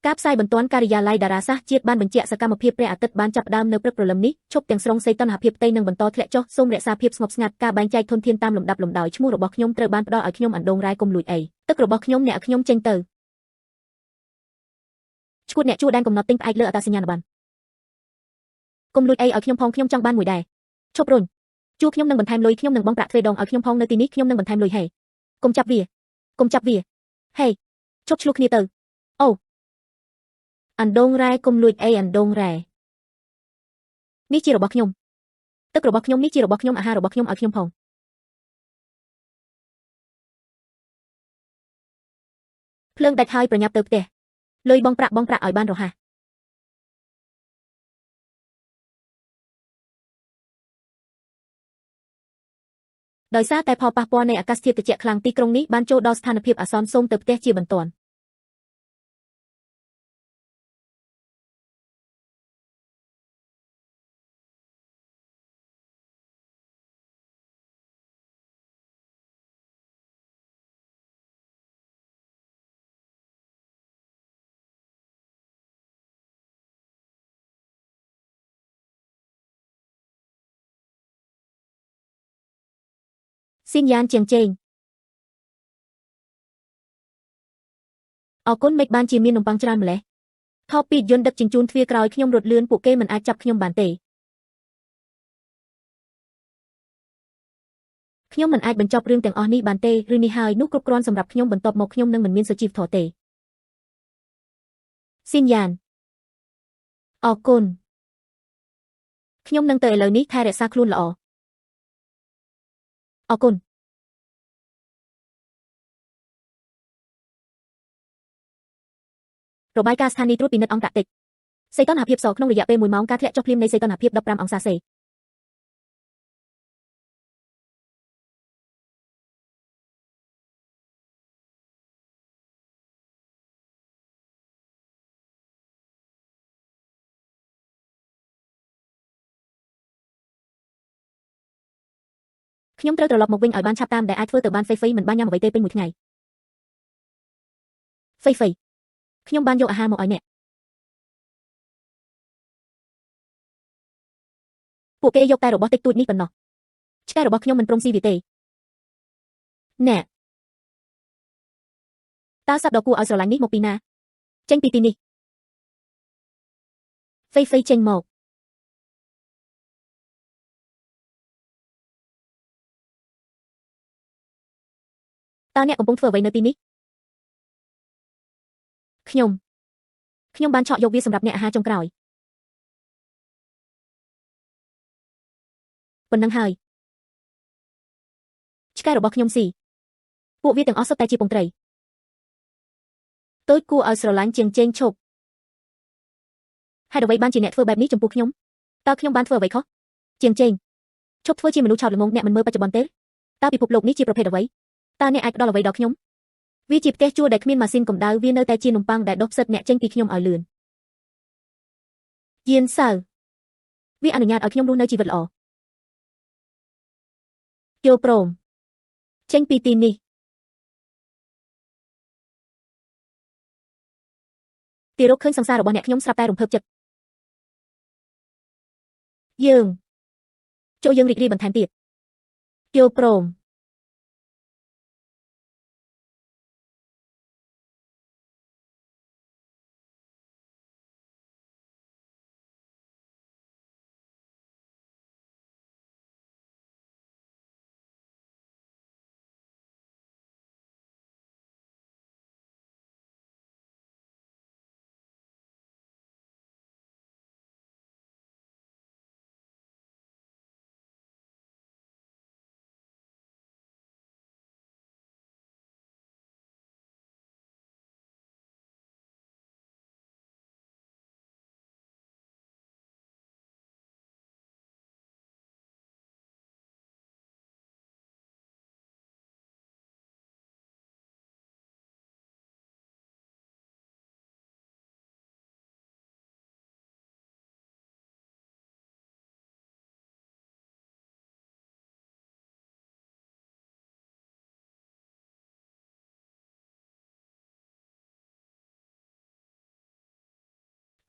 ការផ្សាយបន្ទាន់ការិយាល័យតារាសាស្ត្រជាតិបានបញ្ជាក់សកម្មភាពព្រះអាទិត្យបានចាប់ផ្ដើមនៅព្រឹកព្រលឹមនេះឈប់ទាំងស្រុងសីតុណ្ហភាពផ្ទៃនឹងបន្តធ្លាក់ចុះសូមរក្សាភាពស្ងប់ស្ងាត់ការបែងចែកធនធានតាមលំដាប់លំដោយឈ្មោះរបស់ខ្ញុំត្រូវបានផ្ដល់ឲ្យខ្ញុំអណ្ដូងរ៉ែកុំលួចអីទឹករបស់ខ្ញុំអ្នកខ្ញុំចេញទៅឈួតអ្នកជួដែនកំណត់ទិញផ្អែកលើអត្តសញ្ញាណប័ណ្ណកុំលួចអីឲ្យខ្ញុំផងខ្ញុំចង់បានមួយដែរឈប់រុញជួខ្ញុំនឹងបន្ថែមលុយខ្ញុំនឹងបង់ប្រាក់ទ្វេដងឲ្យខ្ញុំផងនៅទីនេះខ្ញុំនឹងបន្ថែមលុយហេកុំចាប់វាហេឈប់ឆ្លោះគ្នាទៅអូអណ្ដូងរ៉ែកុំលួចអីអណ្ដូងរ៉ែនេះជារបស់ខ្ញុំទឹករបស់ខ្ញុំនេះជារបស់ខ្ញុំអាហាររបស់ខ្ញុំឲ្យខ្ញុំផងភ្លើងដាច់ហើយប្រញាប់ទៅផ្ទះលុយបង់ប្រាក់ឲ្យបានរហ័សដោយសារតែផលប៉ះពាល់នៃអាកាសធាតុត្រជាក់ខ្លាំងទីក្រុងនេះបានចូលដល់ស្ថានភាពអាសន្នសូមទៅផ្ទះជាបន្ទាន់ស៊ីនយ៉ានជាងជេងអរគុណមេឃបានជាមាននំប៉័ងច្រើនម្លេះថតពីយន្តដឹកជញ្ជូនទ្វារក្រោយខ្ញុំរត់លឿនពួកគេមិនអាចចាប់ខ្ញុំបានទេខ្ញុំមិនអាចបញ្ចប់រឿងទាំងអស់នេះបានទេឬនេះហើយនោះគ្រប់គ្រាន់សម្រាប់ខ្ញុំបន្ទាប់មកខ្ញុំនឹងមិនមានសុជីវធម៌ទេស៊ីនយ៉ានអរគុណខ្ញុំនឹងទៅឥឡូវនេះថែរក្សាខ្លួនល្អអរគុណរបាយការណ៍ស្ថានីយ៍ត្រួតពិនិត្យអង់តាក់ទិកសីតុណ្ហភាពសក្នុងរយៈពេល1ម៉ោងការធ្លាក់ចុះភ្លាមនៃសីតុណ្ហភាព15អង្សាសេខ្ញុំត្រូវត្រឡប់មកវិញឲ្យបានឆាប់តាមដែលអាចធ្វើទៅបានហ្វេមិនបានញ៉ាំអ្វីទេពេញមួយថ្ងៃហ្វេខ្ញុំបានយកអាហារមកឲ្យអ្នកពួកគេយកតែរបស់តិចតួចនេះប៉ុណ្ណោះឆ្កែរបស់ខ្ញុំមិនព្រមស៊ីវាទេអ្នកតើសត្វដ៏គួរឲ្យស្រឡាញ់នេះមកពីណាចេញពីទីនេះហ្វេចេញមកតើអ្នកកំពុងធ្វើអ្វីនៅទីនេះខ្ញុំបានឆក់យកវាសម្រាប់អ្នកអាហារចុងក្រោយប៉ុណ្ណឹងហើយឆ្កែរបស់ខ្ញុំស៊ីពួកវាទាំងអស់សុទ្ធតែជាពងត្រីតូចគួរឲ្យស្រឡាញ់ជាងជេងឈប់ហេតុអ្វីបានជាអ្នកធ្វើបែបនេះចំពោះខ្ញុំតើខ្ញុំបានធ្វើអ្វីខុសជាងជេងឈប់ធ្វើជាមនុស្សឆោតល្ងង់អ្នកមិនមើលបច្ចុប្បន្នទេតើពិភពលោកនេះជាប្រភេទអ្វីតើអ្នកអាចផ្ដល់អ្វីដល់ខ្ញុំវាជាផ្ទះជួលដែលគ្មានម៉ាស៊ីនកម្ដៅវានៅតែជានំប៉័ងដែលដុសផ្សិតអ្នកចេញពីខ្ញុំឲ្យលឿនយៀនសៅវាអនុញ្ញាតឲ្យខ្ញុំរស់នៅជីវិតល្អយល់ព្រមចេញពីទីនេះទីរកឃើញសង្សាររបស់អ្នកខ្ញុំស្រាប់តែរំភើបចិត្តយើងចូលយើងរីករាយបន្ថែមទៀតយល់ព្រម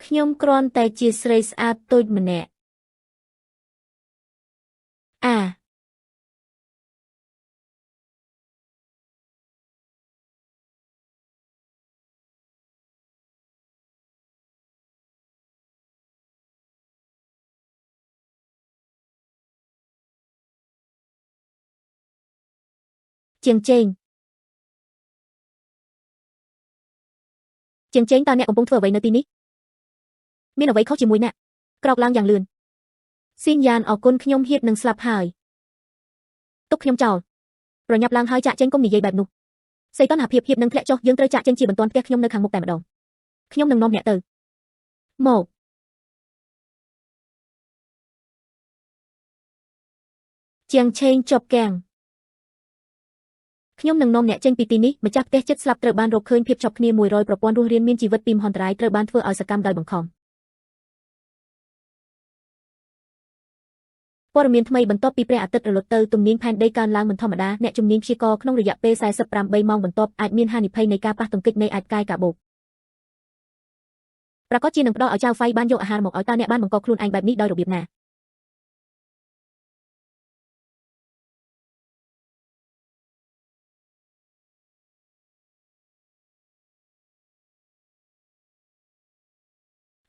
ខ្ញុំគ្រាន់តែជាស្រីស្អាតតូចម្នាក់ជាងជេងតើអ្នកកំពុងធ្វើអ្វីនៅទីនេះមានអ្វីខុសជាមួយអ្នកក្រោកឡើងយ៉ាងលឿនស៊ីនយ៉ានអរគុណខ្ញុំហៀបនឹងស្លាប់ហើយទុកខ្ញុំចោលប្រញាប់ឡើងហើយចាក់ចេញកុំនិយាយបែបនោះសីតុណ្ហភាពហៀបនឹងធ្លាក់ចុះយើងត្រូវចាក់ចេញជាបន្ទាន់ផ្ទះខ្ញុំនៅខាងមុខតែម្ដងខ្ញុំនឹងនាំអ្នកទៅមកជាងឆេងជាប់គាំងខ្ញុំនឹងនាំអ្នកចេញពីទីនេះម្ចាស់ផ្ទះចិត្តស្លាប់ត្រូវបានរកឃើញភាពជាប់គ្នា100ប្រព័ន្ធរស់រានមានជីវិតពីមហន្តរាយត្រូវបានធ្វើឲ្យសកម្មដោយបង្ខំព័ត៌មានថ្មីបន្ទាប់ពីព្រះអាទិត្យរលត់ទៅទំនាញផែនដីកើនឡើងមិនធម្មតាអ្នកជំនាញព្យាករណ៍ក្នុងរយៈពេល48ម៉ោងបន្ទាប់អាចមានហានិភ័យនៃការប៉ះទង្គិចនៃអាចកាយកាបូបប្រកាសជានឹងផ្ដល់ឲ្យចៅហ្វៃបានយកអាហារមកឲ្យតើអ្នកបានបង្កខ្លួនឯងបែបនេះដោយរបៀបណា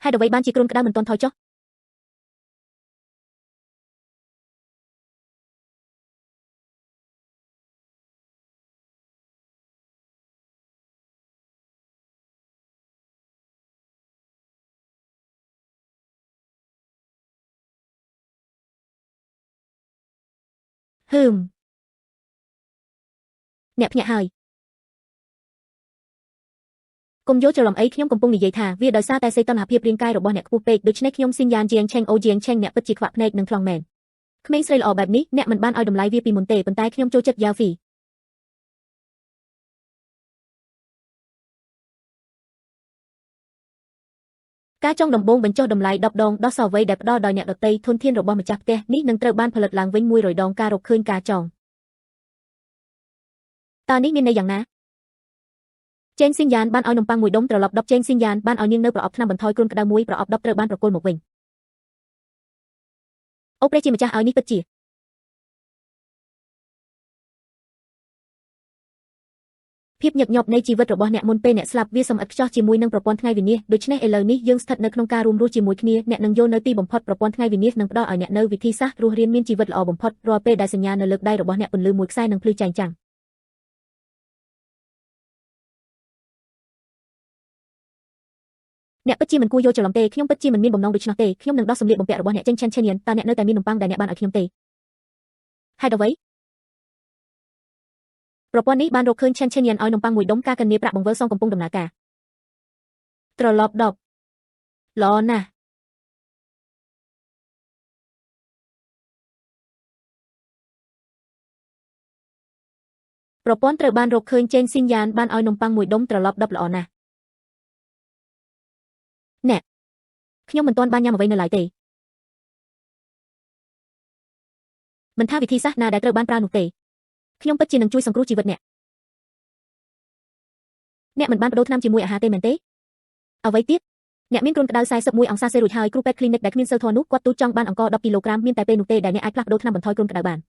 ហេតុអ្វីបានជាគ្រុនក្តៅមិនទាន់ថយចុះអ្នកភ្ញាក់ហើយកុំយល់ច្រឡំអីខ្ញុំកំពុងនិយាយថាវាដោយសារតែសីតុណ្ហភាពរាងកាយរបស់អ្នកខ្ពស់ពេកដូច្នេះខ្ញុំស៊ីនយ៉ានជាងឆេងអូជាងឆេងអ្នកពិតជាខ្វាក់ភ្នែកនិងខ្លងមែនក្មេងស្រីល្អបែបនេះអ្នកមិនបានឲ្យតម្លៃវាពីមុនទេប៉ុន្តែខ្ញុំចូលចិត្តយ៉ាហ្វីការចុងដំបូងបញ្ចុះតម្លៃ10ដងដោះសអ្វីដែលផ្ដល់ដោយអ្នកដទៃធនធានរបស់ម្ចាស់ផ្ទះនេះនឹងត្រូវបានផលិតឡើងវិញ100ដងការរកឃើញការចងតើនេះមានន័យយ៉ាងណាចេងស៊ីនយ៉ានបានឲ្យនំប៉័ងមួយដុំត្រឡប់10ចេងស៊ីនយ៉ានបានឲ្យនាងនៅប្រអប់ថ្នាំបន្ថយគ្រុនក្តៅមួយប្រអប់10ត្រូវបានប្រគល់មកវិញអូព្រះជាម្ចាស់ឲ្យនេះពិតជាភាពញឹកញាប់នៃជីវិតរបស់អ្នកមុនពេលអ្នកស្លាប់វាសម្អិតខ្ចោះជាមួយនឹងប្រព័ន្ធថ្ងៃវិនាសដូច្នេះឥឡូវនេះយើងស្ថិតនៅក្នុងការរួមរស់ជាមួយគ្នាអ្នកនឹងយល់នៅទីបំផុតប្រព័ន្ធថ្ងៃវិនាសនឹងផ្ដល់ឲ្យអ្នកនៅវិធីសាស្ត្ររស់រានមានជីវិតល្អបំផុតរាល់ពេលដែលសញ្ញានៅលើកដៃរបស់អ្នកពន្លឺមួយខ្សែនឹងភ្លឺចែងចាំងអ្នកពិតជាមិនគួរយល់ច្រឡំទេខ្ញុំពិតជាមិនមានបំណងដូច្នោះទេខ្ញុំនឹងដោះសម្លៀកបំពាក់របស់អ្នកចេញឆានឆានៀនតើអ្នកនៅតែមាននំប៉័ងដែលអ្នកបានឲ្យខ្ញុំទេហេតុអ្វីប្រព័ន្ធនេះបានរកឃើញឆានឆានៀនឲ្យនំប៉័ងមួយដុំការកញ្ញាប្រាក់បង្វិលសងកំពុងដំណើរការត្រឡប់10ល្អណាស់ប្រព័ន្ធត្រូវបានរកឃើញចេញស៊ីនយ៉ានបានឲ្យនំប៉័ងមួយដុំត្រឡប់10ល្អណាស់អ្នកខ្ញុំមិនទាន់បានញ៉ាំអ្វីនៅឡើយទេមិនថាវិធីសាស្ត្រណាដែលត្រូវបានប្រើនោះទេខ្ញុំពិតជានឹងជួយសង្គ្រោះជីវិតអ្នកមិនបានបដូរថ្នាំជាមួយអាហារទេមែនទេអ្វីទៀតអ្នកមានគ្រុនក្តៅ41អង្សាសេរួចហើយគ្រូពេទ្យគ្លីនិកដែលគ្មានសីលធម៌នោះគាត់ទូចចង់បានអង្ករ10គីឡូក្រាមមានតែពេលនោះទេដែលអ្នកអាចផ្លាស់ប្ដូរថ្នាំបន្ថយគ្រុនក្តៅបាន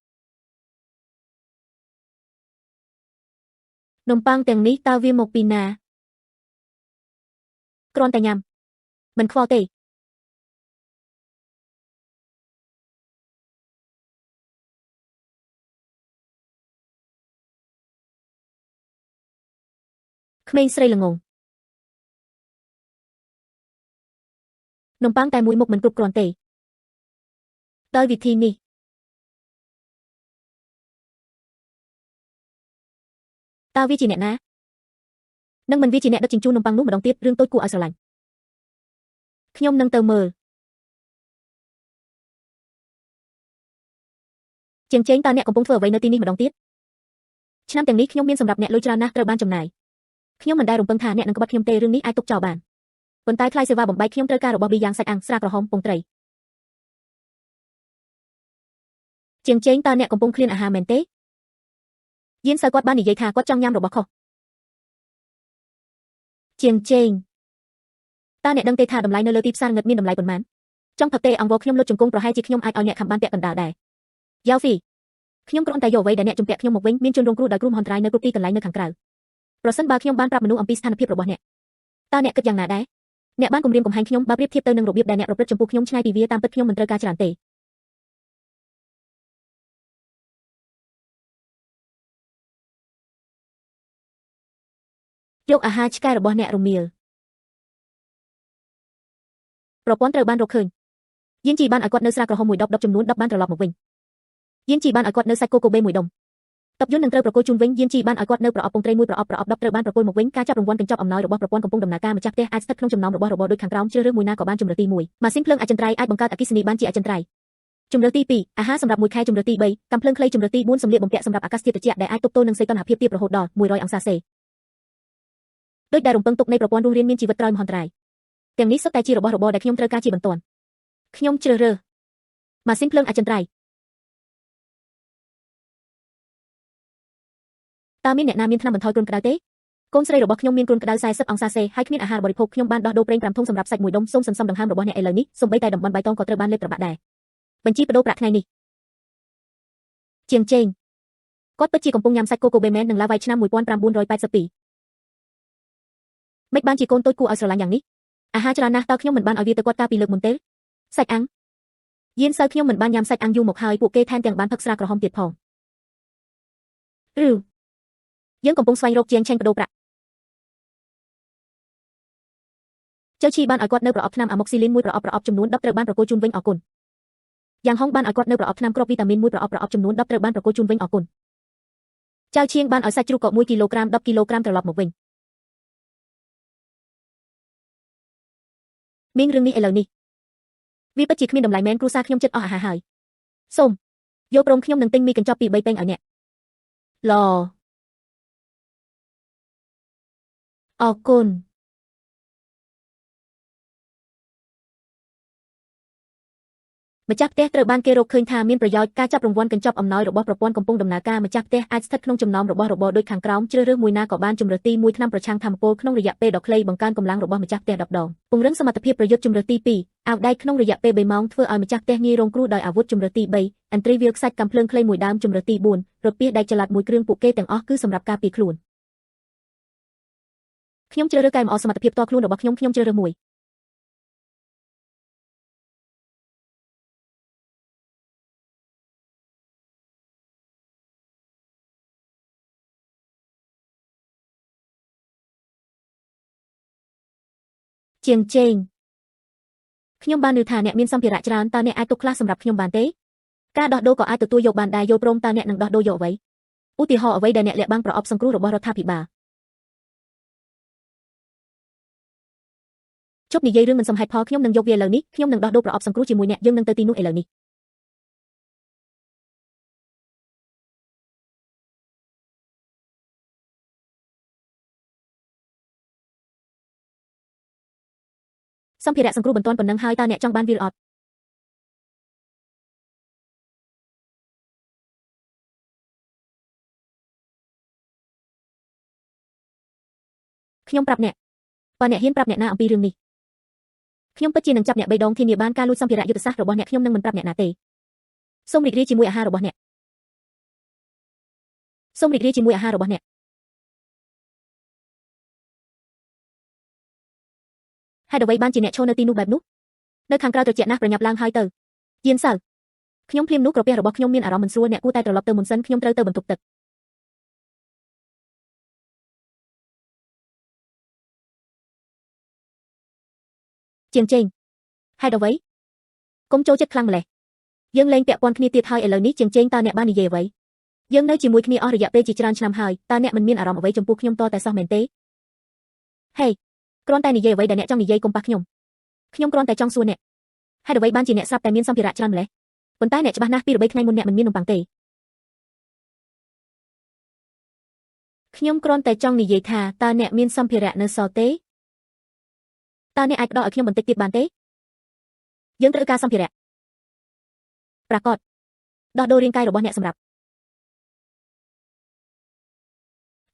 នំប៉័ងទាំងនេះតើវាមកពីណាគ្រាន់តែញ៉ាំមិនខ្វល់ទេក្មេងស្រីល្ងងនំប៉័ងតែមួយមុខមិនគ្រប់គ្រាន់ទេដោយវិធីនេះតើវាជាអ្នកណានឹងមិនវាជាអ្នកដឹកជញ្ជូននំប៉័ងនោះម្ដងទៀតរឿងតូចគួរឲ្យស្រឡាញ់ខ្ញុំនឹងទៅមើលជាងជេងតើអ្នកកំពុងធ្វើអ្វីនៅទីនេះម្ដងទៀតឆ្នាំទាំងនេះខ្ញុំមានសម្រាប់អ្នកលុយច្រើនណាស់ត្រូវបានចំណាយខ្ញុំមិនដែលរំពឹងថាអ្នកនឹងក្បត់ខ្ញុំទេរឿងនេះអាចទុកចោលបានប៉ុន្តែថ្លៃសេវាបំបែកខ្ញុំត្រូវការរបស់ប៊ីយ៉ាងសាច់អាំងស្រាក្រហមពងត្រីជាងជេងតើអ្នកកំពុងឃ្លានអាហារមែនទេយៀនសៅគាត់បាននិយាយថាគាត់ចង់ញ៉ាំរបស់ខុសជាងជេង taអ្នកដឹងទេថាតម្លៃនៅលើទីផ្សារងឹតមានតម្លៃប៉ុន្មានចង់ផឹកទេអង្វរខ្ញុំលុតជង្គង់ប្រហែលជាខ្ញុំអាចឲ្យអ្នកខំបានពាក់កណ្ដាលដែរយ៉ាវហ្វីខ្ញុំគ្រាន់តែយកអ្វីដែលអ្នកជំពាក់ខ្ញុំមកវិញមានជនរងគ្រោះដោយគ្រោះមហន្តរាយនៅគ្រប់ទីកន្លែងនៅខាងក្រៅប្រសិនបើខ្ញុំបានប្រាប់មនុស្សអំពីស្ថានភាពរបស់អ្នកតើអ្នកគិតយ៉ាងណាដែរអ្នកបានគំរាមកំហែងខ្ញុំបើប្រៀបធៀបទៅនឹងរបៀបដែលអ្នកប្រព្រឹត្តចំពោះខ្ញុំឆ្ងាយពីវាតាមពិតខ្ញុំមិនត្រូវការច្រើនទេយកអាហារឆ្កែរបស់អ្នករមៀលប្រព័ន្ធត្រូវបានរកឃើញយានជីបានឲ្យគាត់នៅស្រាក្រហមមួយដប់ចំនួន10បានត្រឡប់មកវិញយានជីបានឲ្យគាត់នៅសាច់កូកូបេមួយដុំតបយន្តនឹងត្រូវប្រគល់ជូនវិញយានជីបានឲ្យគាត់នៅប្រអប់ពងត្រីមួយប្រអប់10ត្រូវបានប្រគល់មកវិញការចាប់រង្វាន់កញ្ចប់អំណោយរបស់ប្រព័ន្ធកំពុងដំណើរការម្ចាស់ផ្ទះអាចស្ថិតក្នុងចំណោមរបស់របរដូចខាងក្រោមជ្រើសរើសមួយណាក៏បានជម្រើសទី1ម៉ាស៊ីនភ្លើងអចិន្ត្រៃយ៍អាចបង្កើតអគ្គិសនីបានជាអចិន្ត្រៃយ៍ជម្រើសទី2អាហារសម្រាប់មួយខែជម្រើសទី3កាំភ្លើងខ្លីជម្រើសទី4សម្លៀកបំពាក់សម្រាប់អាកាសធាតុត្រជាក់ដែលអាចទប់ទល់នឹងសីតុណ្ហភាពទាបរហូតដល់100អង្សាសេដូចដែលរំពឹងទុកនៃប្រព័ន្ធរស់រានមានជីវិតក្រោយមហន្តរាយទាំងនេះសុទ្ធតែជារបស់របរដែលខ្ញុំត្រូវការជាបន្ទាន់ខ្ញុំជ្រើសរើសម៉ាស៊ីនភ្លើងអចិន្ត្រៃយ៍តើមានអ្នកណាមានថ្នាំបន្ថយគ្រុនក្តៅទេកូនស្រីរបស់ខ្ញុំមានគ្រុនក្តៅ40អង្សាសេហើយគ្មានអាហារបរិភោគខ្ញុំបានដោះដូរប្រេង5ធុងសម្រាប់សាច់មួយដុំសូមសន្សំដង្ហើមរបស់អ្នកឥឡូវនេះសូម្បីតែតំបន់បៃតងក៏ត្រូវបានលេបត្របាក់ដែរបញ្ជីបដូរប្រាក់ថ្ងៃនេះជាងជេងគាត់ពិតជាកំពុងញ៉ាំសាច់កូកូបេមែននឹងឡាវ៉ៃឆ្នាំ1982មិនបានជាកូនតូចគួរឲ្យស្រឡាញ់យ៉ាងនេះអាហារច្រើនណាស់តើខ្ញុំមិនបានឲ្យវាទៅគាត់កាលពីលើកមុនទេសាច់អាំងយានសៅខ្ញុំមិនបានញ៉ាំសាច់អាំងយូរមកហើយពួកគេថែមទាំងបានផឹកស្រាក្រហមទៀតផងយើងកំពុងស្វែងរកជាងឆេងបដូរប្រាក់ចៅឈីបានឲ្យគាត់នៅប្រអប់ថ្នាំអាម៉ុកស៊ីលីនមួយប្រអប់ចំនួន10ត្រូវបានប្រគល់ជូនវិញអរគុណយ៉ាងហុងបានឲ្យគាត់នៅប្រអប់ថ្នាំគ្រាប់វីតាមីនមួយប្រអប់ចំនួន10ត្រូវបានប្រគល់ជូនវិញអរគុណចៅឈៀងបានឲ្យសាច់ជ្រូកកក1គីឡូក្រាម10គីឡូក្រាមត្រឡប់មកវិញមានរឿងនេះឥឡូវនេះវាពិតជាគ្មានតម្លៃមែនគ្រួសារខ្ញុំចិត្តអស់អាហារហើយសូមយកព្រមខ្ញុំនឹងទិញមីកញ្ចប់ពី3ពេងឲ្យអ្នកឡអរគុណម្ចាស់ផ្ទះត្រូវបានគេរកឃើញថាមានប្រយោជន៍ការចាប់រង្វាន់កញ្ចប់អំណោយរបស់ប្រព័ន្ធកំពុងដំណើរការម្ចាស់ផ្ទះអាចស្ថិតក្នុងចំណោមរបស់របរដូចខាងក្រោមជ្រើសរើសមួយណាក៏បានជម្រើសទី1ថ្នាំប្រឆាំងថាមពលក្នុងរយៈពេលដ៏ខ្លីបង្កើនកម្លាំងរបស់ម្ចាស់ផ្ទះ10ដងពង្រឹងសមត្ថភាពប្រយុទ្ធជម្រើសទី2អាវដែកក្នុងរយៈពេល3ម៉ោងធ្វើឲ្យម្ចាស់ផ្ទះងាយរងគ្រោះដោយអាវុធជម្រើសទី3អន្ត្រីវាលខ្សាច់កាំភ្លើងខ្លីមួយដើមជម្រើសទី4រពាសដែកចល័តមួយគ្រឿងពួកគេទាំងអស់គឺសម្រាប់ការពារខ្លួនខ្ញុំជ្រើសរើសកែលម្អសមត្ថភាពផ្ទាល់ខ្លួនរបស់ខ្ញុំជ្រើសរើសមួយជាងជេងខ្ញុំបានឮថាអ្នកមានសម្ភារៈច្រើនតើអ្នកអាចទុកខ្លះសម្រាប់ខ្ញុំបានទេការដោះដូរក៏អាចទទួលយកបានដែរយល់ព្រមតើអ្នកនឹងដោះដូរយកអ្វីឧទាហរណ៍អ្វីដែលអ្នកលាក់បាំងប្រអប់សង្គ្រោះរបស់រដ្ឋាភិបាលជប់និយាយរឿងមិនសមហេតុផលខ្ញុំនឹងយកវាឥឡូវនេះខ្ញុំនឹងដោះដូរប្រអប់សង្គ្រោះជាមួយអ្នកយើងនឹងទៅទីនោះឥឡូវនេះសម្ភារៈសង្គ្រោះបន្ទាន់ប៉ុណ្ណឹងហើយតើអ្នកចង់បានវាអត់ខ្ញុំប្រាប់អ្នកបើអ្នកហ៊ានប្រាប់អ្នកណាអំពីរឿងនេះខ្ញុំពិតជានឹងចាប់អ្នក3ដងធានាបានការលួចសម្ភារៈយុទ្ធសាស្ត្ររបស់អ្នកខ្ញុំនឹងមិនប្រាប់អ្នកណាទេសូមរីករាយជាមួយអាហាររបស់អ្នកសូមរីករាយជាមួយអាហាររបស់អ្នកហេតុអ្វីបានជាអ្នកឈរនៅទីនោះបែបនោះនៅខាងក្រៅត្រជាក់ណាស់ប្រញាប់ឡើងហើយទៅយានសៅខ្ញុំភ្លាមនោះក្រពះរបស់ខ្ញុំមានអារម្មណ៍មិនស្រួលអ្នកគួរតែត្រឡប់ទៅមុនសិនខ្ញុំត្រូវទៅបន្ទប់ទឹកជាងជេងហេតុអ្វីកុំចូលចិត្តខ្លាំងម្ល៉េះយើងលែងពាក់ព័ន្ធគ្នាទៀតហើយឥឡូវនេះជាងជេងតើអ្នកបាននិយាយអ្វីយើងនៅជាមួយគ្នាអស់រយៈពេលជាច្រើនឆ្នាំហើយតើអ្នកមិនមានអារម្មណ៍អ្វីចំពោះខ្ញុំតតែសោះមែនទេហេគ្រាន់តែនិយាយអ្វីដែលអ្នកចង់និយាយកុំប៉ះខ្ញុំគ្រាន់តែចង់សួរអ្នកហេតុអ្វីបានជាអ្នកស្រាប់តែមានសម្ភារៈច្រើនម្ល៉េះប៉ុន្តែអ្នកច្បាស់ណាស់ពីរបីថ្ងៃមុនអ្នកមិនមាននំប៉័ងទេខ្ញុំគ្រាន់តែចង់និយាយថាតើអ្នកមានសម្ភារៈនៅសល់ទេតើអ្នកអាចផ្ដល់ឲ្យខ្ញុំបន្តិចទៀតបានទេយើងត្រូវការសម្ភារៈប្រាកដដោះដូររាងកាយរបស់អ្នកសម្រាប់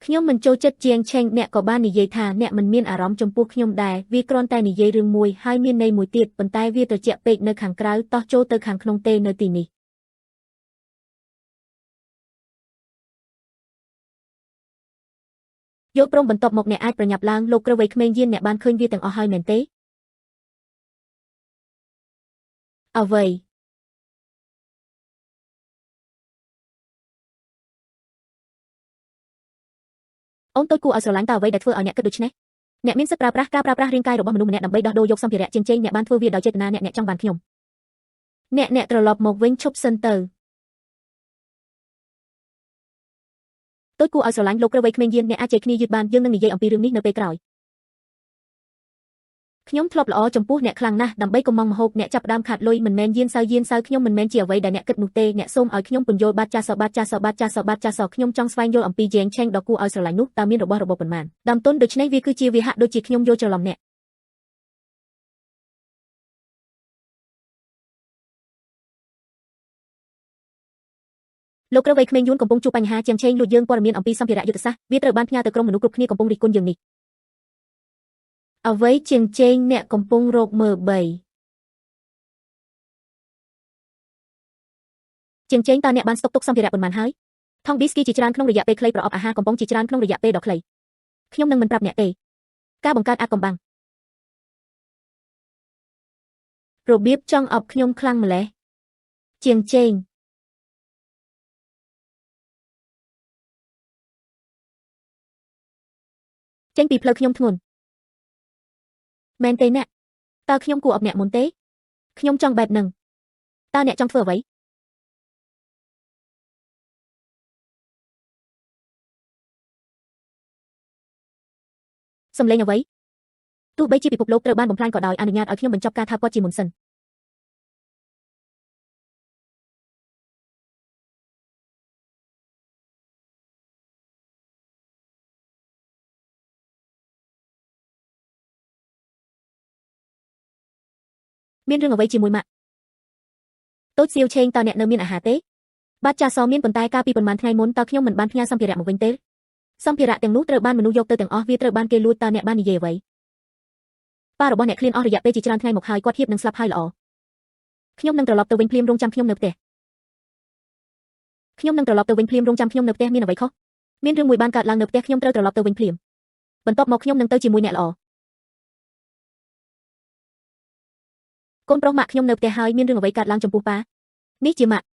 ខ្ញុំមិនចូលចិត្តជាងឆេងអ្នកក៏បាននិយាយថាអ្នកមិនមានអារម្មណ៍ចំពោះខ្ញុំដែរវាគ្រាន់តែនិយាយរឿងមួយហើយមានន័យមួយទៀតប៉ុន្តែវាត្រជាក់ពេកនៅខាងក្រៅតោះចូលទៅខាងក្នុងទេនៅទីនេះយកព្រមបន្ទាប់មកអ្នកអាចប្រញាប់ឡើងលោកក្រវៃក្មេងយានអ្នកបានឃើញវាទាំងអស់ហើយមែនទេអ្វីអូនតូចគួរឲ្យស្រឡាញ់តើអ្វីដែលធ្វើឲ្យអ្នកគិតដូច្នេះអ្នកមានសិទ្ធិការប្រើប្រាស់រាងកាយរបស់មនុស្សម្នាក់ដើម្បីដោះដូរយកសម្ភារៈជាងជេងអ្នកបានធ្វើវាដោយចេតនាអ្នកចង់បានខ្ញុំអ្នកត្រឡប់មកវិញឈប់សិនទៅតូចគួរឲ្យស្រឡាញ់លោកក្រវៃក្មេងយានអ្នកអាចជេរគ្នាយឺតបានយើងនឹងនិយាយអំពីរឿងនេះនៅពេលក្រោយខ្ញុំធ្លាប់ល្អចំពោះអ្នកខ្លាំងណាស់ដើម្បីកុំងម្ហូបអ្នកចាប់ផ្ដើមខាតលុយមិនមែនយានសៅខ្ញុំមិនមែនជាអ្វីដែលអ្នកគិតនោះទេអ្នកសូមឲ្យខ្ញុំពន្យល់បាត់ចាសខ្ញុំចង់ស្វែងយល់អំពីជេងឆេងដ៏គួរឲ្យស្រឡាញ់នោះតើមានរបស់របបប៉ុន្មានដើមទុនដូច្នេះវាគឺជាវាហាក់ដូចជាខ្ញុំយល់ច្រឡំអ្នកលោកក្រវៃក្មេងយួនកំពុងជួបបញ្ហាជាងឆេងលួចយើងព័ត៌មានអំពីសម្ភារៈយុទ្ធសាស្ត្រវាត្រូវបានផ្ញើទៅក្រុមមនុស្សគ្រប់គ្នាកំពុងរិះគន់យើងនេះអ្វីជាងជេងអ្នកកំពុងរកមើលបីជាងជេងតើអ្នកបានស្តុកទុកសម្ភារៈប៉ុន្មានហើយថងឌីស្គីជាច្រើនក្នុងរយៈពេលខ្លីប្រអប់អាហារកំពុងជាច្រើនក្នុងរយៈពេលដ៏ខ្លីខ្ញុំនឹងមិនប្រាប់អ្នកទេការបង្កើតអាថ៌កំបាំងរបៀបចង់អប់ខ្ញុំខ្លាំងម្ល៉េះជាងជេងចេញពីផ្លូវខ្ញុំធ្ងន់មែនទេអ្នកតើខ្ញុំគួរអប់អ្នកមុនទេខ្ញុំចង់បែបហ្នឹងតើអ្នកចង់ធ្វើអ្វីសំឡេងអ្វីទោះបីជាពិភពលោកត្រូវបានបំផ្លាញក៏ដោយអនុញ្ញាតឲ្យខ្ញុំបញ្ចប់ការថាគាត់ជាមុនសិនមានរឿងអ្វីជាមួយម៉ាក់តូចសៀវឆេងតើអ្នកនៅមានអាហារទេបាត់ចាសមានប៉ុន្តែកាលពីប៉ុន្មានថ្ងៃមុនតើខ្ញុំមិនបានផ្ញើសម្ភារៈមកវិញទេសម្ភារៈទាំងនោះត្រូវបានមនុស្សយកទៅទាំងអស់វាត្រូវបានគេលួចតើអ្នកបាននិយាយអ្វីប៉ារបស់អ្នកឃ្លានអស់រយៈពេលជាច្រើនថ្ងៃមកហើយគាត់ហៀបនឹងស្លាប់ហើយល្អខ្ញុំនឹងត្រឡប់ទៅវិញភ្លាមរងចាំខ្ញុំនៅផ្ទះមានអ្វីខុសមានរឿងមួយបានកើតឡើងនៅផ្ទះខ្ញុំត្រូវត្រឡប់ទៅវិញភ្លាមបន្ទាប់មកខ្ញុំនឹងទៅជាមួយអ្នកល្អកូនប្រុសម៉ាក់ខ្ញុំនៅផ្ទះហើយមានរឿងអ្វីកើតឡើងចំពោះប៉ានេះជាម៉ាក់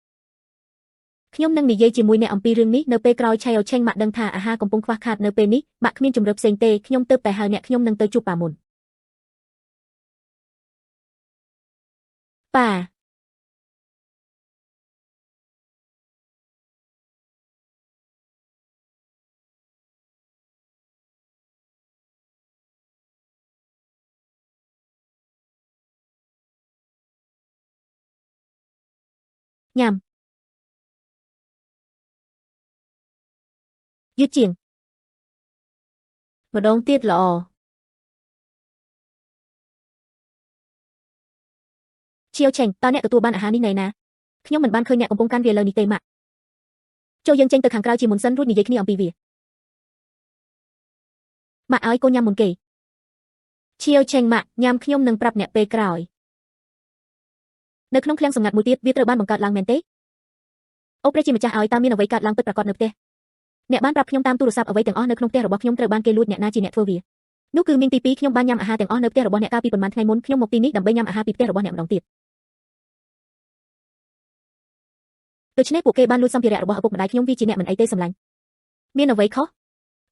ខ្ញុំនឹងនិយាយជាមួយអ្នកអំពីរឿងនេះនៅពេលក្រោយឆៃអូឆេងម៉ាក់ដឹងថាអាហារកំពុងខ្វះខាតនៅពេលនេះម៉ាក់គ្មានជំរឿផ្សេងទេខ្ញុំទើបតែហៅអ្នកខ្ញុំនឹងទៅជួបប៉ាមុនប៉ាញ៉ាំយឺតជាងម្ដងទៀតល្អឈៀវឆេងតើអ្នកទទួលបានអាហារនេះណែណាខ្ញុំមិនបានឃើញអ្នកកំពុងកាន់វាឥឡូវនេះទេម៉ាក់ចូលយើងចេញទៅខាងក្រៅជាមុនសិនរួចនិយាយគ្នាអំពីវាម៉ាក់ឲ្យកូនញ៉ាំមុនគេឈៀវឆេងម៉ាក់ញ៉ាំខ្ញុំនឹងប្រាប់អ្នកពេលក្រោយនៅក្នុងឃ្លាំងសម្ងាត់មួយទៀតវាត្រូវបានបង្កើតឡើងមែនទេអូព្រះជាម្ចាស់ឲ្យតើមានអ្វីកើតឡើងពិតប្រាកដនៅផ្ទះអ្នកបានប្រាប់ខ្ញុំតាមទូរស័ព្ទអ្វីទាំងអស់នៅក្នុងផ្ទះរបស់ខ្ញុំត្រូវបានគេលួចអ្នកណាជាអ្នកធ្វើវានោះគឺមីងទី2ខ្ញុំបានញ៉ាំអាហារទាំងអស់នៅផ្ទះរបស់អ្នកកាលពីប៉ុន្មានថ្ងៃមុនខ្ញុំមកទីនេះដើម្បីញ៉ាំអាហារពីផ្ទះរបស់អ្នកម្ដងទៀតដូច្នេះពួកគេបានលួចសម្ភារៈរបស់ឪពុកម្ដាយខ្ញុំវាជាអ្នកមិនអីទេសម្លាញ់មានអ្វីខុស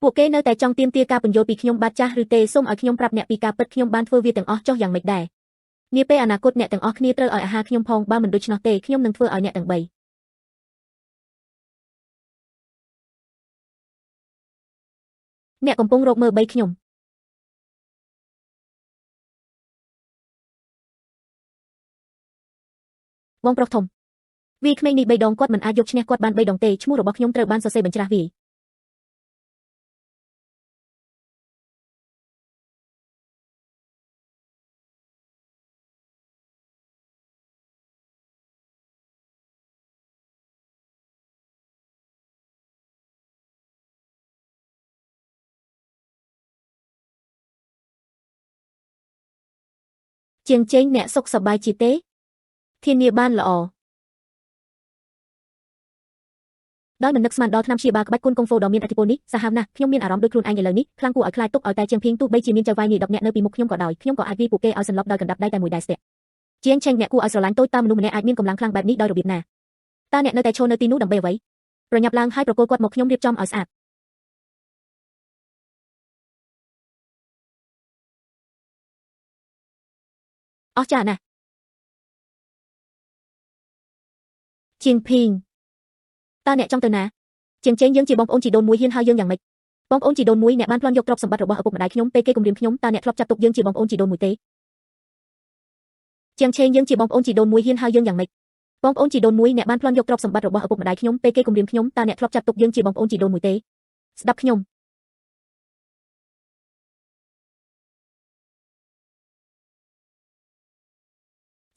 ពួកគេនៅតែចង់ទាមទារការពន្យល់ពីខ្ញុំបាត់ចាស់ឬទេសូមឲ្យខ្ញុំប្រាប់អ្នកពីការពិតខ្ញុំបានធ្វើវាទាំងអស់ចុះយ៉ាងម៉េចដែរនាពេលអនាគតអ្នកទាំងអស់គ្នាត្រូវឲ្យអាហារខ្ញុំផងបើមិនដូច្នោះទេខ្ញុំនឹងធ្វើឲ្យអ្នកទាំង3អ្នកកំពុងរកមើល3ខ្ញុំបងប្រុសធំវាក្មេងនេះ3ដងគាត់មិនអាចយកឈ្នះគាត់បាន3ដងទេឈ្មោះរបស់ខ្ញុំត្រូវបានសរសេរបញ្ច្រាស់វា ជាងចេញអ្នកសុខសប្បាយជាទេធានាបានល្អដោយមិននឹកស្មានដល់ឆ្នាំព្យាបាលក្បាច់គុណកុងហ្វូដ៏មានឥទ្ធិពលនេះសាហាវណាស់ខ្ញុំមានអារម្មណ៍ដូចខ្លួនឯងឥឡូវនេះខ្លាំងគួរឲ្យខ្លាចទុកឲ្យតែជាងភៀងទោះបីជាមានចៅវាយនាយ10នាក់នៅពីមុខខ្ញុំក៏ដោយខ្ញុំក៏អាចវាយពួកគេឲ្យសន្លប់ដោយកណ្ដាប់ដៃតែមួយដែរស្ទះជាងឆេងអ្នកគួរឲ្យស្រឡាញ់តូចតើមនុស្សម្នាក់អាចមានកម្លាំងខ្លាំងបែបនេះដោយរបៀបណាតើអ្នកនៅតែឈរនៅទីនោះដើម្បីអ្វីប្រញាប់ឡើងហើយប្រគល់គាត់មកខ្ញុំរៀបចំឲ្យស្អាតអស្ចារ្យណាស់ជាងភីងតើអ្នកចង់ទៅណាជាងចេងយើងជាបងប្អូនជីដូនមួយហ៊ានហៅយើងយ៉ាងម៉េចបងប្អូនជីដូនមួយអ្នកបានប្លន់យកទ្រព្យសម្បត្តិរបស់ឪពុកម្ដាយខ្ញុំពេលគេគំរាមខ្ញុំតើអ្នកធ្លាប់ចាត់ទុកយើងជាបងប្អូនជីដូនមួយទេជាងឆេងយើងជាបងប្អូនជីដូនមួយហ៊ានហៅយើងយ៉ាងម៉េចបងប្អូនជីដូនមួយអ្នកបានប្លន់យកទ្រព្យសម្បត្តិរបស់ឪពុកម្ដាយខ្ញុំពេលគេគំរាមខ្ញុំតើអ្នកធ្លាប់ចាត់ទុកយើងជាបងប្អូនជីដូនមួយទេស្ដាប់ខ្ញុំ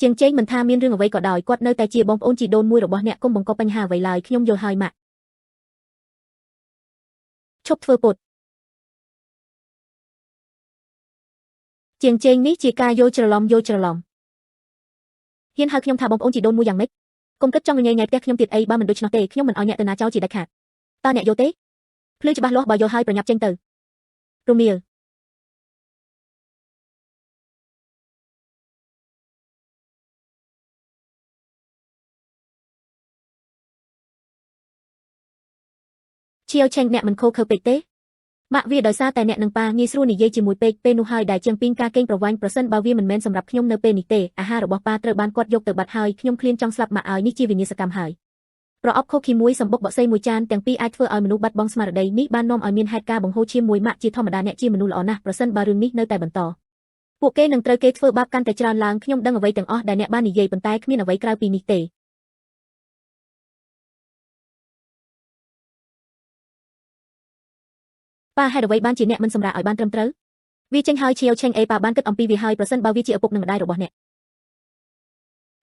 ជាងចេងមិនថាមានរឿងអ្វីក៏ដោយគាត់នៅតែជាបងប្អូនជីដូនមួយរបស់អ្នកកុំបង្កបញ្ហាអ្វីឡើយខ្ញុំយល់ហើយម៉ាក់ឈប់ធ្វើពុតជាងចេងនេះជាការយល់ច្រឡំហ៊ានហៅខ្ញុំថាបងប្អូនជីដូនមួយយ៉ាងម៉េចកុំគិតចង់ញ៉ៃញ៉ៃផ្ទះខ្ញុំទៀតអីបើមិនដូច្នោះទេខ្ញុំមិនឲ្យអ្នកទៅណាចោលជាដាច់ខាតតើអ្នកយល់ទេភ្លឺច្បាស់លាស់បើយល់ហើយប្រញាប់ចេញទៅរមៀលឈៀវឆេងអ្នកមិនខូខើពេកទេម៉ាក់វាដោយសារតែអ្នកនឹងប៉ាងាយស្រួលនិយាយជាមួយពេកពេលនោះហើយដែលជាងពីងការកេងប្រវ័ញ្ចប្រសិនបើវាមិនមែនសម្រាប់ខ្ញុំនៅពេលនេះទេអាហាររបស់ប៉ាត្រូវបានគាត់យកទៅបាត់ហើយខ្ញុំឃ្លានចង់ស្លាប់ម៉ាក់ឲ្យនេះជាវិនាសកម្មហើយប្រអប់ខូឃីមួយសម្បុកបក្សីមួយចានទាំងពីរអាចធ្វើឲ្យមនុស្សបាត់បង់ស្មារតីនេះបាននាំឲ្យមានហេតុការណ៍បង្ហូរឈាមមួយម៉ាក់ជាធម្មតាអ្នកជាមនុស្សល្អណាស់ប្រសិនបើរឿងនេះនៅតែបន្តពួកគេនឹងត្រូវគេធ្វើបាបកាន់តែច្រើនឡើងខ្ញុំដឹងអ្វីទាំងអស់ដែលអ្នកបាននិយាយប៉ុន្តែគ្មានអ្វីក្រៅពីនេះទេប៉ាហេតុអ្វីបានជាអ្នកមិនសម្រាប់ឲ្យបានត្រឹមត្រូវវាចេញហើយឈៀវឆេងអេប៉ាបានគិតអំពីវាហើយប្រសិនបើវាជាឪពុកនិងម្ដាយរបស់អ្នក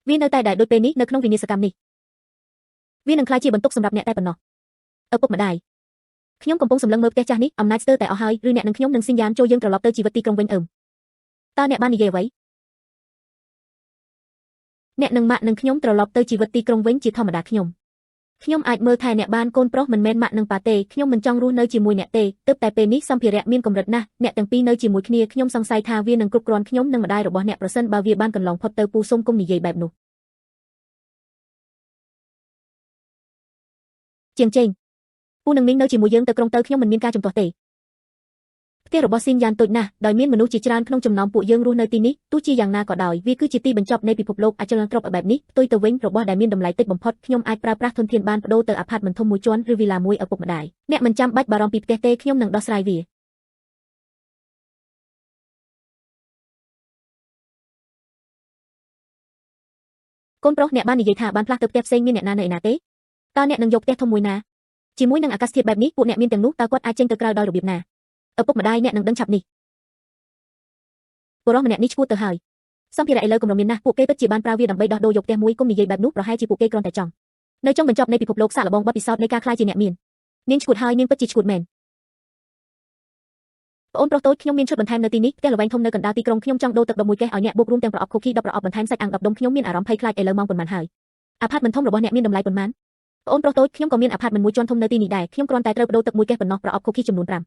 វានៅតែដែលដូចពេលនេះនៅក្នុងវិនាសកម្មនេះវានឹងក្លាយជាបន្ទុកសម្រាប់អ្នកតែប៉ុណ្ណោះឪពុកម្ដាយខ្ញុំកំពុងសម្លឹងមើលផ្ទះចាស់នេះអំណាចស្ទើរតែអស់ហើយឬអ្នកនឹងខ្ញុំនឹងស៊ីយ៉ានចូលយើងត្រឡប់ទៅជីវិតទីក្រុងវិញតើអ្នកបាននិយាយអ្វីអ្នកនឹងម៉ាក់នឹងខ្ញុំត្រឡប់ទៅជីវិតទីក្រុងវិញជាធម្មតាខ្ញុំអាចមើលថែអ្នកបានកូនប្រុសមិនមែនម៉ាក់នឹងប៉ាទេខ្ញុំមិនចង់រស់នៅជាមួយអ្នកទេទើបតែពេលនេះសម្ភារៈមានកម្រិតណាស់អ្នកទាំងពីរនៅជាមួយគ្នាខ្ញុំសង្ស័យថាវានឹងគ្រប់គ្រាន់ខ្ញុំនិងម្ដាយរបស់អ្នកប្រសិនបើវាបានកន្លងផុតទៅពូសុំគុំនិយាយបែបនោះជាងចេងពូនឹងមីងនៅជាមួយយើងទៅក្រុងទៅខ្ញុំមិនមានការជំទាស់ទេផ្ទះរបស់ស៊ីនយ៉ានតូចណាស់ដោយមានមនុស្សជាច្រើនក្នុងចំណោមពួកយើងរស់នៅទីនេះទោះជាយ៉ាងណាក៏ដោយវាគឺជាទីបញ្ចប់នៃពិភពលោកអចលនទ្រព្យបែបនេះផ្ទុយទៅវិញរបស់ដែលមានតម្លៃតិចបំផុតខ្ញុំអាចប្រើប្រាស់ធនធានបានបដូរទៅអាផាតមិនធំមួយជាន់ឬវីឡាមួយឪពុកម្ដាយអ្នកមិនចាំបាច់បារម្ភពីផ្ទះទេខ្ញុំនឹងដោះស្រាយវាកូនប្រុសអ្នកបាននិយាយថាបានផ្លាស់ទៅផ្ទះផ្សេងមានអ្នកណានៅឯណាទេតើអ្នកនឹងយកផ្ទះធំមួយណាជាមួយនឹងអាកាសធាតុបែបនេះពួកអ្នកមានទាំងនោះតើគាត់អាចចេញទៅក្រៅដោយរបៀបណាឪពុកម្ដាយអ្នកនឹងដឹងឆាប់នេះបុរសម្នាក់នេះឈួតទៅហើយសម្ភារៈឥឡូវគម្រោងមានណាស់ពួកគេពិតជាបានប្រើវាដើម្បីដោះដូរយកផ្ទះមួយគុំនិយាយបែបនោះប្រហែលជាពួកគេគ្រាន់តែចង់នៅចុងបញ្ចប់នៃពិភពលោកសាកល្បងបទពិសោធន៍នៃការក្លាយជាអ្នកមាននាងឈួតហើយនាងពិតជាឈួតមែនប្អូនប្រុសតូចខ្ញុំមានឈុតបន្ថែមនៅទីនេះផ្ទះល្វែងធំនៅកណ្ដាលទីក្រុងខ្ញុំចង់ដូរទឹក11កេសឲ្យអ្នកបូករួមទាំងប្រអប់ខូឃី10ប្រអប់បន្ថែមសាច់អាំង10ដុំខ្ញុំមានអារម្មណ៍ភ័យខ្លាចឥឡូវម៉ោងប៉ុន្មានហើយអាផាតមិនធំរបស់អ្នកមានតម្លៃប៉ុន្មានប្អូនប្រុសតូចខ្ញុំក៏មានអាផាតមិនមួយជាន់ធំនៅទីនេះដែរខ្ញុំគ្រាន់តែត្រូវបដូរទឹកមួយកេសប៉ុណ្ណោះប្រអប់ខូឃីចំនួន5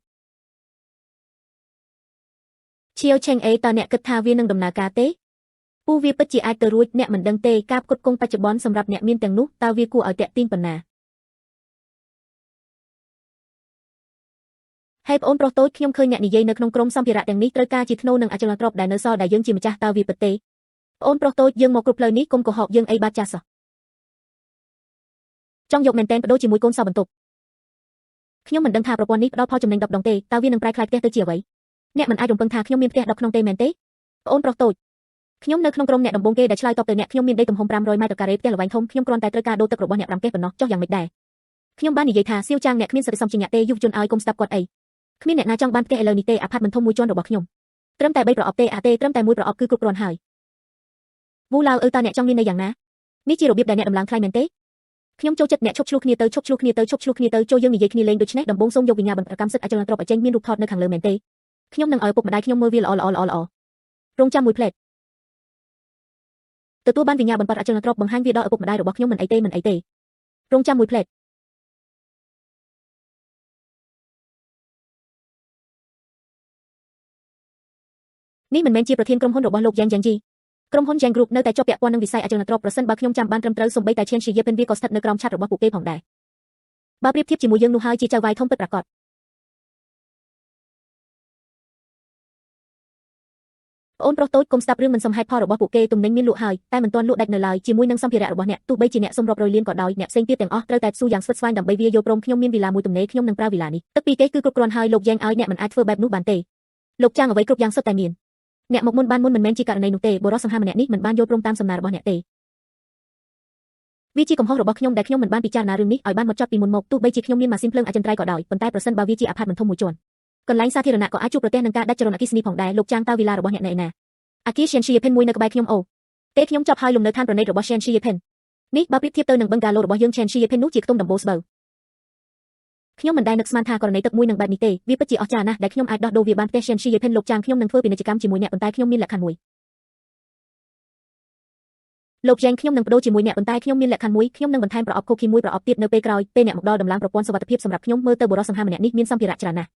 ឈៀវឆេងអេតើអ្នកគិតថាវានឹងដំណើរការទេពូវាពិតជាអាចទៅរួចអ្នកមិនដឹងទេការផ្គត់ផ្គង់បច្ចុប្បន្នសម្រាប់អ្នកមានទាំងនោះតើវាគួរឲ្យតាក់ទាញប៉ុណ្ណាហើយប្អូនប្រុសតូចខ្ញុំឃើញអ្នកនិយាយនៅក្នុងក្រុមសម្ភារៈទាំងនេះត្រូវការជាធ្នូនឹងអចលនទ្រព្យដែលនៅសល់ដែលយើងជាម្ចាស់តើវាពិតទេប្អូនប្រុសតូចយើងមកគ្រប់ផ្លូវនេះគុំកុហកយើងអីបាត់ចាស់សោះចង់យកមែនតែនបដូរជាមួយកូនសោបន្ទប់ខ្ញុំមិនដឹងថាប្រព័ន្ធនេះផ្ដល់ផលចំណេញ10ដងទេតើវានឹងប្រែក្លាយផ្ទះទៅជាអ្វីអ្នកមិនអាចរំពឹងថាខ្ញុំមានផ្ទះ10ក្នុងទេមែនទេប្អូនប្រុសតូចខ្ញុំនៅក្នុងក្រុមអ្នកដំបូងគេដែលឆ្លើយតបទៅអ្នកខ្ញុំមានដីទំហំ500ម៉ែត្រការ៉េផ្ទះល្វែងធំខ្ញុំគ្រាន់តែត្រូវការដូរទឹករបស់អ្នក5កេសប៉ុណ្ណោះចុះយ៉ាងម៉េចដែរខ្ញុំបាននិយាយថាសៀវចាងអ្នកគ្មានសតិសម្បជញ្ញៈទេយុវជនឲ្យកុំស្ដាប់គាត់អីគ្មានអ្នកណាចង់បានផ្ទះឥឡូវនេះទេអាផាតមិនធំមួយជាន់របស់ខ្ញុំត្រឹមតែ3ប្រអប់ទេអាទេត្រឹមតែ1ប្រអប់គឺគ្រប់គ្រាន់ហើយវូឡាវតើអ្នកចង់មាននៅយ៉ាងណានេះជារបៀបដែលអ្នកដំឡើងថ្លៃមែនទេខ្ញុំចូលចិត្តអ្នកឈប់ឆ្លោះគ្នាទៅឈប់ឆ្លោះគ្នាទៅឈប់ឆ្លោះគ្នាទៅចូលយើងនិយាយគ្នាលេងដូច្នេះដំបូងសូមយកវិញ្ញាបនកម្មសិទ្ធិអចលនទ្រព្យឲ្យចេញមានរូបថតនៅខាងលើមែនទេខ្ញុំនឹងឲ្យពុកម្ដាយខ្ញុំមើលវាល្អរងចាំមួយផ្លែត ទទួលបានវិញ្ញាបនបត្រអចលនទ្រព្យបង្ហាញវាដល់ឪពុកម្ដាយរបស់ខ្ញុំមិនអីទេ រងចាំមួយផ្លេតនេះមិនមែនជាប្រធានក្រុមហ៊ុនរបស់លោកយ៉ាងជីក្រុមហ៊ុន Yang Group នៅតែជាប់ពាក់ព័ន្ធនឹងវិស័យអចលនទ្រព្យប្រសិនបើខ្ញុំចាំបានត្រឹមត្រូវសូម្បីតែឈានជាយាពេនវាក៏ស្ថិតនៅក្រោមឆ័ត្ររបស់ពួកគេផងដែរបើប្រៀបធៀបជាមួយយើងនោះហើយជាចៅវាយធំពិតប្រាកដប្អូនប្រុសតូចកុំស្ដាប់រឿងមិនសមហេតុផលរបស់ពួកគេទំនិញមានលក់ហើយតែមិនទាន់លក់ដាច់នៅឡើយជាមួយនឹងសម្ភារៈរបស់អ្នកទោះបីជាអ្នកសុំរាប់រយលានក៏ដោយអ្នកផ្សេងទៀតទាំងអស់ត្រូវតែស៊ូយ៉ាងស្វិតស្វាញដើម្បីវាយល់ព្រមខ្ញុំមានវិឡាមួយទំនេរខ្ញុំនឹងប្រើវិឡានេះទឹកពីគេគឺគ្រប់គ្រាន់ហើយលោកយ៉ាងឲ្យអ្នកមិនអាចធ្វើបែបនោះបានទេលោកចាំងអ្វីគ្រប់យ៉ាងសុទ្ធតែមានអ្នកមកមុនបានមុនមិនមែនជាករណីនោះទេបុរសសង្ហាម្នាក់នេះមិនបានយល់ព្រមតាមសំណើរបស់អ្នកទេវាជាកំហុសរបស់ខ្ញុំដែលខ្ញុំមិនបានពិចារណារឿងនេះឲ្យបានហ្មត់ចត់ពីមុនមកទោះបីជាខ្ញុំមានម៉ាស៊ីនភ្លើងអចិន្ត្រៃយ៍ក៏ដោយប៉ុន្តែប្រសិនបើវាជាអាផាតមិនធំមួយជាន់កន្លែងសាធារណៈក៏អាចជួបប្រទះនឹងការដាច់ចរន្តអគ្គិសនីផងដែរលោកចាំងតើវិឡារបស់អ្នកនៅឯណាអគារ Shen Shih Pen មួយនៅក្បែរខ្ញុំអូទេខ្ញុំចាប់ហើយលំនៅឋានប្រណីតរបស់ Shen Shih Pen នេះបើប្រៀបធៀបទៅនឹងបឹងកាឡូរបស់យើង Shen Shih Pen នោះជាខ្ទង់ដំបូលស្បូវខ្ញុំមិនដែលនឹកស្មានថាករណីទឹកមួយនឹងបែបនេះទេវាពិតជាអស្ចារ្យណាស់ដែលខ្ញុំអាចដោះដូរវាបានផ្ទះ Shen Shih Pen លោកចាំងខ្ញុំនឹងធ្វើពាណិជ្ជកម្មជាមួយអ្នកប៉ុន្តែខ្ញុំមានលក្ខខណ្ឌមួយលោកយ៉ាងខ្ញុំនឹងបដូរជាមួយអ្នកប៉ុន្តែខ្ញុំមានលក្ខខណ្ឌមួយខ្ញុំនឹងបន្ថែមប្រអប់ខូខីមួយប្រអប់ទៀតនៅពេលក្រោយពេលអ្នកមកដល់ដំឡើងប្រព័ន្ធសុវត្ថិភាពសម្រាប់ខ្ញុំមើលទៅបុរសសង្ហាម្នាក់នេះមានសម្ភារៈច្រើនណាស់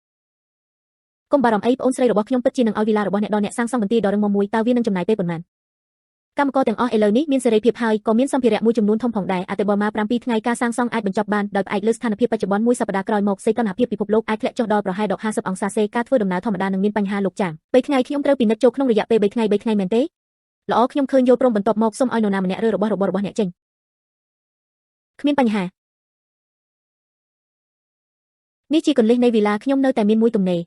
កុំបារម្ភអីប្អូនស្រីរបស់ខ្ញុំពិតជានឹងឲ្យវីឡារបស់អ្នកដល់អ្នកសាងសង់បន្ទាយដ៏រឹងមាំមួយតើវានឹងចំណាយពេលប៉ុន្មានកម្មករទាំងអស់ឥឡូវនេះមានសេរីភាពហើយក៏មានសម្ភារៈមួយចំនួនធំផងដែរអតិបរមា7ថ្ងៃការសាងសង់អាចបញ្ចប់បានដោយផ្អែកលើស្ថានភាពបច្ចុប្បន្នមួយសប្តាហ៍ក្រោយមកសីតុណ្ហភាពពិភពលោកអាចធ្លាក់ចុះដល់ប្រហែល50អង្សាសេការធ្វើដំណើរធម្មតានឹងមានបញ្ហាលោកចាំ3ថ្ងៃខ្ញុំត្រូវពិនិត្យចូលក្នុងរយៈពេល3ថ្ងៃមែនទេល្អខ្ញុំឃើញយកព្រមបន្ទាប់មកសូមឲ្យនរណាម្នាក់រើរបស់របររបស់អ្នកចេញគ្មានបញ្ហានេះជាកន្លឹះនៃវីឡាខ្ញុំនៅតែមានមួយទំនេរ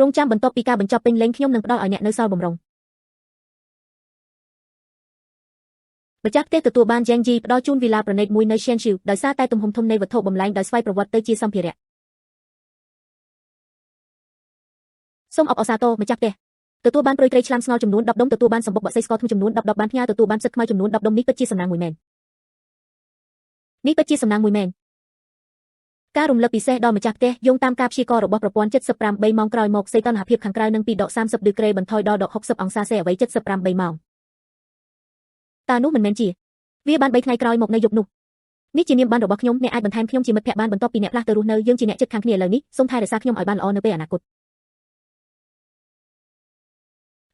រងចាំបន្ទាប់ពីការបញ្ចប់ពេញលេញខ្ញុំនឹងផ្ដល់ឲ្យអ្នកនៅសល់បំរុងម្ចាស់ផ្ទះទទួលបាន Yang Ji ផ្ដល់ជូនវីឡាប្រណីតមួយនៅ Shen Shiu ដោយសារតែទំហំធំនៃវត្ថុបំលែងដោយស្វ័យប្រវត្តិទៅជាសម្ភារៈសូមអបអរសាទរម្ចាស់ផ្ទះទទួលបានព្រុយត្រីឆ្លាមស្ងោរចំនួន10ដុំទទួលបានសម្បុកបក្សីស្ករធំចំនួន10ដុំបានផ្ញើទទួលបានផ្សិតខ្មៅចំនួន10ដុំនេះពិតជាសំណាងមួយមែនការរំលឹកពិសេសដល់ម្ចាស់ផ្ទះយោងតាមការព្យាករណ៍របស់ប្រព័ន្ធ78ម៉ោងក្រោយមកសីតុណ្ហភាពខាងក្រៅនឹងពី-30ដឺក្រេបន្ថយដល់-60អង្សាសេអ្វី78ម៉ោងតើនោះមិនមែនជាវាបាន3ថ្ងៃក្រោយមកនៅយប់នោះនេះជានាមប័ណ្ណរបស់ខ្ញុំអ្នកអាចបន្ថែមខ្ញុំជាមិត្តភក្តិបានបន្ទាប់ពីអ្នកផ្លាស់ទៅរស់នៅយើងជាអ្នកជិតខាងគ្នាឥឡូវនេះសូមថែរក្សាខ្ញុំឲ្យបានល្អនៅពេលអនាគត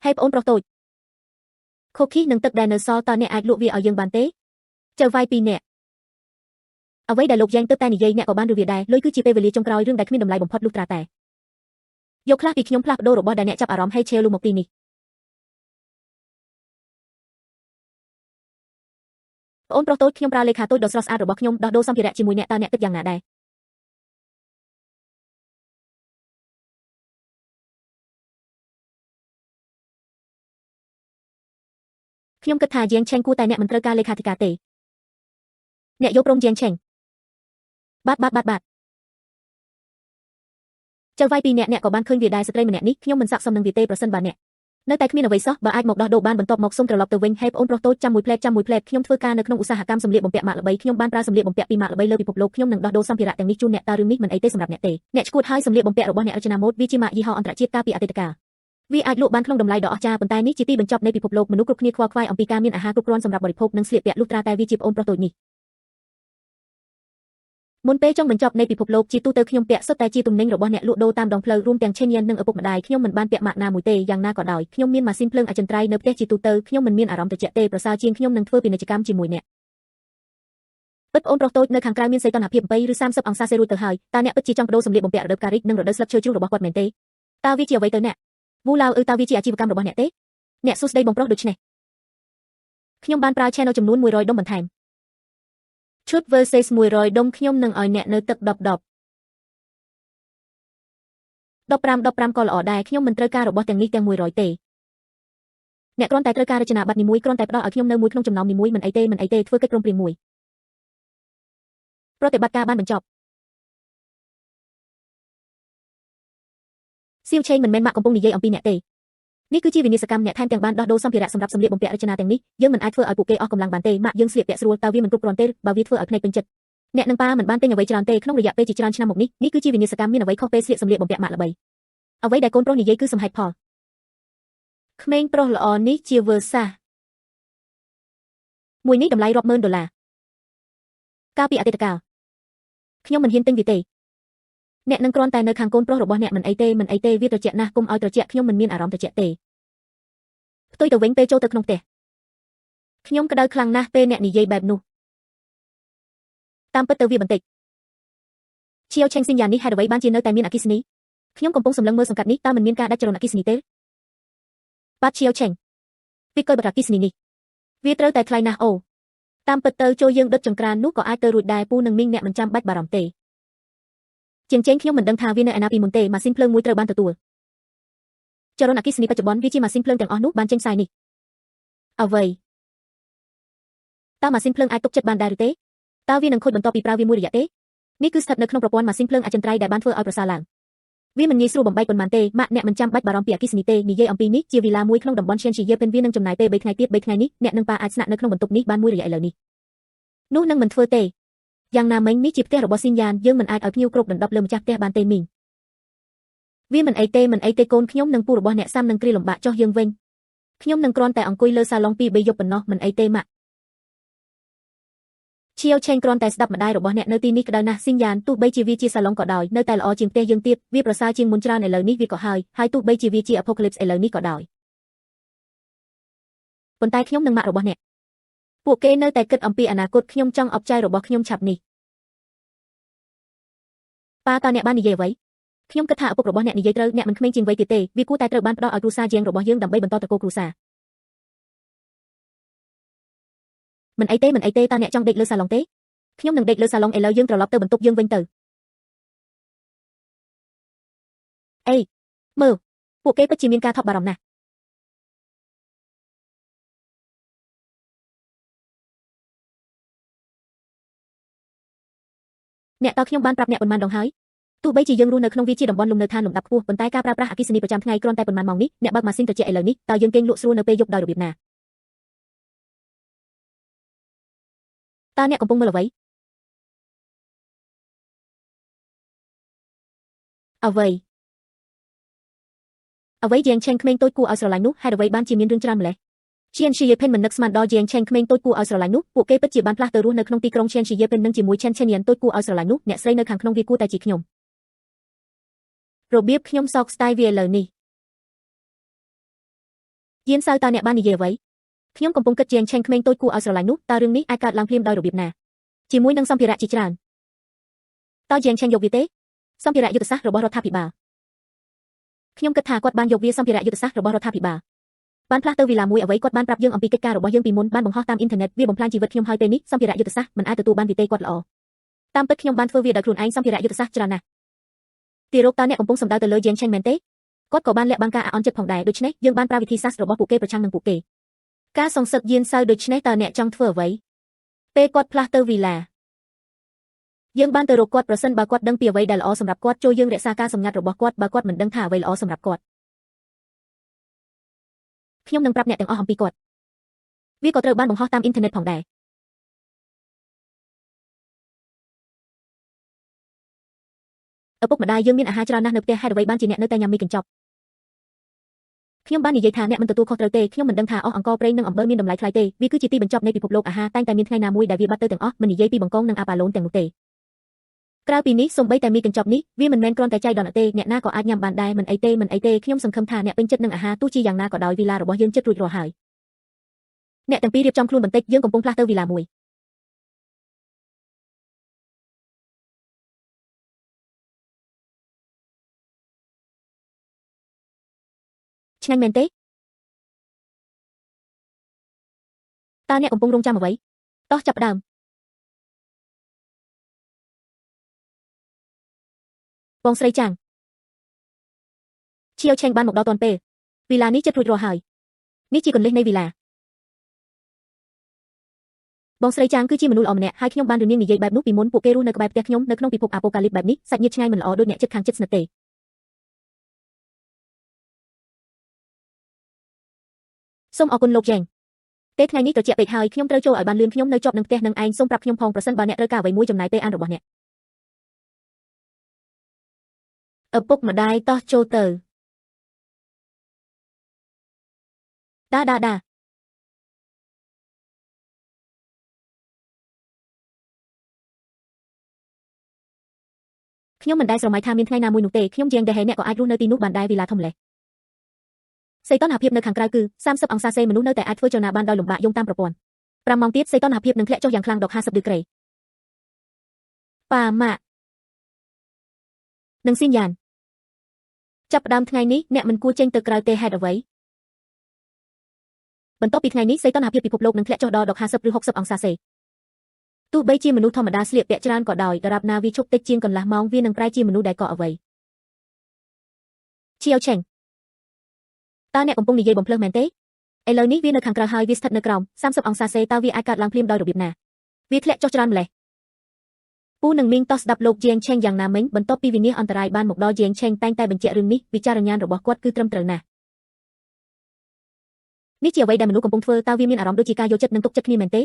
ហើយប្អូនប្រុសតូចខូខីនិងទឹកដែលនៅសល់តើអ្នកអាចលក់វាឲ្យយើងបានទេចៅវាយ2នាក់អ្វីដែលលោកយ៉ាងទៅតែនិយាយអ្នកក៏បានឬវាដែរលុយគឺជាពេលវេលាចុងក្រោយរឿងដែលគ្មានតម្លៃបំផុតលុះត្រាតែយកខ្លះពីខ្ញុំផ្លាស់ប្ដូររបស់ដែលអ្នកចាប់អារម្មណ៍ហើយឈេលលុះមកទីនេះប្អូនប្រុសតូចខ្ញុំប្រើលេខាតូចដ៏ស្រស់ស្អាតរបស់ខ្ញុំដោះដូរសម្ភារៈជាមួយអ្នកតើអ្នកគិតយ៉ាងណាដែរខ្ញុំគិតថា Yang Cheng គួរតែអ្នកមិនត្រូវការលេខាធិការទេអ្នកយកព្រម Yang Cheng បាទចៅវាយ2នាក់អ្នកក៏បានឃើញវាដែរស្ត្រីម្នាក់នេះខ្ញុំមិនស័ក្តិសមនឹងវាទេប្រសិនបើអ្នកនៅតែគ្មានអ្វីសោះបើអាចមកដោះដូរបានបន្ទាប់មកសូមត្រឡប់ទៅវិញហើយប្អូនប្រុសតូចចាំមួយផ្លែតខ្ញុំធ្វើការនៅក្នុងឧស្សាហកម្មសម្លៀកបំពាក់ម៉ាកល្បីខ្ញុំបានប្រើសម្លៀកបំពាក់ពីម៉ាកល្បីលើពិភពលោកខ្ញុំនឹងដោះដូរសម្ភារៈទាំងនេះជូនអ្នកតើរឿងនេះមិនអីទេសម្រាប់អ្នកទេអ្នកឈួតហើយសម្លៀកបំពាក់របស់អ្នករចនាម៉ូដវាជាម៉ាកយីហោអន្តរជាតិកាលពីអតីតកាលវាអាចលក់បានក្នុងតម្លៃដ៏អស្ចារ្យប៉ុន្តែនេះជាទីបញ្ចប់នៃពិភពលោកមនុស្សគ្រប់គ្នាខ្វល់ខ្វាយអំពីការមានអាហារគ្រប់គ្រាន់សម្រាប់បរិភោគនិងស្លៀកពាក់លុះត្រាតែវាជាប្អូនប្រុសតូចនេះមុនពេលចុងបញ្ចប់នៃពិភពលោកជាទូទៅខ្ញុំពាក់សុទ្ធតែជាទំនិញរបស់អ្នកលក់ដូរតាមដងផ្លូវរួមទាំងឈិនយ៉ាននិងឪពុកម្ដាយខ្ញុំមិនបានពាក់ម៉ាកណាមួយទេយ៉ាងណាក៏ដោយខ្ញុំមានម៉ាស៊ីនភ្លើងអចិន្ត្រៃយ៍នៅផ្ទះជាទូទៅខ្ញុំមិនមានអារម្មណ៍ត្រជាក់ទេប្រសើរជាងខ្ញុំនឹងធ្វើពាណិជ្ជកម្មជាមួយអ្នកពិតប្អូនប្រុសតូចនៅខាងក្រៅមានសីតុណ្ហភាព8ឬ30អង្សាសេរួចទៅហើយតើអ្នកពិតជាចង់បដូរសម្លៀកបំពាក់រដូវការីកនិងរដូវស្លឹកឈើជ្រុះរបស់គាត់មែនទេតើវាជាអ្វីទៅអ្នកវូឡាវតើវាជាអាជីវកម្មរបស់អ្នកទេអ្នកសួស្ដីបងប្រុសដូច្នេះខ្ញុំបានប្រើ channel ចំនួន100ដុំបន្ថែមឈុត versus 100ដុំខ្ញុំនឹងឲ្យអ្នកនៅទឹក10 15ក៏ល្អដែរខ្ញុំមិនត្រូវការរបស់ទាំងនេះទាំង100ទេអ្នកគ្រាន់តែត្រូវការរចនាប័ទ្មនីមួយគ្រាន់តែផ្ដល់ឲ្យខ្ញុំនៅមួយក្នុងចំណោមនីមួយមិនអីទេធ្វើកិច្ចព្រមព្រៀងមួយប្រតិបត្តិការបានបញ្ចប់សៀវឆេងមិនមែនម៉ាក់កំពុងនិយាយអំពីអ្នកទេនេះគឺជាវិនិស្សកម្មអ្នកថែមទាំងបានដោះដូរសម្ភារៈសម្រាប់សម្លៀកបំពាក់រចនាទាំងនេះយើងមិនអាចធ្វើឲ្យពួកគេអស់កម្លាំងបានទេម៉ាក់យើងស្លៀកពាក់ស្រួលតើវាមិនគ្រប់គ្រាន់ទេបើវាធ្វើឲ្យភ្នែកពេញចិត្តអ្នកនឹងប៉ាមិនបានទិញអ្វីច្រើនទេក្នុងរយៈពេលជាច្រើនឆ្នាំមកនេះគឺជាវិនិស្សកម្មមានអ្វីខុសពេលស្លៀកសម្លៀកបំពាក់ម៉ាក់ល្បីអ្វីដែលកូនប្រុសនិយាយគឺសមហេតុផលក្មេងប្រុសល្អនេះជា Versa មួយនេះតម្លៃរាប់ម៉ឺនដុល្លារកាលពីអតីតកាលខ្ញុំមិនហ៊ានទិញវាទេអ្នកនឹងគ្រាន់តែនៅខាងកូនប្រុសរបស់អ្នកមិនអីទេវាត្រជាក់ណាស់កុំឲ្យត្រជាក់ខ្ញុំមិនមានអារម្មណ៍ត្រជាក់ទេផ្ទុយទៅវិញពេលចូលទៅក្នុងផ្ទះខ្ញុំក្តៅខ្លាំងណាស់ពេលអ្នកនិយាយបែបនោះតាមពិតទៅវាបន្តិចឈៀវឆេងស៊ីនយ៉ានេះហេតុអ្វីបានជានៅតែមានអគ្គិសនីខ្ញុំកំពុងសម្លឹងមើលសង្កាត់នេះតើមិនមានការដាច់ចរន្តអគ្គិសនីទេបាទឈៀវឆេងវាក៏បកាអគ្គិសនីនេះវាត្រូវតែថ្លៃណាស់អូតាមពិតទៅចូលយើងដុតចង្ក្រាននោះក៏អាចទៅរួចដែរពូនឹងមីងអ្នកមិនចាំបាច់បារម្ភទេជាងចេងខ្ញុំមិនដឹងថាវានៅឯណាពីមុនទេម៉ាស៊ីនភ្លើងមួយត្រូវបានទទួលចរន្តអគ្គិសនីបច្ចុប្បន្នវាជាម៉ាស៊ីនភ្លើងទាំងអស់នោះបានចេញផ្សាយនេះអ្វីតើម៉ាស៊ីនភ្លើងអាចទុកចិត្តបានដែរឬទេតើវានឹងខូចបន្ទាប់ពីប្រើវាមួយរយៈទេនេះគឺស្ថិតនៅក្នុងប្រព័ន្ធម៉ាស៊ីនភ្លើងអចិន្ត្រៃយ៍ដែលបានធ្វើឲ្យប្រសើរឡើងវាមិនងាយស្រួលបំបែកប៉ុន្មានទេម៉ាក់អ្នកមិនចាំបាច់បារម្ភពីអគ្គិសនីទេនិយាយអំពីនេះជាវិឡាមួយក្នុងតំបន់ឈៀនឈីយាពេនវានឹងចំណាយពេល3ថ្ងៃទៀត3ថ្ងៃនេះអ្នកនឹងប៉ាអាចស្នាក់នៅក្នុងបន្ទប់នេះបានមួយរយៈឥឡូវនេះនោះនឹងមិនធ្វើទេយ៉ាងណាមិញនេះជាផ្ទះរបស់ស៊ីនយ៉ានយើងមិនអាចឲ្យភ្ញៀវគ្រប់ដណ្ដប់លើម្ចាស់ផ្ទះបានទេមីងវាមិនអីទេកូនខ្ញុំនិងពូរបស់អ្នកសាំនឹងគ្រាលំបាកចុះយើងវិញខ្ញុំនឹងគ្រាន់តែអង្គុយលើសាឡុង2-3យប់ប៉ុណ្ណោះមិនអីទេម៉ាក់ឈៀវឆេងគ្រាន់តែស្ដាប់ម្ដាយរបស់អ្នកនៅទីនេះក្តៅណាស់ស៊ីនយ៉ានទោះបីជាវាជាសាឡុងក៏ដោយនៅតែល្អជាងផ្ទះយើងទៀតវាប្រសើរជាងមុនច្រើនឥឡូវនេះវាក៏ហើយទោះបីជាវាជា Apocalypse ឥឡូវនេះក៏ដោយប៉ុន្តែខ្ញុំនិងម៉ាក់របស់អ្នកពួកគេនៅតែគិតអំពីអនាគតខ្ញុំចង់អបចែរបស់ខ្ញុំឆាប់នេះប៉ាតើអ្នកបាននិយាយអ្វីខ្ញុំគិតថាឪពុករបស់អ្នកនិយាយត្រូវអ្នកមិនក្មេងជាងវ័យទៀតទេវាគួរតែត្រូវបានផ្ដល់ឲ្យគ្រួសារជាងរបស់យើងដើម្បីបន្តត្រកូលគ្រួសារមិនអីទេតើអ្នកចង់ដេកលើសាឡុងទេខ្ញុំនឹងដេកលើសាឡុងឥឡូវយើងត្រឡប់ទៅបន្ទប់យើងវិញទៅអេមើលពួកគេពិតជាមានការថប់បារម្ភណាស់អ្នកតើខ្ញុំបានប្រាប់អ្នកប៉ុន្មានដងហើយទោះបីជាយើងរស់នៅក្នុងវាជាតំបន់លំនៅឋានលំដាប់ខ្ពស់ប៉ុន្តែការប្រើប្រាស់អគ្គិសនីប្រចាំថ្ងៃគ្រាន់តែប៉ុន្មានម៉ោងនេះអ្នកបើកម៉ាស៊ីនត្រជាក់ឥឡូវនេះតើយើងគេងលក់ស្រួលនៅពេលយប់ដោយរបៀបណាតើអ្នកកំពុងមើលអ្វីអ្វីជាងឆេងក្មេងតូចគួរឲ្យស្រឡាញ់នោះហេតុអ្វីបានជាមានរឿងច្រើនម្ល៉េះឈៀនស៊ីយេភិនមិននឹកស្មានដល់ជាងឆេងក្មេងតូចគួរឲ្យស្រឡាញ់នោះពួកគេពិតជាបានផ្លាស់ទៅរស់នៅក្នុងទីក្រុងឈៀនស៊ីយេភិននិងជាមួយឆេនឆេនយ៉ានតូចគួរឲ្យស្រឡាញ់នោះអ្នកស្រីនៅខាងក្នុងវាគួរតែជាខ្ញុំរបៀបខ្ញុំសោកស្ដាយវាឥឡូវនេះយានសៅតើអ្នកបាននិយាយអ្វីខ្ញុំកំពុងគិតជាងឆេងក្មេងតូចគួរឲ្យស្រឡាញ់នោះតើរឿងនេះអាចកើតឡើងភ្លាមដោយរបៀបណាជាមួយនឹងសម្ភារៈជាច្រើនតើជាងឆេងយកវាទេសម្ភារៈយុទ្ធសាស្ត្ររបស់រដ្ឋាភិបាលខ្ញុំគិតថាគាត់បានយកវាសម្ភារៈយុទ្ធសាស្ត្ររបស់រដ្ឋាភិបាលបានផ្លាស់ទៅវីឡាមួយអ្វីគាត់បានប្រាប់យើងអំពីកិច្ចការរបស់យើងពីមុនបានបង្ហោះតាមអ៊ីនធឺណិតវាបំផ្លាញជីវិតខ្ញុំហើយពេលនេះសម្ភារៈយុទ្ធសាស្ត្រមិនអាចទទួលបានវាទេគាត់ល្អតាមពិតខ្ញុំបានធ្វើវាដោយខ្លួនឯងសម្ភារៈយុទ្ធសាស្ត្រច្រើនណាស់ទីរោគតើអ្នកកំពុងសម្ដៅទៅលើជាងឆេងមែនទេគាត់ក៏បានលាក់បាំងការអាក់អន់ចិត្តផងដែរដូច្នេះយើងបានប្រើវិធីសាស្ត្ររបស់ពួកគេប្រឆាំងនឹងពួកគេការសង្សឹកយានសៅដូច្នេះតើអ្នកចង់ធ្វើអ្វីពេលគាត់ផ្លាស់ទៅវីឡាយើងបានទៅរកគាត់ប្រសិនបើគាត់ដឹងពីអ្វីដែលល្អសម្រាប់គាត់ចូលយើងរក្សាការសម្ងាត់របស់គាត់បើគាត់មិនដឹងថាអ្វីល្អសម្រាប់គាត់ខ្ញុំនឹងប្រាប់អ្នកទាំងអស់អំពីគាត់វាក៏ត្រូវបានបង្ហោះតាមអ៊ីនធឺណិតផងដែរឪពុកម្ដាយយើងមានអាហារច្រើនណាស់នៅផ្ទះហេតុអ្វីបានជាអ្នកនៅតែញ៉ាំមីកញ្ចប់ខ្ញុំបាននិយាយថាអ្នកមិនទទួលខុសត្រូវទេខ្ញុំមិនដឹងថាអស់អង្ករប្រេងនិងអំបិលមានតម្លៃថ្លៃទេវាគឺជាទីបញ្ចប់នៃពិភពលោកអាហារតែងតែមានថ្ងៃណាមួយដែលវាបាត់ទៅទាំងអស់មិននិយាយពីបង្កងនិងអាប៉ាឡូនទាំងនោះទេក្រៅពីនេះសូម្បីតែមីកញ្ចប់នេះវាមិនមែនគ្រាន់តែចៃដន្យទេអ្នកណាក៏អាចញ៉ាំបានដែរមិនអីទេខ្ញុំសង្ឃឹមថាអ្នកពេញចិត្តនឹងអាហារទោះជាយ៉ាងណាក៏ដោយវីឡារបស់យើងជិតរួចរាល់ហើយអ្នកទាំងពីររៀបចំខ្លួនបន្តិចយើងកំពុងផ្លាស់ទៅវីឡាមួយឆ្ងាញ់មែនទេតើអ្នកកំពុងរងចាំអ្វីតោះចាប់ផ្ដើមបងស្រីចាំងឈៀវឆេងបានមកដល់ទាន់ពេលវីឡានេះជិតរួចរាល់ហើយនេះជាកន្លះនៃវីឡាបងស្រីចាំងគឺជាមនុស្សល្អម្នាក់ហើយខ្ញុំបានរនាងនិយាយបែបនោះពីមុនពួកគេរស់នៅក្បែរផ្ទះខ្ញុំនៅក្នុងពិភពអាប៉ូកាលីបបែបនេះសាច់ញាតិឆ្ងាយមិនល្អដូចអ្នកជិតខាងជិតស្និទ្ធទេសូមអរគុណលោកចេងទេថ្ងៃនេះត្រជាក់ពេកហើយខ្ញុំត្រូវចូលឲ្យបានលឿនខ្ញុំនៅជាប់នឹងផ្ទះនឹងឯងសូមប្រាប់ខ្ញុំផងប្រសិនបើអ្នកត្រូវការអ្វីមួយចំណាយពេលអានរបស់អ្នកឪពុកម្ដាយតោះចូលទៅដា ខ្ញុំមិនដែលស្រមៃថាមានថ្ងៃណាមួយនោះទេខ្ញុំជាងដែលហេអ្នកក៏អាចរស់នៅទីនោះបានដែរវីឡាធំលេះសីតុណ្ហភាពនៅខាងក្រៅគឺ30អង្សាសេមនុស្សនៅតែអាចធ្វើចលនាបានដោយលំបាកយោងតាមប្រព័ន្ធ5ម៉ោងទៀតសីតុណ្ហភាពនឹងធ្លាក់ចុះយ៉ាងខ្លាំងដល់50ដឺក្រេប៉ាម៉ាក់នឹងស៊ីនយ៉ានចាប់ផ្ដើមថ្ងៃនេះអ្នកមិនគួរចេញទៅក្រៅទេហេតុអ្វីបន្ទាប់ពីថ្ងៃនេះសីតុណ្ហភាពពិភពលោកនឹងធ្លាក់ចុះដល់50ឬ60អង្សាសេទោះបីជាមនុស្សធម្មតាស្លៀកពាក់ច្រើនក៏ដោយដរាបណាវាឈប់តិចជាងកន្លះម៉ោងវានឹងប្រែជាមនុស្សដែលកក់អ្វីឈៀវឆេងតើអ្នកកំពុងនិយាយបំភ្លើសមែនទេឥឡូវនេះវានៅខាងក្រៅហើយវាស្ថិតនៅក្រោម30អង្សាសេតើវាអាចកើតឡើងភ្លាមដោយរបៀបណាវាធ្លាក់ចុះច្រើនម្ល៉េះពូនឹងមីងតោះស្ដាប់លោកជាងឆេងយ៉ាងណាមិញបន្ទាប់ពីវិនិច្ឆ័យអន្តរាយបានមកដល់ជាងឆេងតែងតែបញ្ជាក់រឿងនេះវិចារណញ្ញាណរបស់គាត់គឺត្រឹមត្រូវណាស់នេះជាអ្វីដែលមនុស្សកំពុងធ្វើតើវាមានអារម្មណ៍ដូចជាការយកចិត្តនិងទុកចិត្តគ្នាមែនទេ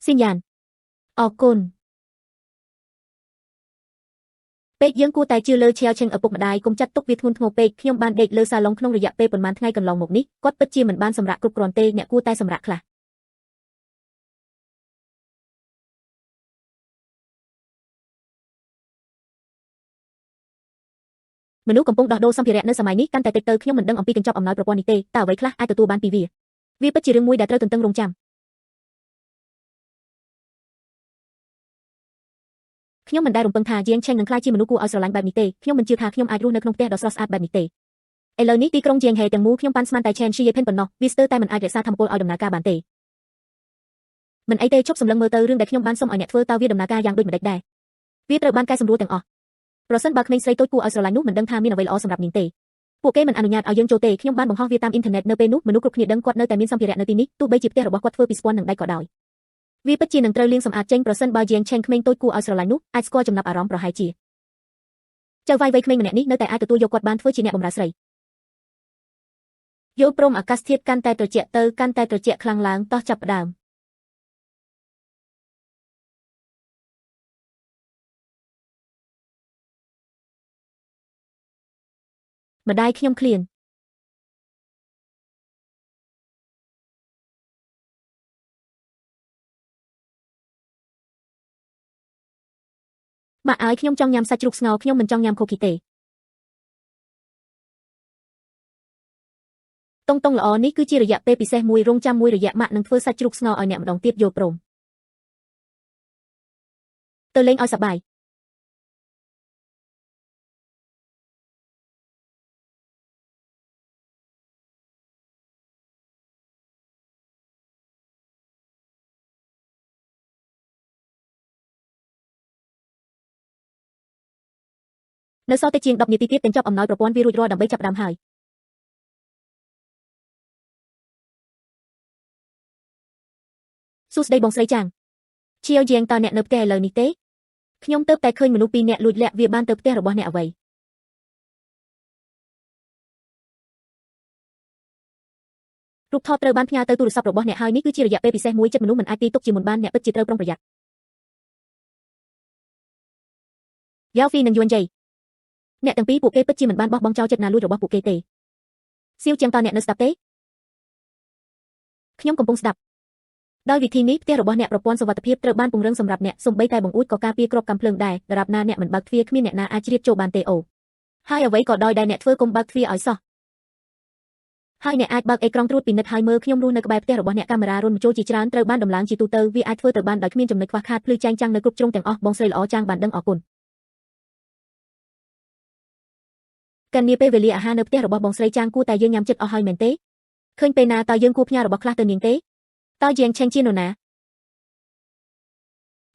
ស៊ីនយ៉ានអរគុណពេកយើងគួរតែជឿលើឈៀវឆេងឪពុកម្ដាយកុំចាត់ទុកវាធ្ងន់ធ្ងរពេកខ្ញុំបានដេកលើសាឡុងក្នុងរយៈពេលប៉ុន្មានថ្ងៃកន្លងមកនេះគាត់ពិតជាមិនបានសម្រាកគ្រប់គ្រាន់ទេអ្នកគួរតែសម្រាកខ្លះមនុស្សកំពុងដោះដូរសម្ភារៈនៅសម័យនេះកាន់តែតិចទៅខ្ញុំមិនដឹងអំពីកញ្ចប់អំណោយប្រព័ន្ធនេះទេតើអ្វីខ្លះអាចទទួលបានពីវាពិតជារឿងមួយដែលត្រូវទន្ទឹងរង់ចាំខ្ញុំមិនដែលរំពឹងថាជាងឆេងនឹងក្លាយជាមនុស្សគួរឲ្យស្រឡាញ់បែបនេះទេខ្ញុំមិនជឿថាខ្ញុំអាចរស់នៅក្នុងផ្ទះដ៏ស្រស់ស្អាតបែបនេះទេឥឡូវនេះទីក្រុងជាងហេទាំងមូលខ្ញុំប៉ាន់ស្មានតែឆេនស៊ីយេភិនប៉ុណ្ណោះវាស្ទើរតែមិនអាចរក្សាធម៌ពលឲ្យដំណើរការបានទេមិនអីទេជប់សម្លឹងមើលទៅរឿងដែលខ្ញុំបានសុំឲ្យអ្នកធ្វើតើវាដំណើរការយ៉ាងដូចម្តេចដែរវាត្រូវបានកែសម្រួលទាំងអស់ប្រសិនបើក្មេងស្រីតូចគួរឲ្យស្រឡាញ់នោះមិនដឹងថាមានអ្វីល្អសម្រាប់នាងទេពួកគេមិនអនុញ្ញាតឲ្យយើងចូលទេខ្ញុំបានបង្ហោះវាតាមអ៊ីនធឺណិតនៅពេលនោះមនុស្សគ្រប់គ្នាដឹងគាត់នៅតែមានសម្ភារៈនៅទីនេះទោះបីជាផ្ទះរបស់គាត់ធ្វើពីស្ពាន់និងដែកក៏ដោយវាពិតជានឹងត្រូវលាងសម្អាតចេញប្រសិនបើជាងឆេងក្មេងតូចគួរឲ្យស្រឡាញ់នោះអាចស្គាល់ចំណាប់អារម្មណ៍ប្រហែលជាចៅវាយវ័យក្មេងម្នាក់នេះនៅតែអាចទទួលយកគាត់បានធ្វើជាអ្នកបម្រើស្រីយល់ព្រមអាកាសធាតុកាន់តែត្រជាក់ទៅកាន់តែត្រជាក់ខ្លាំងឡើងតោះចាប់ផ្ដើមម្ដាយខ្ញុំឃ្លានម៉ាក់អើយខ្ញុំចង់ញ៉ាំសាច់ជ្រូកស្ងោរខ្ញុំមិនចង់ញ៉ាំខូគីទេតុងតុងល្អនេះគឺជារយៈពេលពិសេសមួយរងចាំមួយរយៈម៉ាក់នឹងធ្វើសាច់ជ្រូកស្ងោរឲ្យអ្នកម្ដងទៀតយល់ព្រមទៅលេងឲ្យសប្បាយនៅសល់តែជាង10នាទីទៀតកញ្ចប់អំណោយប្រព័ន្ធវារួចរាល់ដើម្បីចាប់ផ្ដើមហើយសួស្ដីបងស្រីចាងឈៀវជាងតើអ្នកនៅផ្ទះឥឡូវនេះទេខ្ញុំទើបតែឃើញមនុស្សពីរនាក់លួចលាក់វាបានទៅផ្ទះរបស់អ្នកអ្វីរូបថតត្រូវបានផ្ញើទៅទូរស័ព្ទរបស់អ្នកហើយនេះគឺជារយៈពេលពិសេសមួយចិត្តមនុស្សមិនអាចទីទុកជាមុនបានអ្នកពិតជាត្រូវប្រុងប្រយ័ត្នយ៉ាវហ្វីនិងយួនជ័យអ្នកទាំងពីរពួកគេពិតជាមិនបានបោះបង់ចោលចិត្តណាលួចរបស់ពួកគេទេសៀវជាងតើអ្នកនៅស្ដាប់ទេខ្ញុំកំពុងស្ដាប់ដោយវិធីនេះផ្ទះរបស់អ្នកប្រព័ន្ធសុវត្ថិភាពត្រូវបានពង្រឹងសម្រាប់អ្នកសូម្បីតែបង្អួចក៏ការពារគ្រាប់កាំភ្លើងដែរដរាបណាអ្នកមិនបើកទ្វារគ្មានអ្នកណាអាចជ្រៀតចូលបានទេអូហើយអ្វីក៏ដោយដែលអ្នកធ្វើកុំបើកទ្វារឲ្យសោះហើយអ្នកអាចបើកអេក្រង់ត្រួតពិនិត្យហើយមើលខ្ញុំរស់នៅក្បែរផ្ទះរបស់អ្នកកាមេរ៉ារុនបញ្ចូលជាច្រើនត្រូវបានដំឡើងជាទូទៅវាអាចធ្វើទៅបានដោយគ្មានចំណុចខ្វះខាតភ្លឺចែងចាំងនៅគ្រប់ជ្រុងទាំងអស់បងស្រីល្អចាងបានដឹងអរគុណកាន់នាពេលវេលាអាហារនៅផ្ទះរបស់បងស្រីចាងគួរតែយើងញ៉ាំចិត្តអស់ហើយមែនទេឃើញពេលណាតើយើងគួរផ្ញើរបស់ខ្លះទៅនាងទេតើជាងឆេងជានរណា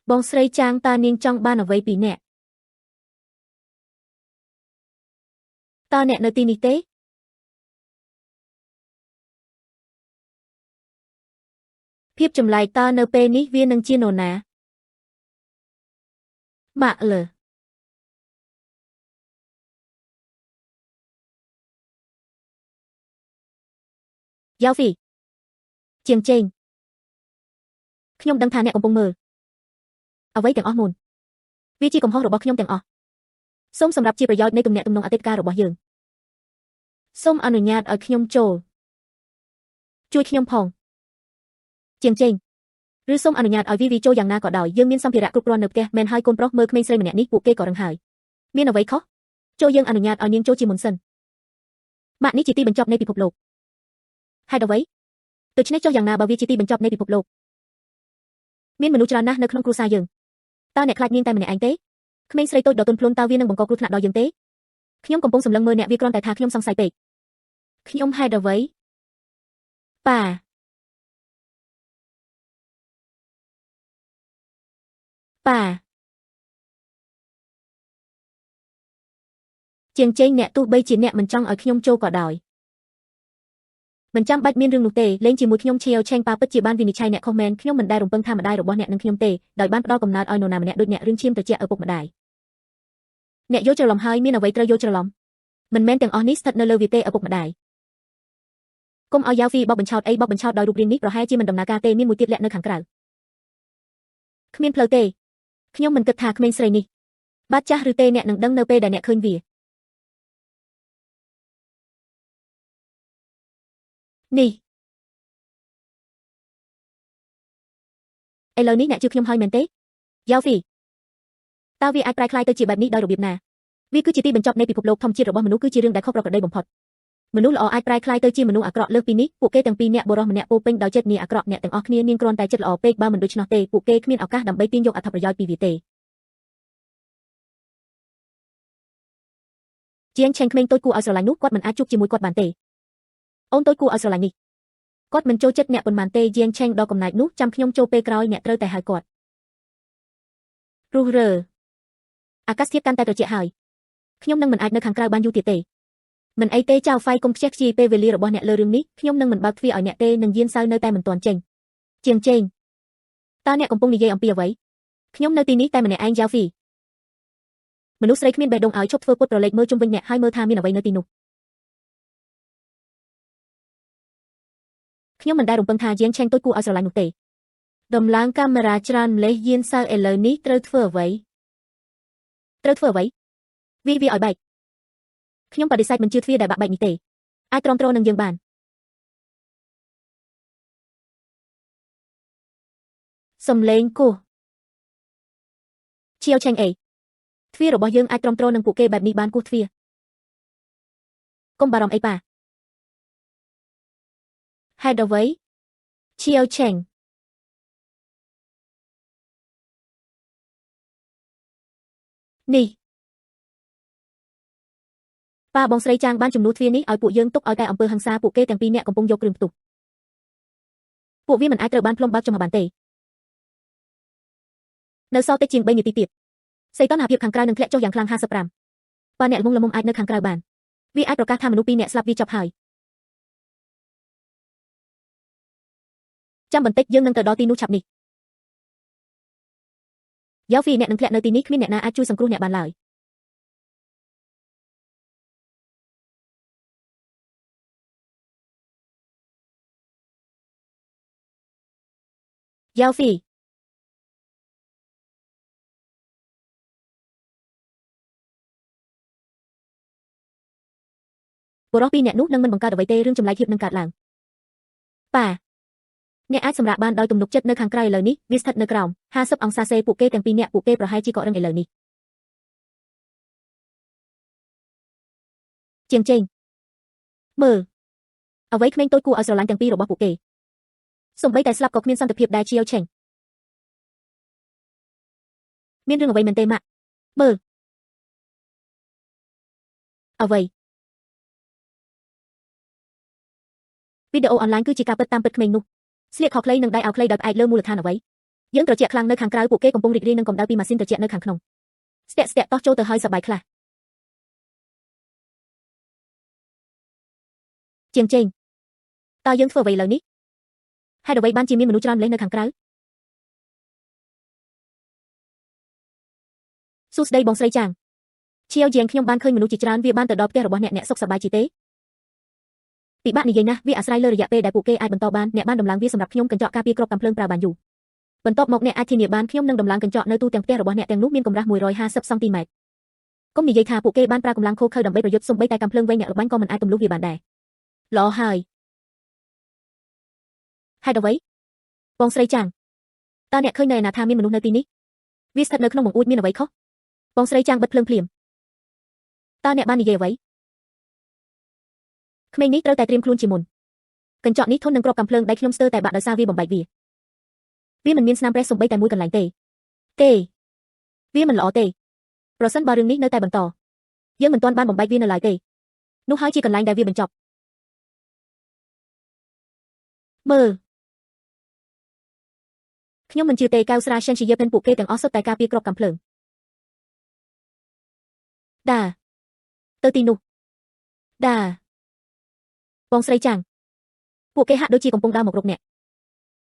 បងស្រីចាងតើនាងចង់បានអ្វីពីអ្នកតើអ្នកនៅទីនេះទេភាពចម្លែកតើនៅពេលនេះវានឹងជានរណាម៉ាក់លើយ៉ាវហ្វីជាងជេងខ្ញុំដឹងថាអ្នកកំពុងមើលអ្វីទាំងអស់មុនវាជាកំហុសរបស់ខ្ញុំទាំងអស់សូមសម្រាប់ជាប្រយោជន៍នៃទំនាក់ទំនងអតីតកាលរបស់យើងសូមអនុញ្ញាតឲ្យខ្ញុំចូលជួយខ្ញុំផងជាងជេងឬសូមអនុញ្ញាតឲ្យវីចូលយ៉ាងណាក៏ដោយយើងមានសម្ភារៈគ្រប់គ្រាន់នៅផ្ទះមែនហើយកូនប្រុសមើលក្មេងស្រីម្នាក់នេះពួកគេក៏រឹងហើយ មានអ្វីខុសចូលយើងអនុញ្ញាតឲ្យនាងចូលជាមុនសិនម៉ាក់នេះជាទីបញ្ចប់នៃពិភពលោកហេតុអ្វីដូច្នេះចុះយ៉ាងណាបើវាជាទីបញ្ចប់នៃពិភពលោកមានមនុស្សច្រើនណាស់នៅក្នុងគ្រួសារយើងតើអ្នកខ្លាចនាងតែម្នាក់ឯងទេក្មេងស្រីតូចដ៏ទន់ភ្លន់តើវានឹងបង្កគ្រោះថ្នាក់ដល់យើងទេខ្ញុំកំពុងសម្លឹងមើលអ្នកវាគ្រាន់តែថាខ្ញុំសង្ស័យពេកខ្ញុំហេតុអ្វីប៉ាជាងជេងអ្នកទោះបីជាអ្នកមិនចង់ឲ្យខ្ញុំចូលក៏ដោយមិនចាំបាច់មានរឿងនោះទេលេងជាមួយខ្ញុំឈៀវឆេងប៉ាពិតជាបានវិនិច្ឆ័យអ្នកខុសមែនខ្ញុំមិនដែលរំពឹងថាម្ដាយរបស់អ្នកនឹងខ្ញុំទេដោយបានផ្ដល់កំណើតឲ្យនរណាម្នាក់ដូចអ្នករឿងឈាមត្រជាក់ឪពុកម្ដាយអ្នកយល់ច្រឡំហើយមានអ្វីត្រូវយល់ច្រឡំមិនមែនទាំងអស់នេះស្ថិតនៅលើវាទេឪពុកម្ដាយកុំឲ្យយ៉ាវហ្វីបោកបញ្ឆោតអីបោកបញ្ឆោតដោយរូបរាងនេះប្រហែលជាមិនដំណើរការទេមានមួយទៀតលាក់នៅខាងក្រៅគ្មានផ្លូវទេខ្ញុំមិនគិតថាក្មេងស្រីនេះបាត់ចាស់ឬទេអ្នកនឹងដឹងនៅពេលដែលអ្នកឃើញវានេះឥឡូវនេះអ្នកជឿខ្ញុំហើយមែនទេយ៉ាវហ្វីតើវាអាចប្រែក្លាយទៅជាបែបនេះដោយរបៀបណាវាគឺជាទីបញ្ចប់នៃពិភពលោកធម្មជាតិរបស់មនុស្សគឺជារឿងដែលខុសប្រក្រតីបំផុតមនុស្សល្អអាចប្រែក្លាយទៅជាមនុស្សអាក្រក់លើសពីនេះពួកគេទាំងពីរនាក់បុរសម្នាក់ពោពេញដោយចិត្តនាងអាក្រក់អ្នកទាំងអស់គ្នានាងគ្រាន់តែចិត្តល្អពេកបើមិនដូច្នោះទេពួកគេគ្មានឱកាសដើម្បីទាញយកអត្ថប្រយោជន៍ពីវាទេជាងឆេងក្មេងតូចគួរឲ្យស្រឡាញ់នោះគាត់មិនអាចជួបជាមួយគាត់បានទេអូនតូចគួរឲ្យស្រឡាញ់នេះគាត់មិនចូលចិត្តអ្នកប៉ុន្មានទេជាងឆេងដល់កំណាចនោះចាំខ្ញុំចូលពេលក្រោយអ្នកត្រូវតែហៅគាត់រុះរើអាកាសធាតុកាន់តែត្រជាក់ហើយខ្ញុំនឹងមិនអាចនៅខាងក្រៅបានយូរទៀតទេមិនអីទេចៅហ្វាយកុំខ្ជះខ្ជាយពេលវេលារបស់អ្នកលើរឿងនេះខ្ញុំនឹងមិនបើកទ្វារឲ្យអ្នកទេនឹងយានសៅនៅតែមិនទាន់ចេញជាងជេងតើអ្នកកំពុងនិយាយអំពីអ្វីខ្ញុំនៅទីនេះតែម្នាក់ឯងយ៉ាវហ្វីមនុស្សស្រីគ្មានបេះដូងឲ្យឈប់ធ្វើពុតប្រឡេកមើលជុំវិញអ្នកហើយមើលថាមានអ្វីនៅទីនោះខ្ញុំមិនដែលរំពឹងថាជាងឆេងតូចគួរឲ្យស្រឡាញ់នោះទេដំឡើងកាមេរ៉ាច្រើនម្លេះយានសៅឥឡូវនេះត្រូវធ្វើអ្វីវាឲ្យបែកខ្ញុំបដិសេធមិនជឿទ្វារដែលបាក់បែកនេះទេអាចទ្រាំទ្រនឹងយើងបានសំឡេងគោះឈៀវឆេងអេទ្វាររបស់យើងអាចទ្រាំទ្រនឹងពួកគេបែបនេះបានគោះទ្វារកុំបារម្ភអីប៉ាហេតុអ្វីឈៀវឆេងនេះប៉ាបងស្រីចាងបានជំនួសទ្វារនេះឲ្យពួកយើងទុកឲ្យតែអំពើហិង្សាពួកគេទាំងពីរនាក់កំពុងយកគ្រឿងផ្ទុះពួកវាមិនអាចត្រូវបានផ្លុំបើកចំហបានទេនៅសល់តិចជាង3នាទីទៀតសីតុណ្ហភាពខាងក្រៅនឹងធ្លាក់ចុះយ៉ាងខ្លាំង55ប៉ាអ្នកល្ងងអាចនៅខាងក្រៅបានវាអាចប្រកាសថាមនុស្សពីរនាក់ស្លាប់វាចប់ហើយចាំបន្តិចយើងនឹងទៅដល់ទីនោះឆាប់នេះយ៉ាវហ្វីអ្នកនឹងធ្លាក់នៅទីនេះគ្មានអ្នកណាអាចជួយសង្គ្រោះអ្នកបានឡើយយ៉ាវហ្វីបុរសពីរអ្នកនោះនឹងមិនបង្កើតអ្វីទេរឿងចម្លែកហៀបនឹងកើតឡើងប៉ាអ្នកអាចសម្រាកបានដោយទំនុកចិត្តនៅខាងក្រៅឥឡូវនេះវាស្ថិតនៅក្រោម50អង្សាសេពួកគេទាំងពីរនាក់ពួកគេប្រហែលជាកក់រឹងឥឡូវនេះជាងជេងមើលអ្វីក្មេងតូចគួរឲ្យស្រឡាញ់ទាំងពីររបស់ពួកគេសូម្បីតែស្លាប់ក៏គ្មានសន្តិភាពដែរឈៀវឆេងមានរឿងអ្វីមែនទេម៉ាក់មើលអ្វីវីដេអូអនឡាញគឺជាការពិតតាមពិតក្មេងនោះស្លៀកខោខ្លីនិងដៃអាវខ្លីដោយផ្អែកលើមូលដ្ឋានអ្វីយើងត្រជាក់ខ្លាំងនៅខាងក្រៅពួកគេកំពុងរីករាយនឹងកម្ដៅពីម៉ាស៊ីនត្រជាក់នៅខាងក្នុងស្ទាក់តោះចូលទៅហើយសប្បាយខ្លះជាងជេងតើយើងធ្វើអ្វីឥឡូវនេះហេតុអ្វីបានជាមានមនុស្សច្រើនលេងនៅខាងក្រៅសួស្ដីបងស្រីចាងឈៀវជាងខ្ញុំបានឃើញមនុស្សជាច្រើនវាបានទៅដល់ផ្ទះរបស់អ្នកសុខសប្បាយជីទេពិបាកនិយាយណាស់វាអាស្រ័យលើរយៈពេលដែលពួកគេអាចបន្តបានអ្នកបានដំឡើងវាសម្រាប់ខ្ញុំកញ្ចក់ការពារគ្រាប់កាំភ្លើងប្រើបានយូរបន្ទាប់មកអ្នកអាចធានាបានខ្ញុំនឹងដំឡើងកញ្ចក់នៅទូទាំងផ្ទះរបស់អ្នកទាំងនោះមានកម្រាស់150សង់ទីម៉ែត្រកុំនិយាយថាពួកគេបានប្រើកម្លាំងឃោឃៅដើម្បីប្រយុទ្ធសូម្បីតែកាំភ្លើងវែងអ្នករបាញ់ក៏មិនអាចទម្លុះវាបានដែរល្អហើយហេតុអ្វីបងស្រីចាងតើអ្នកឃើញនៅឯណាថាមានមនុស្សនៅទីនេះវាស្ថិតនៅក្នុងបង្អួចមានអ្វីខុសបងស្រីចាងបិទភ្លើងភ្លាម តើអ្នកបាននិយាយអ្វីក្មេងនេះត្រូវតែត្រៀមខ្លួនជាមុនកញ្ចក់នេះធន់នឹងគ្រាប់កាំភ្លើងដែលខ្ញុំស្ទើរតែបាក់ដោយសារវាបំបែកវាមិនមានស្នាមប្រេះសំបីតែមួយកន្លែងទេវាមិនល្អទេប្រសិនបើរឿងនេះនៅតែបន្តយើងមិនទាន់បានបំបែកវានៅឡើយទេនោះហើយជាកន្លែងដែលវាបញ្ចប់មើលខ្ញុំមិនជឿទេកៅស្រាសេនជាយិបពួកគេទាំងអស់សុទ្ធតែការពារគ្រាប់កាំភ្លើងដាទៅទីនោះដាបងស្រីចាំងពួកគេហាក់ដូចជាកំពុងដើរមករកអ្នក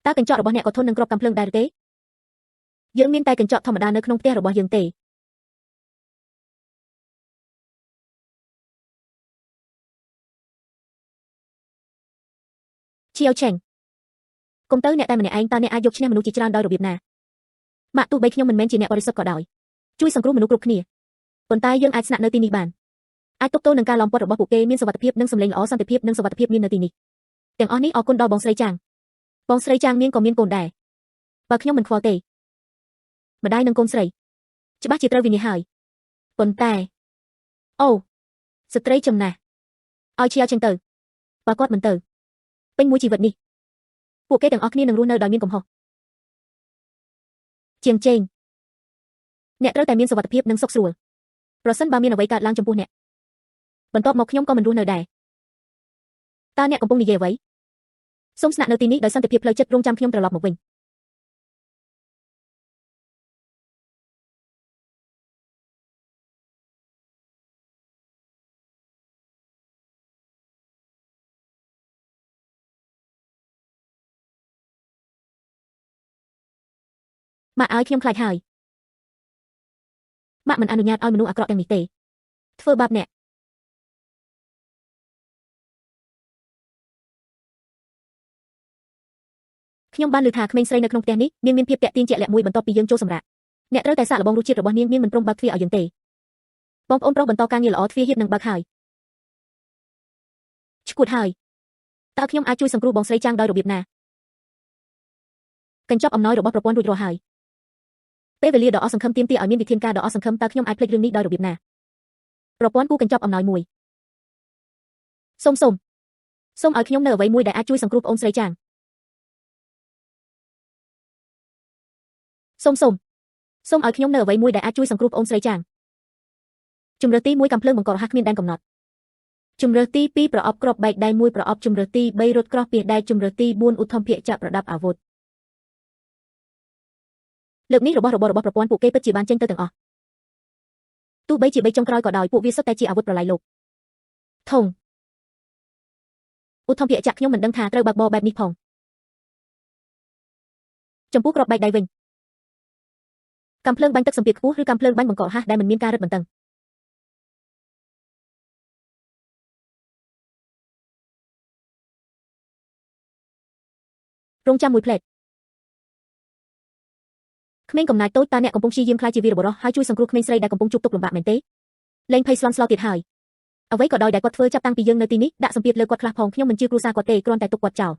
តើកញ្ចក់របស់អ្នកក៏ធន់នឹងគ្រាប់កាំភ្លើងដែរទេយើងមានតែកញ្ចក់ធម្មតានៅក្នុងផ្ទះរបស់យើងទេឈៀវឆេងកុំទៅអ្នកតែម្នាក់ឯងតើអ្នកអាចយកឈ្នះមនុស្សជាច្រើនដោយរបៀបណាម៉ាក់ទោះបីខ្ញុំមិនមែនជាអ្នកបរិសុទ្ធក៏ដោយជួយសង្គ្រោះមនុស្សគ្រប់គ្នាប៉ុន្តែយើងអាចស្នាក់នៅទីនេះបានអាចទប់ទល់នឹងការឡោមព័ទ្ធរបស់ពួកគេមានសុវត្ថិភាពនិងសម្លេងល្អសន្តិភាពនិងសុវត្ថិភាពមាននៅទីនេះទាំងអស់នេះអរគុណដល់បងស្រីចាំងបងស្រីចាំងមានក៏មានកូនដែរបើខ្ញុំមិនខ្វល់ទេម្ដាយនិងកូនស្រីច្បាស់ជាត្រូវវិនិច្ឆ័យហើយប៉ុន្តែអូស្ត្រីចំណាស់ឲ្យឈៀវឆេងទៅបើគាត់មិនទៅពេញមួយជីវិតនេះពួកគេទាំងអស់គ្នានឹងរស់នៅដោយមានកំហុសជាងជេងអ្នកត្រូវតែមានសុវត្ថិភាពនិងសុខស្រួលប្រសិនបើមានអ្វីកើតឡើងចំពោះអ្នកបន្ទាប់មកខ្ញុំក៏មិនរស់នៅដែរតើអ្នកកំពុងនិយាយអ្វីសូមស្នាក់នៅទីនេះដោយសន្តិភាពផ្លូវចិត្តរងចាំខ្ញុំត្រឡប់មកវិញម៉ាក់ឲ្យខ្ញុំខ្លាចហើយម៉ាក់មិនអនុញ្ញាតឲ្យមនុស្សអាក្រក់ទាំងនេះទេធ្វើបាបអ្នកខ្ញុំបានឮថាក្មេងស្រីនៅក្នុងផ្ទះនេះនាងមានភាពតាក់ទាញជាក់លាក់មួយបន្ទាប់ពីយើងចូលសម្រាកអ្នកត្រូវតែសាកល្បងរសជាតិរបស់នាងមិនព្រមបើកទ្វារឲ្យយើងទេបងប្អូនប្រុសបន្តការងារល្អទ្វារហៀបនឹងបើកហើយឈួតហើយតើខ្ញុំអាចជួយសង្គ្រោះបងស្រីចាំងដោយរបៀបណាកញ្ចប់អំណោយរបស់ប្រពន្ធរួចរាល់ហើយពេលវេលាដ៏អស់សង្ឃឹមទាមទារឲ្យមានវិធានការដ៏អស់សង្ឃឹមតើខ្ញុំអាចភ្លេចរឿងនេះដោយរបៀបណាប្រពន្ធគូកញ្ចប់អំណោយមួយសូមឲ្យខ្ញុំនៅអ្វីមួយដែលអាចជួយសង្គ្រោះប្អូនស្រីចាំងសូមឲ្យខ្ញុំនៅអ្វីមួយដែលអាចជួយសង្គ្រោះប្អូនស្រីចាំងជម្រើសទី1កាំភ្លើងបង្ករហ័សគ្មានដែនកំណត់ជម្រើសទី2ប្រអប់គ្រាប់បែកដៃ1ប្រអប់ជម្រើសទី3រត់ក្រោះពីដែកជម្រើសទី4ឧទ្ធម្ភាគចាក់ប្រដាប់អាវុធលើកនេះរបស់ប្រពន្ធពួកគេពិតជាបានចេញទៅទាំងអស់ទោះបីជា3ចុងក្រោយក៏ដោយពួកវាសុទ្ធតែជាអាវុធប្រឡាយលោកធំឧទ្ធម្ភាគចាក់ខ្ញុំមិនដឹងថាត្រូវបើកបរបែបនេះផងចំពោះគ្រាប់បែកដៃវិញកាំភ្លើងបាញ់ទឹកសម្ពាធខ្ពស់ឬកាំភ្លើងបាញ់បង្កកហ័សដែលមិនមានការរឹតបន្តឹងរងចាំមួយផ្លេតក្មេងកំណាចតូចតើអ្នកកំពុងព្យាយាមខ្លាចជាវីរបុរសហើយជួយសង្គ្រោះក្មេងស្រីដែលកំពុងជួបទុក្ខលំបាកមែនទេលែងភ័យស្លន់ស្លោទៀតហើយអ្វីក៏ដោយដែលគាត់ធ្វើចាប់តាំងពីយើងនៅទីនេះដាក់សម្ពាធលើគាត់ខ្លះផងខ្ញុំមិនជឿគ្រួសារគាត់ទេគ្រាន់តែទុកគាត់ចោល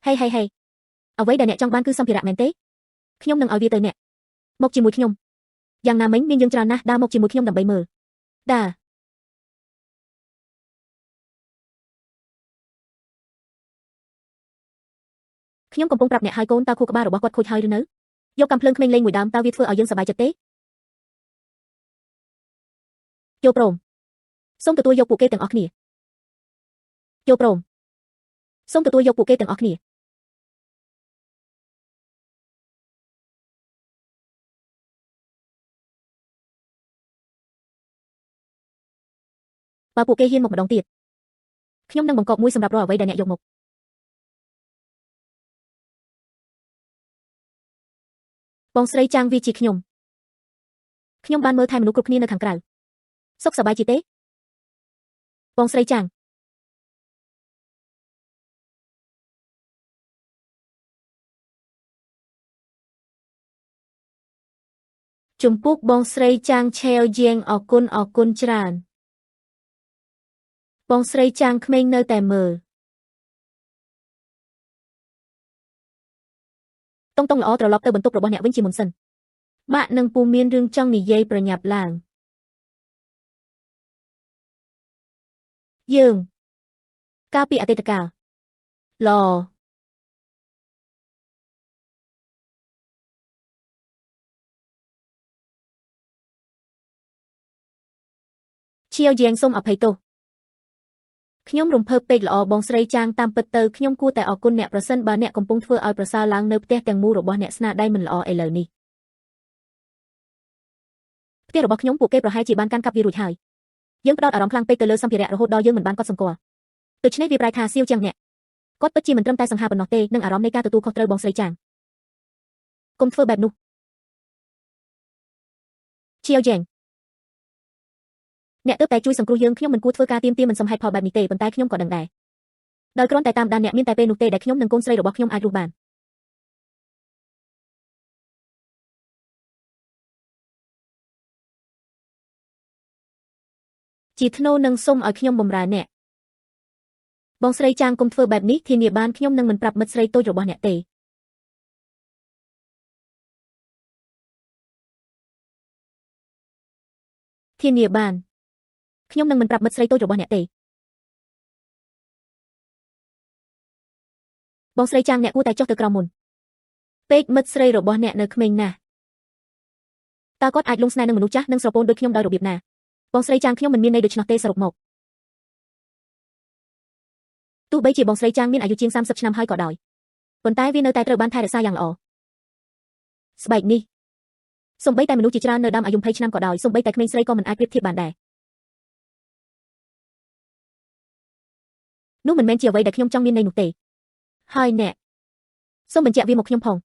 ហេអ្វីដែលអ្នកចង់បានគឺសម្ភារៈមែនទេខ្ញុំនឹងឲ្យវាទៅអ្នកមកជាមួយខ្ញុំយ៉ាងណាមិញមានយើងច្រើនណាស់ដើរមកជាមួយខ្ញុំដើម្បីមើលដាខ្ញុំកំពុងប្រាប់អ្នកហើយកូនតើខួរក្បាលរបស់គាត់ខូចហើយឬនៅយកកាំភ្លើងក្មេងលេងមួយដើមតើវាធ្វើឲ្យយើងសប្បាយចិត្តទេចូលព្រមសូមទទួលយកពួកគេទាំងអស់គ្នាចូលព្រមសូមទទួលយកពួកគេទាំងអស់គ្នាបើពួកគេហ៊ានមកម្ដងទៀតខ្ញុំនឹងបង្កប់មួយសម្រាប់រាល់អ្វីដែលអ្នកយកមកបងស្រីចាំងវាជាខ្ញុំបានមើលថែមនុស្សគ្រប់គ្នានៅខាងក្រៅសុខសប្បាយជាទេបងស្រីចាំងជំពូកបងស្រីចាំងឆេវជាងអរគុណច្រើនបងស្រីចាំងក្មេងនៅតែមើលតុងល្អត្រឡប់ទៅបន្ទប់របស់អ្នកវិញជាមុនសិនម៉ាក់និងពូមានរឿងចង់និយាយប្រញាប់ឡើង យើងកាលពីអតីតកាលឡឈៀវយាងសូមអភ័យទោសខ្ញុំរំភើបពេកល្អបងស្រីចាងតាមពិតទៅខ្ញុំគួរតែអរគុណអ្នកប្រសិនបើអ្នកកំពុងធ្វើឲ្យប្រសើរឡើងនៅផ្ទះទាំងមូលរបស់អ្នកស្នាដៃមិនល្អឥឡូវនេះផ្ទះរបស់ខ្ញុំពួកគេប្រហែលជាបានកាន់កាប់វារួចហើយយើងផ្ដោតអារម្មណ៍ខ្លាំងពេកទៅលើសម្ភារៈរហូតដល់យើងមិនបានកត់សម្គាល់ដូច្នេះវាប្រែថាសៀវជាងអ្នកគាត់ពិតជាមិនត្រឹមតែសង្ហាប៉ុណ្ណោះទេនឹងអារម្មណ៍នៃការទទួលខុសត្រូវបងស្រីចាងកុំធ្វើបែបនោះឈៀវយ៉ាងអ្នកទើបតែជួយសង្គ្រោះយើងខ្ញុំមិនគួរធ្វើការទាមទារមិនសមហេតុផលបែបនេះទេប៉ុន្តែខ្ញុំក៏ដឹងដែរដោយគ្រាន់តែតាមដានអ្នកមានតែពេលនោះទេដែលខ្ញុំនិងកូនស្រីរបស់ខ្ញុំអាចរស់បានជាធ្នូនឹងសុំឲ្យខ្ញុំបម្រើអ្នកបងស្រីចាងកុំធ្វើបែបនេះធានាបានខ្ញុំនឹងមិនប្រាប់មិត្តស្រីតូចរបស់អ្នកទេធានាបានខ្ញុំនឹងមិនប្រាប់មិត្តស្រីតូចរបស់អ្នកទេបងស្រីចាងអ្នកគួរតែចុះទៅក្រោមមុនពេកមិត្តស្រីរបស់អ្នកនៅក្មេងណាស់តើគាត់អាចលងស្នេហ៍នឹងមនុស្សចាស់និងស្រពោនដូចខ្ញុំដោយរបៀបណាបងស្រីចាងខ្ញុំមិនមានន័យដូច្នោះទេសរុបមកទោះបីជាបងស្រីចាងមានអាយុជាង30ឆ្នាំហើយក៏ដោយប៉ុន្តែវានៅតែត្រូវបានថែរក្សាយ៉ាងល្អស្បែកនេះសូម្បីតែមនុស្សជាច្រើននៅដើមអាយុ20ឆ្នាំក៏ដោយសូម្បីតែក្មេងស្រីក៏មិនអាចប្រៀបធៀបបានដែរនោះមិនមែនជាអ្វីដែលខ្ញុំចង់មានន័យនោះទេហើយអ្នកសូមបញ្ជាក់វាមកខ្ញុំផង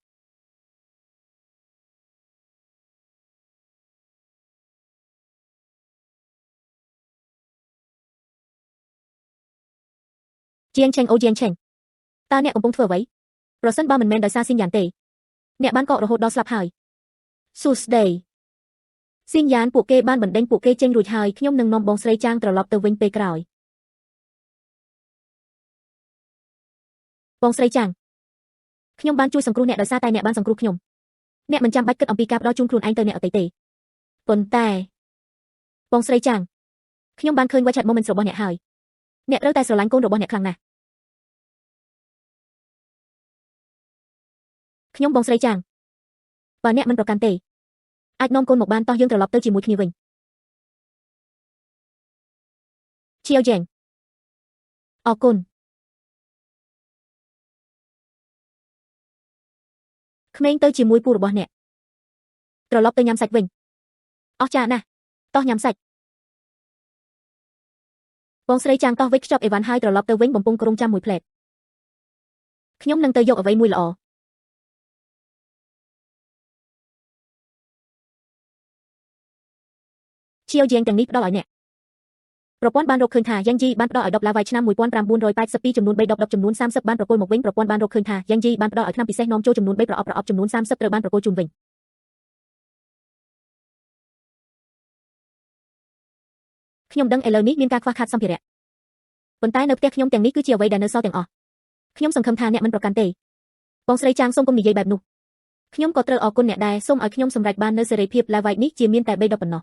ជាងឆេងអូជាងឆេងតើអ្នកកំពុងធ្វើអ្វីប្រសិនបើមិនមែនដោយសារស៊ីនយ៉ានទេអ្នកបានកករហូតដល់ស្លាប់ហើយសួស្ដីស៊ីនយ៉ានពួកគេបានបណ្ដេញពួកគេចេញរួចហើយខ្ញុំនឹងនាំបងស្រីចាងត្រឡប់ទៅវិញពេលក្រោយបងស្រីចាងខ្ញុំបានជួយសង្គ្រោះអ្នកដោយសារតែអ្នកបានសង្គ្រោះខ្ញុំអ្នកមិនចាំបាច់គិតអំពីការផ្ដល់ជូនខ្លួនឯងទៅអ្នកអតីតទេប៉ុន្តែបងស្រីចាងខ្ញុំបានឃើញ WeChat Moments របស់អ្នកហើយអ្នកត្រូវតែស្រឡាញ់កូនរបស់អ្នកខ្លាំងណាស់ខ្ញុំបងស្រីចាងបើអ្នកមិនប្រកាន់ទេអាចនាំកូនមកបានតោះយើងត្រឡប់ទៅជាមួយគ្នាវិញឈៀវយ៉ាងអរគុណក្មេងទៅជាមួយពូរបស់អ្នកត្រឡប់ទៅញ៉ាំសាច់វិញអស្ចារ្យណាស់តោះញ៉ាំសាច់បងស្រីចាងតោះវេចខ្ចប់អីវ៉ាន់ហើយត្រឡប់ទៅវិញបំពង់គ្រងចាំមួយផ្លែតខ្ញុំនឹងទៅយកអ្វីមួយល្អឈៀវយ៉ាងទាំងនេះផ្ដល់ឲ្យអ្នកប្រព័ន្ធបានរកឃើញថាយ៉ាងជីបានផ្ដល់ឲ្យ10ឡាវ៉ៃឆ្នាំ1982ចំនួន310ចំនួន30បានប្រគល់មកវិញប្រព័ន្ធបានរកឃើញថាយ៉ាងជីបានផ្ដល់ឲ្យឆ្នាំពិសេសនាំចូលចំនួន3ប្រអប់ចំនួន30ត្រូវបានប្រគល់ជូនវិញខ្ញុំដឹងឥឡូវនេះមានការខ្វះខាតសម្ភារៈប៉ុន្តែនៅផ្ទះខ្ញុំទាំងនេះគឺជាអ្វីដែលនៅសល់ទាំងអស់ខ្ញុំសង្ឃឹមថាអ្នកមិនប្រកាន់ទេបងស្រីចាងសូមកុំនិយាយបែបនោះខ្ញុំក៏ត្រូវអរគុណអ្នកដែរសូមឲ្យខ្ញុំសម្រេចបាននៅសេរីភាពឡាវ៉ៃនេះជាមានតែ3ដុល្លារប៉ុណ្ណោះ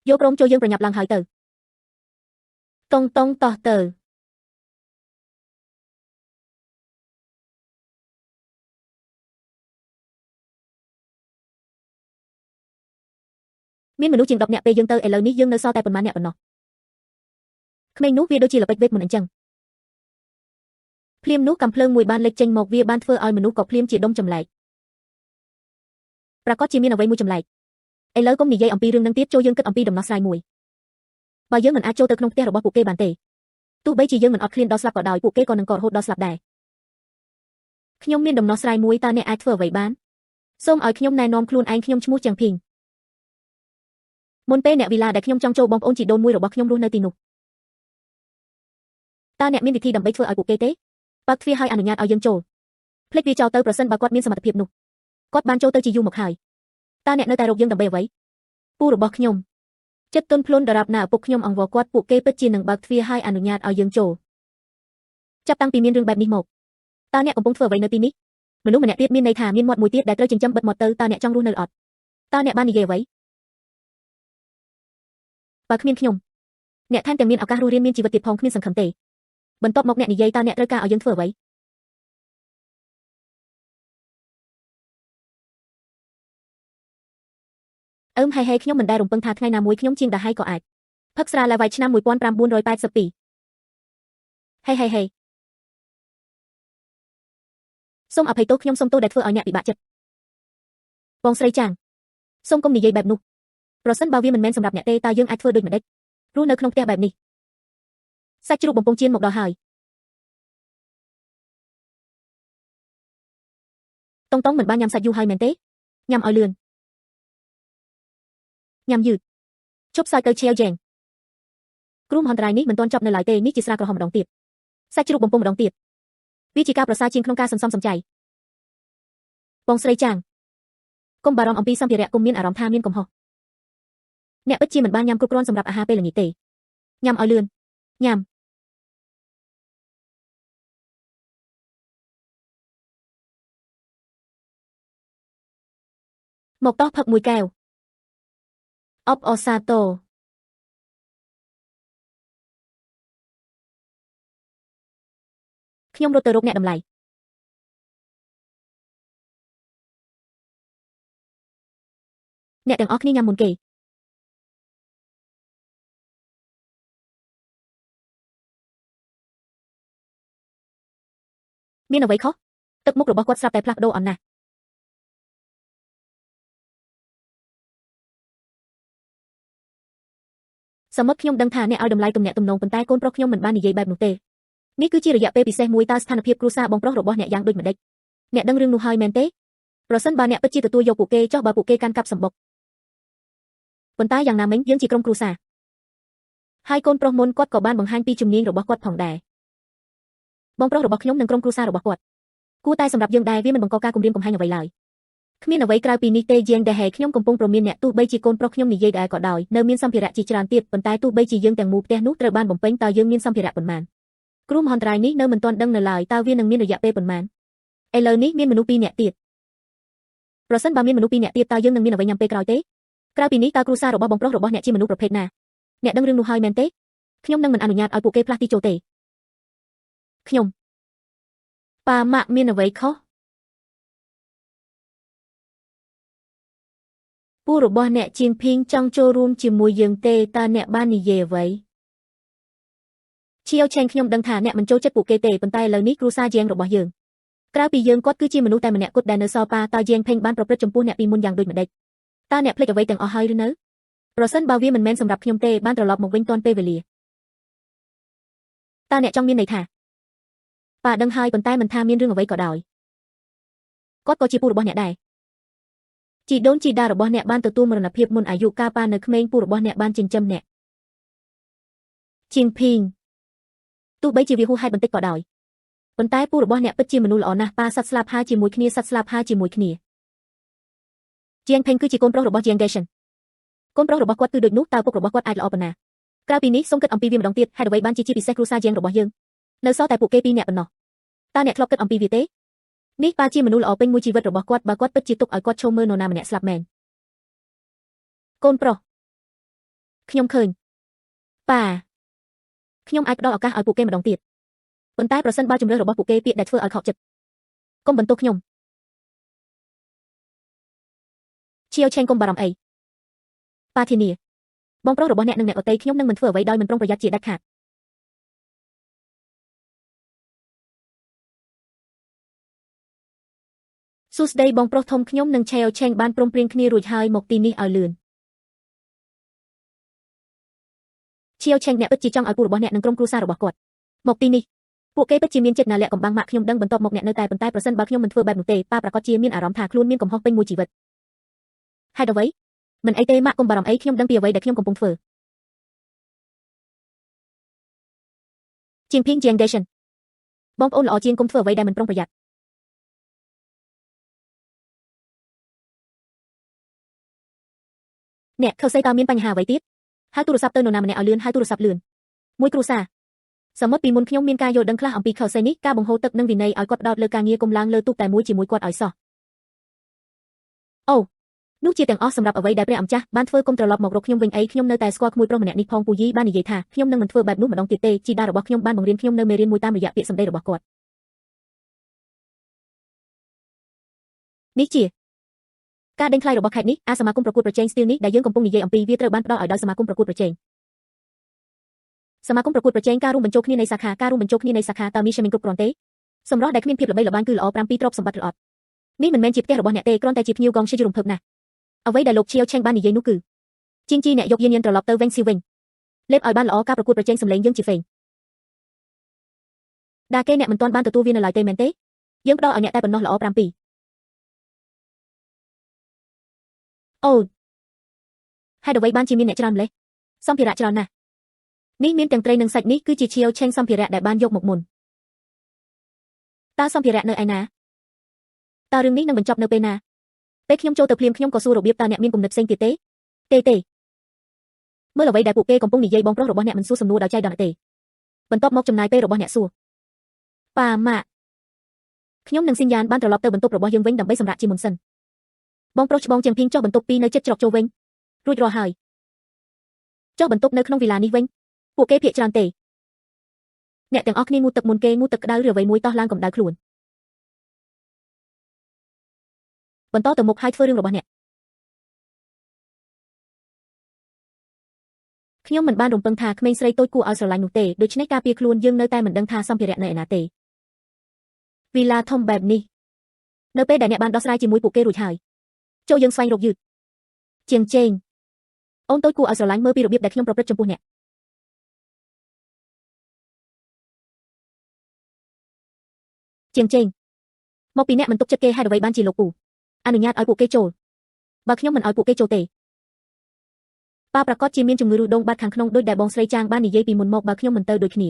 យកព្រមចូលយើងប្រញាប់ឡើងហើយទៅតង់តោះទៅមានមនុស្សជាង10នាក់ពេលយើងទៅឥឡូវនេះយើងនៅសល់តែប៉ុន្មាននាក់ប៉ុណ្ណោះក្មេងនោះវាដូចជាល្បិចវេទមុនអញ្ចឹងភ្លាមនោះកំភ្លើងមួយបានលេចចេញមកវាបានធ្វើឲ្យមនុស្សក៏ភ្លាមជាដុំចម្លែកប្រកាសជាមានអ្វីមួយចម្លែកឥឡូវកុំនិយាយអំពីរឿងនឹងទៀតចូលយើងគិតអំពីដំណោះស្រាយមួយបើយើងមិនអាចចូលទៅក្នុងផ្ទះរបស់ពួកគេបានទេទោះបីជាយើងមិនអត់ឃ្លានដល់ស្លាប់ក៏ដោយពួកគេក៏នឹងកករហូតដល់ស្លាប់ដែរខ្ញុំមានដំណោះស្រាយមួយតើអ្នកអាចធ្វើអ្វីបានសូមឲ្យខ្ញុំណែនាំខ្លួនឯងខ្ញុំឈ្មោះចៀងភីងមុនពេលអ្នកវីឡាដែលខ្ញុំចង់ចូលបងប្អូនជីដូនមួយរបស់ខ្ញុំរស់នៅទីនោះតើអ្នកមានវិធីដើម្បីធ្វើឲ្យពួកគេទេបើកទ្វារឲ្យអនុញ្ញាតឲ្យយើងចូលភ្លេចវាចោលទៅប្រសិនបើគាត់មានសមត្ថភាពនោះគាត់បានចូលទៅជាយូរមកហើយតើអ្នកនៅតែរកយើងដើម្បីអ្វីពូរបស់ខ្ញុំចិត្តទន់ភ្លន់ដរាបណាឪពុកខ្ញុំអង្វរគាត់ពួកគេពិតជានឹងបើកទ្វារឲ្យអនុញ្ញាតឲ្យយើងចូលចាប់តាំងពីមានរឿងបែបនេះមកតើអ្នកកំពុងធ្វើអ្វីនៅទីនេះមនុស្សម្នាក់ទៀតមានន័យថាមានមាត់មួយទៀតដែលត្រូវចិញ្ចឹមបិទមាត់ទៅតើអ្នកចង់រស់នៅអត់តើអ្នកបាននិយាយអ្វីបើគ្មានខ្ញុំ អ្នកថែមទាំងមានឱកាសរស់រានមានជីវិតទៀតផងគ្មានសង្ឃឹមទេបន្ទាប់មកអ្នកនិយាយតើអ្នកត្រូវការឲ្យយើងធ្វើអ្វីហេខ្ញុំមិនដែលរំពឹងថាថ្ងៃណាមួយខ្ញុំជាងដាហៃក៏អាចផឹកស្រាឡាវ៉ៃឆ្នាំ1982ហេសូមអភ័យទោសខ្ញុំសូមទោសដែលធ្វើឲ្យអ្នកពិបាកចិត្តបងស្រីចាងសូមកុំនិយាយបែបនោះប្រសិនបើវាមិនមែនសម្រាប់អ្នកទេតើយើងអាចធ្វើដូចម្តេចរស់នៅក្នុងផ្ទះបែបនេះសាច់ជ្រូកបំពង់ជៀនមកដល់ហើយតុងមិនបានញ៉ាំសាច់យូរហើយមែនទេញ៉ាំឲ្យលឿនញ៉ាំយឺតជប់សាយទៅឆាវយ៉េងគ្រោះមហន្តរាយនេះមិនទាន់ចប់នៅឡើយទេនេះជាស្រាក្រហមម្ដងទៀតសាច់ជ្រូកបំពង់ម្ដងទៀតវាជាការប្រសើរជាងក្នុងការសន្សំសំចៃបងស្រីចាងកុំបារម្ភអំពីសម្ភារៈកុំមានអារម្មណ៍ថាមានកំហុសអ្នកពិតជាមិនបានញ៉ាំគ្រប់គ្រាន់សម្រាប់អាហារពេលល្ងាចទេញ៉ាំឲ្យលឿនញ៉ាំមកតោះផឹកមួយកែវអបអសាតូខ្ញុំរត់ទៅរកអ្នកតម្លៃអ្នកទាំងអស់គ្នាញ៉ាំមុនគេមានអ្វីខុសទឹកមុខរបស់គាត់ស្រាប់តែផ្លាស់ប្ដូរអន់ណាស់សមិទ្ធខ្ញុំដឹងថាអ្នកឲ្យតម្លៃទំនាក់ទំនងប៉ុន្តែកូនប្រុសខ្ញុំមិនបាននិយាយបែបនោះទេនេះគឺជារយៈពេលពិសេសមួយតើស្ថានភាពគ្រួសារបងប្រុសរបស់អ្នកយ៉ាងដូចម្តេចអ្នកដឹងរឿងនោះហើយមែនទេប្រសិនបើអ្នកពិតជាទទួលយកពួកគេចុះបើពួកគេកាន់កាប់សម្បុកប៉ុន្តែយ៉ាងណាមិញយើងជាក្រុមគ្រួសារហើយកូនប្រុសមុនគាត់ក៏បានបង្ហាញពីជំនាញរបស់គាត់ផងដែរបងប្រុសរបស់ខ្ញុំនិងក្រុមគ្រួសាររបស់គាត់គួរតែសម្រាប់យើងដែរវាមិនបង្កការគំរាមកំហែងអ្វីឡើយគ្មានអ្វីក្រៅពីនេះទេជាងដែលហេខ្ញុំកំពុងប្រមានអ្នកទោះបីជាកូនប្រុសខ្ញុំនិយាយដែរក៏ដោយនៅមានសម្ភារៈជាច្រើនទៀតប៉ុន្តែទោះបីជាយើងទាំងមូលផ្ទះនោះត្រូវបានបំពេញតើយើងមានសម្ភារៈប៉ុន្មានគ្រោះមហន្តរាយនេះនៅមិនទាន់ដឹងនៅឡើយតើវានឹងមានរយៈពេលប៉ុន្មានឥឡូវនេះមានមនុស្ស2នាក់ទៀតប្រសិនបើមានមនុស្ស2នាក់ទៀតតើយើងនឹងមានអ្វីញ៉ាំពេលក្រោយទេក្រៅពីនេះតើគ្រួសាររបស់បងប្រុសរបស់អ្នកជាមនុស្សប្រភេទណាអ្នកដឹងរឿងនោះហើយមែនទេខ្ញុំនឹងមិនអនុញ្ញាតឲ្យពួកគេផ្លាស់ទីចូលទេខ្ញុំប៉ាម៉ាក់មានអ្វីខុសពូរបស់អ្នកជាងភីងចង់ចូលរួមជាមួយយើងទេតើអ្នកបាននិយាយអ្វីឈៀវឆេងខ្ញុំដឹងថាអ្នកមិនចូលចិត្តពួកគេទេប៉ុន្តែឥឡូវនេះគ្រួសារជាងរបស់យើងក្រៅពីយើងគាត់គឺជាមនុស្សតែម្នាក់គត់ដែលនៅសល់ប៉ាតើជាងភេងបានប្រព្រឹត្តចំពោះអ្នកពីមុនយ៉ាងដូចម្តេចតើអ្នកភ្លេចអ្វីទាំងអស់ហើយឬនៅប្រសិនបើវាមិនមែនសម្រាប់ខ្ញុំទេបានត្រឡប់មកវិញទាន់ពេលវេលាតើអ្នកចង់មានន័យថាប៉ាដឹងហើយប៉ុន្តែមិនថាមានរឿងអ្វីក៏ដោយគាត់ក៏ជាពូរបស់អ្នកដែរជីដូនជីតារបស់អ្នកបានទទួលមរណភាពមុនអាយុកាលប៉ានៅក្មេងពូរបស់អ្នកបានចិញ្ចឹមអ្នកជាងភីងទោះបីជាវាហួសហេតុបន្តិចក៏ដោយប៉ុន្តែពូរបស់អ្នកពិតជាមនុស្សល្អណាស់ប៉ាសត្វស្លាប់ហើយជាមួយគ្នាសត្វស្លាប់ហើយជាមួយគ្នាជាងភេងគឺជាកូនប្រុសរបស់ជាងដេសិនកូនប្រុសរបស់គាត់គឺដូចនោះតើពុករបស់គាត់អាចល្អប៉ុណ្ណាក្រៅពីនេះសូមគិតអំពីវាម្ដងទៀតហេតុអ្វីបានជាពិសេសគ្រួសារជាងរបស់យើងនៅសល់តែពួកគេពីរនាក់ប៉ុណ្ណោះតើអ្នកធ្លាប់គិតអំពីវាទេនេះប៉ាជាមនុស្សល្អពេញមួយជីវិតរបស់គាត់បើគាត់ពិតជាទុកឲ្យគាត់ឈោមមើលនរណាម្នាក់ស្លាប់មែនកូនប្រុសខ្ញុំឃើញប៉ាខ្ញុំអាចផ្ដល់ឱកាសឲ្យពួកគេម្ដងទៀតប៉ុន្តែប្រសិនបើជំរឿនរបស់ពួកគេពាក្យដែលធ្វើឲ្យខកចិត្តកុំបន្ទោសខ្ញុំឈៀវឆេងកុំបារម្ភអីប៉ាធានាបងប្រុសរបស់អ្នកនិងអ្នកដទៃខ្ញុំនឹងមិនធ្វើអ្វីដោយមិនប្រុងប្រយ័ត្នជាដាច់ខាតសួស្ដីបងប្រុសធំខ្ញុំនិងឆេវឆេងបានព្រមព្រៀងគ្នារួចហើយមកទីនេះឲ្យលឿនឈៀវឆេងអ្នកពិតជាចង់ឲ្យពូរបស់អ្នកនិងក្រុមគ្រួសាររបស់គាត់មកទីនេះពួកគេពិតជាមានចិត្តណាលាក់កំបាំងម៉ាក់ខ្ញុំដឹងបន្ទាប់មកអ្នកនៅតែប៉ុន្តែប្រសិនបើខ្ញុំមិនធ្វើបែបនោះទេប៉ាប្រកាសជាមានអារម្មណ៍ថាខ្លួនមានកំហុសពេញមួយជីវិតហេតុអ្វីមិនអីទេម៉ាក់កុំបារម្ភអីខ្ញុំដឹងពីអ្វីដែលខ្ញុំកំពុងធ្វើជាងភីងជាងដេសិនបងប្អូនល្អជាងកុំធ្វើអ្វីដែលមិនប្រុងប្រយ័ត្នអ្នកខើសីតើមានបញ្ហាអ្វីទៀតហៅទូរស័ព្ទទៅនរណាម្នាក់ឲ្យលឿនហៅទូរស័ព្ទលឿនមួយគ្រួសារសមុទ្រពីមុនខ្ញុំមានការយល់ដឹងខ្លះអំពីខើសីនេះការបង្ហូរទឹកនិងវិន័យឲ្យគាត់ផ្ដោតលើការងារកុំឡើងលើទូកតែមួយជាមួយគាត់ឲ្យសោះអូ នោះជាទាំងអស់សម្រាប់អ្វីដែលព្រះអម្ចាស់បានធ្វើគុំត្រឡប់មករកខ្ញុំវិញអីខ្ញុំនៅតែស្គាល់ក្មួយប្រុសម្នាក់នេះផងពូយីបាននិយាយថាខ្ញុំនឹងមិនធ្វើបែបនោះម្ដងទៀតទេជីតារបស់ខ្ញុំបានបង្រៀនខ្ញុំនៅមេរៀនមួយតាមរយៈពាក្យសម្ដីរបស់គាត់នេះជាការដេញថ្លៃរបស់ខេត្តនេះអាសមាគមប្រកួតប្រជែងស្ទីលនេះដែលយើងកំពុងនិយាយអំពីវាត្រូវបានផ្ដល់ឲ្យដោយសមាគមប្រកួតប្រជែងសមាគមប្រកួតប្រជែងការរួមបញ្ចូលគ្នានៃសាខាការរួមបញ្ចូលគ្នានៃសាខាតើមានሸមគ្រប់គ្រាន់ទេសម្រស់ដែលគ្មានភាពល្បីល្បាញគឺល្អ7ទ្រព្យសម្បត្តិល្អនេះមិនមែនជាផ្ទះរបស់អ្នកទេគ្រាន់តែជាភ្ញៀវកងជារំភើបណាស់អ្វីដែលលោកឈៀវឆេងបាននិយាយនោះគឺជីងជីអ្នកយកយានត្រឡប់ទៅវិញស៊ីវិញលេបឲ្យបានល្អការប្រកួតប្រជែងសម្លេងយើងជាហ្វេងដាគេអ្នកមិនទាន់បានទទួលវានៅឡើយទេមែនទេយើងផ្ដល់ឲ្យអ្នកតែប៉ុណ្ណោះល្អ7អូហេតុអ្វីបានជាមានអ្នកច្រើនម្លេះសម្ភារៈច្រើនណាស់នេះមានទាំងត្រីនិងសាច់នេះគឺជាឈៀវឆេងសម្ភារៈដែលបានយកមកមុនតើសម្ភារៈនៅឯណាតើរឿងនេះនឹងបញ្ចប់នៅពេលណាពេលខ្ញុំចូលទៅភ្លាមខ្ញុំក៏សួររបៀបតើអ្នកមានគំនិតផ្សេងទៀតទេមើលអ្វីដែលពួកគេកំពុងនិយាយបងប្រុសរបស់អ្នកមិនសួរសំណួរដោយចៃដន្យទេបន្ទាប់មកចំណាយពេលរបស់អ្នកសួរប៉ាម៉ាក់ខ្ញុំនឹងសញ្ញាណបានត្រឡប់ទៅបន្ទប់របស់យើងវិញដើម្បីសម្រាប់ជាមុនសិនបងប្រុសច្បងជាងភីងចុះបន្ទប់2នៅជិតច្រកចូលវិញរួចរាល់ហើយចុះបន្ទប់នៅក្នុងវីឡានេះវិញពួកគេភាកច្រើនទេអ្នកទាំងអស់គ្នាងូតទឹកមុនគេងូតទឹកក្តៅឬអ្វីមួយតោះឡើងកម្ដៅខ្លួនបន្តទៅមុខហើយធ្វើរឿងរបស់អ្នកខ្ញុំមិនបានរំពឹងថាក្មេងស្រីតូចគួរឲ្យស្រឡាញ់នោះទេដូច្នេះការពារខ្លួនយើងនៅតែមិនដឹងថាសម្ភារៈនៅឯណាទេវីឡាធំបែបនេះនៅពេលដែលអ្នកបានដោះស្រាយជាមួយពួកគេរួចហើយចូលយើងស្វែងរកយឺតជាងជេងអូនតូចគួរឲ្យស្រឡាញ់មើលពីរបៀបដែលខ្ញុំប្រព្រឹត្តចំពោះអ្នកជាងជេងមកពីអ្នកមិនទុកចិត្តគេហេតុអ្វីបានជាលោកពូអនុញ្ញាតឲ្យពួកគេចូលបើខ្ញុំមិនឲ្យពួកគេចូលទេប៉ាប្រកាសជាមានជំងឺរੂដងបាត់ខាងក្នុងដូចដែលបងស្រីចាងបាននិយាយពីមុនមកបើខ្ញុំមិនទៅដូចគ្នា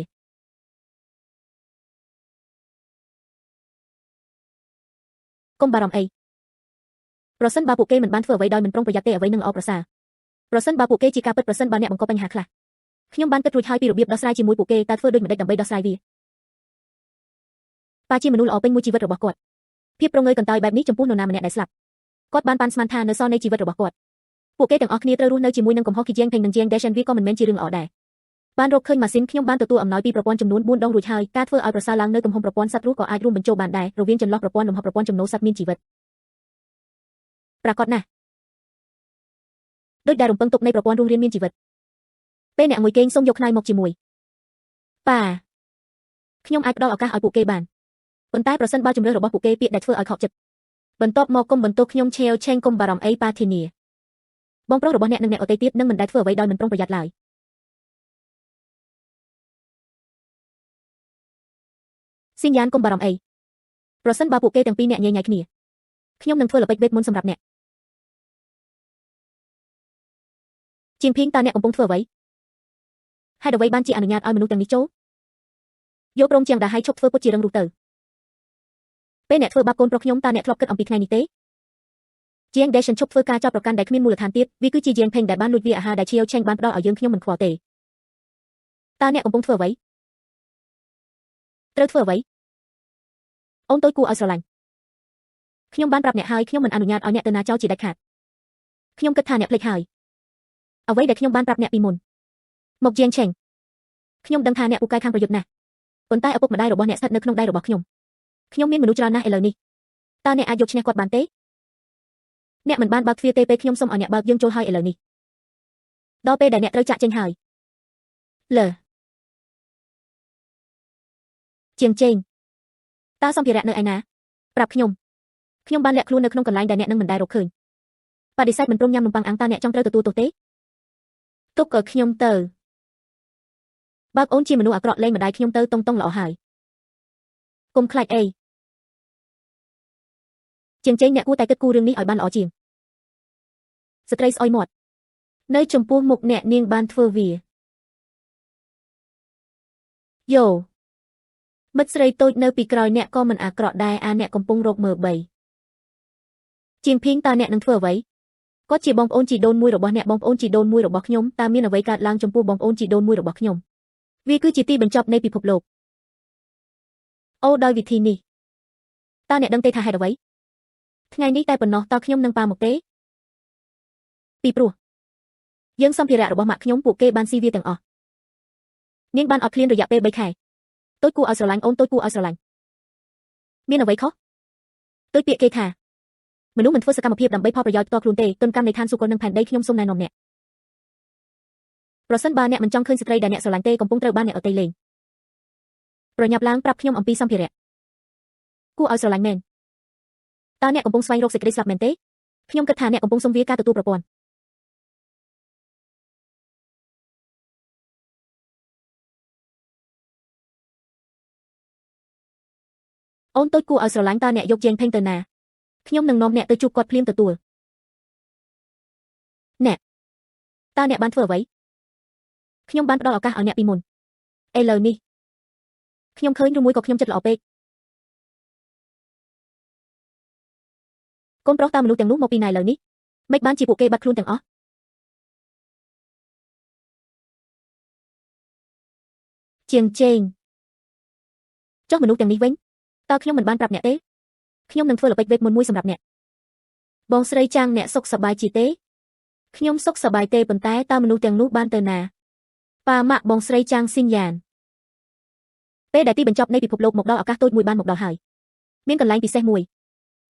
កុំបារម្ភអីប្រសិនបើពួកគេមិនបានធ្វើអ្វីដោយមិនប្រុងប្រយ័ត្នទេអ្វីនឹងល្អប្រសើរប្រសិនបើពួកគេជាការពិតប្រសិនបើអ្នកបង្កបញ្ហាខ្លះខ្ញុំបានគិតរួចហើយពីរបៀបដោះស្រាយជាមួយពួកគេតើធ្វើដូចម្តេចដើម្បីដោះស្រាយវាប៉ាជាមនុស្សល្អពេញមួយជីវិតរបស់គាត់ភាពប្រងើយកន្តើយបែបនេះចំពោះនរណាម្នាក់ដែលស្លាប់គាត់បានប៉ាន់ស្មានថានៅសល់នៃជីវិតរបស់គាត់ពួកគេទាំងអស់គ្នាត្រូវរស់នៅជាមួយនឹងកំហុសគីជាងផេងនិងជាងដេសវាក៏មិនមែនជារឿងល្អដែរបានរកឃើញម៉ាស៊ីនខ្ញុំបានទទួលអំណោយពីប្រព័ន្ធចំនួន4ដងរួចហើយការធ្វើឲ្យប្រសើរឡើងនៅទំហំប្រព័ន្ធសត្វរស់ក៏អាចរួមបញ្ចូលបានដែររវាងចន្លោះប្រព័ន្ធលំហប្រព័ន្ធចំណូលសត្វមានជីវិតប្រាកដណាស់ដូចដែលរំពឹងទុកនៃប្រព័ន្ធរស់រានមានជីវិតពេលអ្នកមួយគេងសូមយកខ្នើយមកជាមួយប៉ាខ្ញុំអាចផ្ដល់ឱកាសឲ្យពួកគេបានប៉ុន្តែប្រសិនបើជំរឿនរបស់ពួកគេពាក្យដែលធ្វើឲ្យខកចិត្តបន្ទាប់មកគុំបន្ទោសខ្ញុំឆេវឆេងគុំបារម្ភអីប៉ាធានាបងប្រុសរបស់អ្នកនិងអ្នកអតីតទៀតនឹងមិនដែលធ្វើអ្វីដោយមិនប្រុងប្រយ័ត្នឡើយស៊ីនយ៉ានកុំបារម្ភអីប្រសិនបើពួកគេទាំងពីរអ្នកញ៉ៃញ៉ៃគ្នាខ្ញុំនឹងធ្វើល្បិចវេទមុនសម្រាប់អ្នកជាងភីងតើអ្នកកំពុងធ្វើអ្វីហេតុអ្វីបានជាអនុញ្ញាតឲ្យមនុស្សទាំងនេះចូលយកព្រមជាងដែលឲ្យឈប់ធ្វើពុតជារឹងរូសទៅពេលអ្នកធ្វើបាបកូនប្រុសខ្ញុំតើអ្នកធ្លាប់គិតអំពីថ្ងៃនេះទេជាងដែលឈប់ធ្វើការចាប់ប្រកាន់ដែលគ្មានមូលដ្ឋានទៀតវាគឺជាជាងផេងដែលបានលួចវាអាហារដែលឈៀវឆេងបានផ្ដល់ឲ្យយើងខ្ញុំមិនខ្វល់ទេតើអ្នកកំពុងធ្វើអ្វីត្រូវធ្វើអ្វីអូនតូចគួរឲ្យស្រឡាញ់ខ្ញុំបានប្រាប់អ្នកហើយខ្ញុំមិនអនុញ្ញាតឲ្យអ្នកទៅណាចោលជាដាច់ខាតខ្ញុំគិតថាអ្នកភ្លេចហើយអ្វីដែលខ្ញុំបានប្រាប់អ្នកពីមុនមកជាងឆេងខ្ញុំដឹងថាអ្នកពូកែខាងប្រយុទ្ធណាស់ប៉ុន្តែឪពុកម្ដាយរបស់អ្នកស្ថិតនៅក្នុងដៃរបស់ខ្ញុំមានមនុស្សច្រើនណាស់ឥឡូវនេះតើអ្នកអាចយកឈ្នះគាត់បានទេអ្នកមិនបានបើកទ្វារទេពេលខ្ញុំសុំឲ្យអ្នកបើកយើងចូលហើយឥឡូវនេះដល់ពេលដែលអ្នកត្រូវចាក់ចេញហើយលើជាងជេងតើសម្ភារៈនៅឯណាប្រាប់ខ្ញុំបានលាក់ខ្លួននៅក្នុងកន្លែងដែលអ្នកនឹងមិនដែលរកឃើញបដិសេធមិនព្រមញ៉ាំនំប៉័ងអាំងតើអ្នកចង់ត្រូវទទួលទោសទេទុកឲ្យខ្ញុំទៅបើកអូនជាមនុស្សអាក្រក់លេងម្ដាយខ្ញុំទៅតុងល្អហើយកុំខ្លាចអីជាងជេងអ្នកគួរតែគិតគូររឿងនេះឲ្យបានល្អជាងស្ត្រីស្អុយមាត់នៅចំពោះមុខអ្នកនាងបានធ្វើវាយោមិត្តស្រីតូចនៅពីក្រោយអ្នកក៏មិនអាក្រក់ដែរអ្នកកំពុងរកមើលបីជាងភីងតើអ្នកនឹងធ្វើអ្វីគាត់ជាបងប្អូនជីដូនមួយរបស់អ្នកបងប្អូនជីដូនមួយរបស់ខ្ញុំតើមានអ្វីកើតឡើងចំពោះបងប្អូនជីដូនមួយរបស់ខ្ញុំវាគឺជាទីបញ្ចប់នៃពិភពលោកអូដោយវិធីនេះតើអ្នកដឹងទេថាហេតុអ្វីថ្ងៃនេះតែប៉ុណ្ណោះតើខ្ញុំនឹងប៉ាមកទេ ពីព្រោះយើងសម្ភារៈរបស់ម៉ាក់ខ្ញុំពួកគេបានស៊ីវាទាំងអស់នាងបានអត់ឃ្លានរយៈពេល3ខែតូចគួរឲ្យស្រឡាញ់អូនតូចគួរឲ្យស្រឡាញ់មានអ្វីខុសតូចពាក្យគេថាមនុស្សមិនធ្វើសកម្មភាពដើម្បីផលប្រយោជន៍ផ្ទាល់ខ្លួនទេទុនកម្មនៃឋានសួគ៌និងផែនដីខ្ញុំសូមណែនាំអ្នកប្រសិនបើអ្នកមិនចង់ឃើញស្ត្រីដែលអ្នកស្រឡាញ់ទេកំពុងត្រូវបានអ្នកដទៃលេងប្រញាប់ឡើងប្រាប់ខ្ញុំអំពីសម្ភារៈគួរឲ្យស្រឡាញ់មែនតើអ្នកកំពុងស្វែងរកសេចក្តីស្លាប់មែនទេខ្ញុំគិតថាអ្នកកំពុងសុំវាការទទួលប្រព័ន្ធអូនតូចគួរឲ្យស្រឡាញ់តើអ្នកយកជេងផេងទៅណាខ្ញុំនឹងនាំអ្នកទៅជួបគាត់ភ្លាមទទួលអ្នកតើអ្នកបានធ្វើអ្វីខ្ញុំបានផ្ដល់ឱកាសឲ្យអ្នកពីមុនឥឡូវនេះខ្ញុំឃើញឬមួយក៏ខ្ញុំចិត្តល្អពេកកូនប្រុសតើមនុស្សទាំងនោះមកពីណាឥឡូវនេះមិនបានជាពួកគេបាត់ខ្លួនទាំងអស់ជាងជេងចុះមនុស្សទាំងនេះវិញតើខ្ញុំមិនបានប្រាប់អ្នកទេខ្ញុំនឹងធ្វើល្បិចវេបមុនមួយសម្រាប់អ្នកបងស្រីចាំងអ្នកសុខសប្បាយជាទេខ្ញុំសុខសប្បាយទេប៉ុន្តែតើមនុស្សទាំងនោះបានទៅណាប៉ាម៉ាក់បងស្រីចាំងស៊ីនយ៉ានពេលដែលទីបញ្ចប់នៃពិភពលោកមកដល់ឱកាសតូចមួយបានមកដល់ហើយមានកន្លែងពិសេសមួយ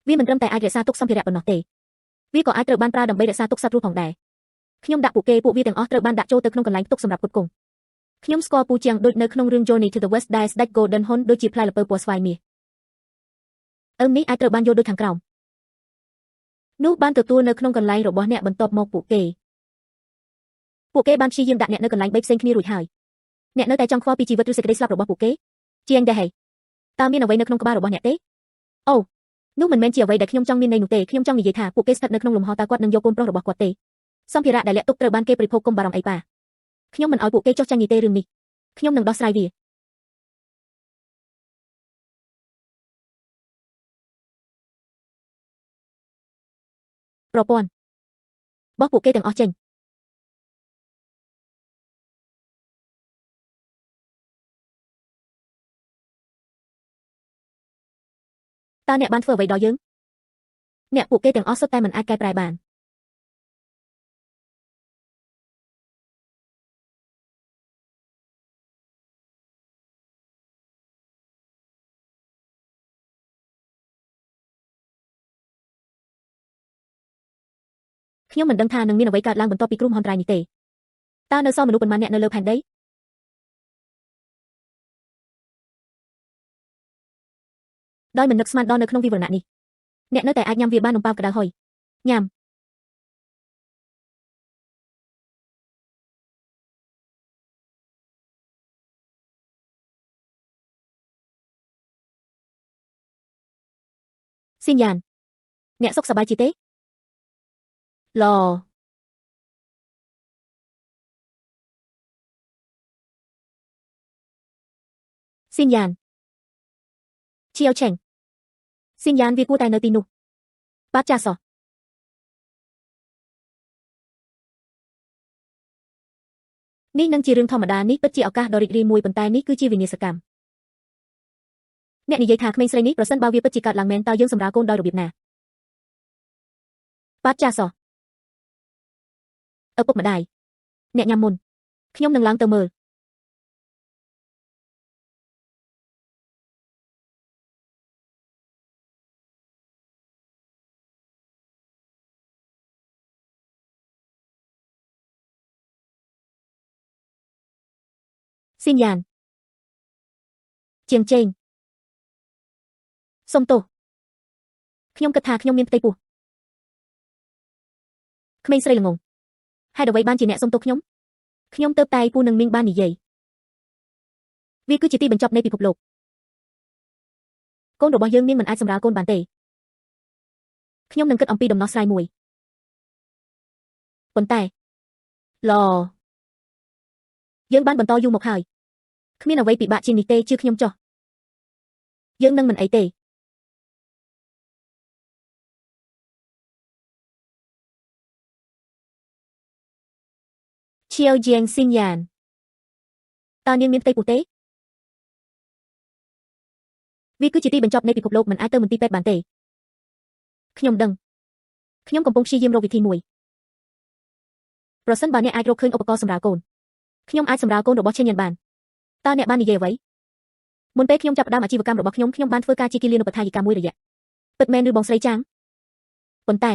វាមិនត្រឹមតែអាចរក្សាទុកសម្ភារៈប៉ុណ្ណោះទេវាក៏អាចត្រូវបានប្រើដើម្បីរក្សាទុកសត្វរស់ផងដែរខ្ញុំដាក់ពួកវាទាំងអស់ត្រូវបានដាក់ចូលទៅក្នុងកន្លែងផ្ទុកសម្រាប់ផ្គត់ផ្គង់ខ្ញុំស្គាល់ពូជាងដូចនៅក្នុងរឿង Journey to the West ដែលស្ដេច Golden Horn ដូចជាផ្លែល្ពៅពណ៌ស្វាយមាសនេះអាចត្រូវបានយល់ដូចខាងក្រោមនោះបានទទួលនៅក្នុងកន្លែងរបស់អ្នកបន្ទាប់មកពួកគេបានព្យាយាមដាក់អ្នកនៅកន្លែង3ផ្សេងគ្នារួចហើយអ្នកនៅតែចង់ខ្វល់ពីជីវិតឬសេចក្តីស្លាប់របស់ពួកគេជាងដែរហេតើមានអ្វីនៅក្នុងក្បាលរបស់អ្នកទេអូនោះមិនមែនជាអ្វីដែលខ្ញុំចង់មានន័យនោះទេខ្ញុំចង់និយាយថាពួកគេស្ថិតនៅក្នុងលំហតើគាត់នឹងយកកូនប្រុសរបស់គាត់ទេសម្ភារៈដែលលាក់ទុកត្រូវបានគេបរិភោគកុំបារម្ភអីប៉ាខ្ញុំមិនឲ្យពួកគេចោះចាញ់ទេរឿងនេះខ្ញុំនឹងដោះស្រាយវាប្រព័ន្ធបោះពួកគេទាំងអស់ចេញតើអ្នកបានធ្វើអ្វីដល់យើងអ្នកពួកគេទាំងអស់សុទ្ធតែមិនអាចកែប្រែបានខ្ញុំមិនដឹងថានឹងមានអ្វីកើតឡើងបន្ទាប់ពីគ្រោះមហន្តរាយនេះទេតើនៅសល់មនុស្សប៉ុន្មានអ្នកនៅលើផែនដីដោយមិននឹកស្មានដល់នៅក្នុងវិវរណៈនេះអ្នកនៅតែអាចញ៉ាំវាបាននំប៉ោងក្តៅហុយញ៉ាំស៊ីនយ៉ានអ្នកសុខសប្បាយជាទេឡស៊ីនយ៉ានឈៀវឆេងស៊ីនយ៉ានវាគួរតែនៅទីនោះប៉ាចាសោះនេះនឹងជារឿងធម្មតានេះពិតជាឱកាសដ៏រីករាយមួយប៉ុន្តែនេះគឺជាវិនាសកម្មអ្នកនិយាយថាក្មេងស្រីនេះប្រសិនបើវាពិតជាកើតឡើងមែនតើយើងសម្រាលកូនដោយរបៀបណាប៉ាចាសោះឪពុកម្ដាយអ្នកញ៉ាំមុនខ្ញុំនឹងឡើងទៅមើលស៊ីនយ៉ានជាងជេងសុំទោសខ្ញុំគិតថាខ្ញុំមានផ្ទៃពោះក្មេងស្រីល្ងងហេតុអ្វីបានជាអ្នកសុំទោសខ្ញុំទៅតែពូនឹងមីងបាននិយាយវាគឺជាទីបញ្ចប់នៃពិភពលោកកូនរបស់យើងនាងមិនអាចសម្រាលកូនបានទេខ្ញុំនឹងគិតអំពីដំណោះស្រាយមួយប៉ុន្តែយើងបានបន្តយូរមកហើយគ្មានអ្វីពិបាកជាងនេះទេជឿខ្ញុំចុះយើងនឹងមិនអីទេឈៀវជាងស៊ីនយ៉ានតើនាងមានផ្ទៃពោះទេវាគឺជាទីបញ្ចប់នៃពិភពលោកមិនអាចទៅមន្ទីរពេទ្យបានទេខ្ញុំដឹងខ្ញុំកំពុងព្យាយាមរកវិធីមួយ ប្រសិនបើអ្នកអាចរកឃើញឧបករណ៍សម្រាលកូនខ្ញុំអាចសម្រាលកូនរបស់ឈិនញ៉ានបានតើអ្នកបាននិយាយអ្វីមុនពេលខ្ញុំចាប់ផ្ដើមអាជីវកម្មរបស់ខ្ញុំបានធ្វើការជាគិលានុបដ្ឋាយិកាមួយរយៈពិតមែនឬបងស្រីចាងប៉ុន្តែ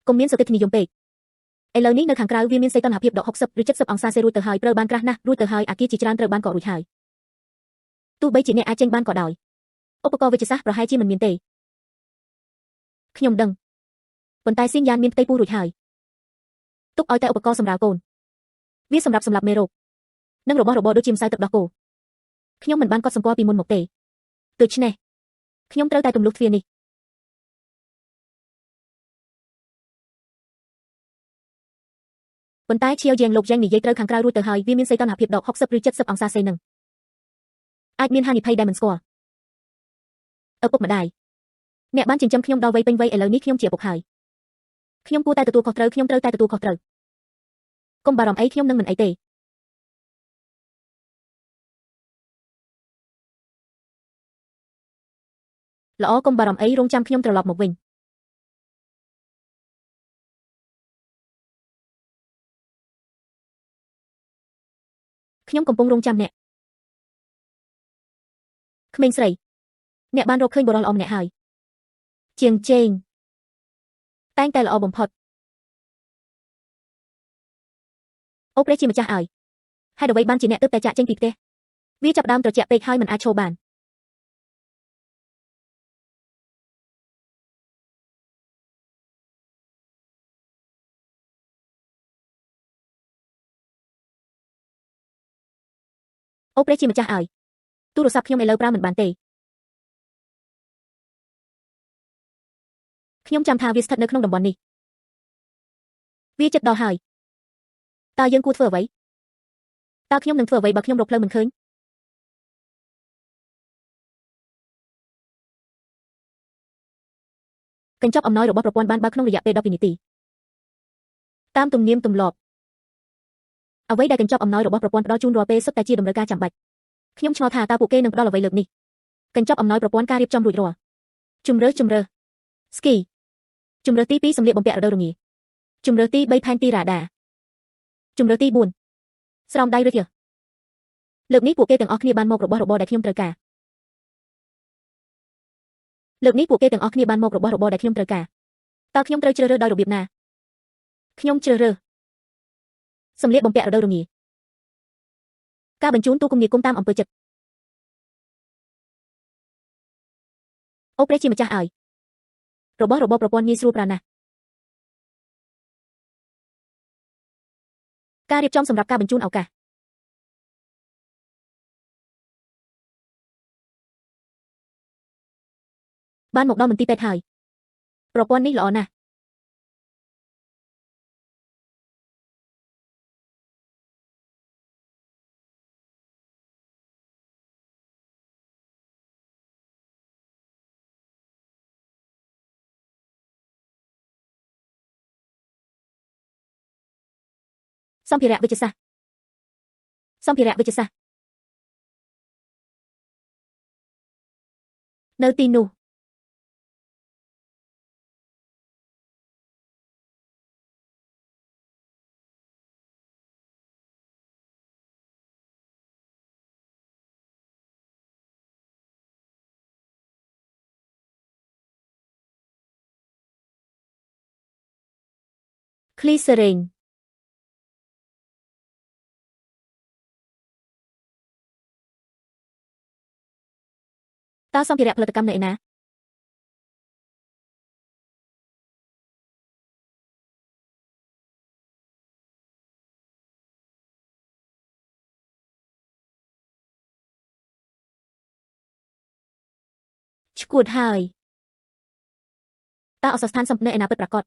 កុំមានសតិនិយមពេកឥឡូវនេះនៅខាងក្រៅវាមានសីតុណ្ហភាពដក60ឬ70អង្សាសេរួចទៅហើយត្រូវបានក្រាស់ណាស់រួចទៅហើយអាគារជាច្រើនត្រូវបានកករួចហើយទោះបីជាអ្នកអាចចេញបានក៏ដោយឧបករណ៍វិទ្យាសាស្ត្រប្រហែលជាមិនមានទេខ្ញុំដឹងប៉ុន្តែស៊ីនយ៉ានមានផ្ទៃពោះរួចហើយទុកឲ្យតែឧបករណ៍សម្រាលកូនវាសម្រាប់សម្លាប់មេរោគនិងរបស់របរដូចជាម្សៅទឹកដោះគោខ្ញុំមិនបានកត់សម្គាល់ពីមុនមកទេដូច្នេះខ្ញុំត្រូវតែទម្លុះទ្វារនេះប៉ុន្តែឈៀវយ៉ាងលោកយ៉ាងនិយាយត្រូវខាងក្រៅរួចទៅហើយវាមានសីតុណ្ហភាពដក60ឬ70អង្សាសេនឹងអាចមានហានិភ័យដែលមិនស្គាល់ឪពុកម្ដាយអ្នកបានចិញ្ចឹមខ្ញុំដល់វ័យពេញវ័យឥឡូវនេះខ្ញុំជាឪពុកហើយខ្ញុំគួរតែទទួលខុសត្រូវខ្ញុំត្រូវតែទទួលខុសត្រូវកុំបារម្ភអីខ្ញុំនឹងមិនអីទេល្អកុំបារម្ភអីរងចាំខ្ញុំត្រឡប់មកវិញខ្ញុំកំពុងរងចាំអ្នកក្មេងស្រីអ្នកបានរកឃើញបុរសល្អម្នាក់ហើយជាងជេងតែងតែល្អបំផុតអូព្រះជាម្ចាស់ឲ្យហេតុអ្វីបានជាអ្នកទើបតែចាក់ចេញពីផ្ទះវាចាប់ដើមត្រជាក់ពេកហើយមិនអាចឈរបានអូព្រះជាម្ចាស់ឲ្យទូរស័ព្ទខ្ញុំឥឡូវប្រើមិនបានទេខ្ញុំចាំថាវាស្ថិតនៅក្នុងតំបន់នេះវាជិតដល់ហើយតើយើងគួរធ្វើអ្វីតើខ្ញុំនឹងធ្វើអ្វីបើខ្ញុំរកផ្លូវមិនឃើញកញ្ចប់អំណោយរបស់ប្រព័ន្ធបានបើកក្នុងរយៈពេល12នាទីតាមទំនៀមទម្លាប់អ្វីដែលកញ្ចប់អំណោយរបស់ប្រព័ន្ធផ្ដល់ជូនរាល់ពេលសុទ្ធតែជាតម្រូវការចាំបាច់ខ្ញុំឆ្ងល់ថាតើពួកគេនឹងផ្ដល់អ្វីលើកនេះកញ្ចប់អំណោយប្រព័ន្ធការរៀបចំរួចរាល់ជម្រើសស្គីជម្រើសទី2សម្លៀកបំពាក់រដូវរងាជម្រើសទី3ផែនទីរ៉ាដាជម្រើសទី4ស្រោមដៃឬយើលើកនេះពួកគេទាំងអស់គ្នាបានមករបស់របរដែលខ្ញុំត្រូវការលើកនេះពួកគេទាំងអស់គ្នាបានមករបស់របរដែលខ្ញុំត្រូវការតើខ្ញុំត្រូវជ្រើសរើសដោយរបៀបណាខ្ញុំជ្រើសរើសសម្លៀកបំពាក់រដូវរងាការបញ្ជូនទូគមនាគមន៍តាមអំពើចិត្តអូព្រះជាម្ចាស់ឲ្យរបស់របរប្រព័ន្ធងាយស្រួលប្រើណាស់ការរៀបចំសម្រាប់ការបញ្ជូនឱកាសបានមកដល់មន្ទីរពេទ្យហើយប្រព័ន្ធនេះល្អណាស់សម្ភារៈវិទ្យាសាស្ត្រនៅទីនោះឃ្លីសេរ៉េងតើសម្ភារៈផលិតកម្មនៅឯណាឈួតហើយតើអសស្ថានសម្នៅឯណាពិតប្រាកដ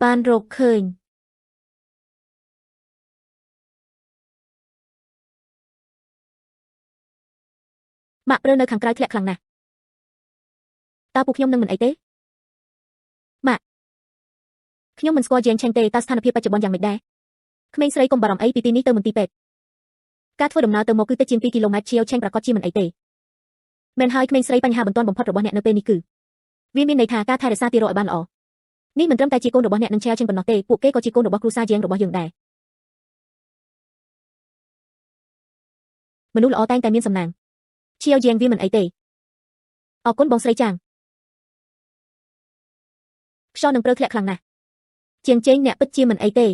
បានរកឃើញម៉ាក់ព្រើនៅខាងក្រៅធ្លាក់ខ្លាំងណាស់តើពួកខ្ញុំនឹងមិនអីទេម៉ាក់ខ្ញុំមិនស្គាល់ Jiang Cheng ទេតើស្ថានភាពបច្ចុប្បន្នយ៉ាងម៉េចដែរក្មេងស្រីកុំបារម្ភអីពីទីនេះទៅមន្ទីរពេទ្យការធ្វើដំណើរទៅមកគឺតិចជាង2គីឡូម៉ែត្រ Jiang Cheng ប្រកាសជាមិនអីទេមែនហើយក្មេងស្រីបញ្ហាបន្ទាន់បំផុតរបស់អ្នកនៅពេលនេះគឺវាមានន័យថាការថែរក្សាទារកឲ្យបានល្អនេះមិនត្រឹមតែជាកូនរបស់អ្នកនឹង Jiang Cheng ប៉ុណ្ណោះទេពួកគេក៏ជាកូនរបស់គ្រួសារ Jiang របស់យើងដែរមនុស្សល្អតែងតែមានសំណាង Jiang វាមិនអីទេអរគុណបងស្រីចាងខ្យល់នឹងព្រើធ្លាក់ខ្លាំងណាស់Jiang Cheng អ្នកពិតជាមិនអីទេ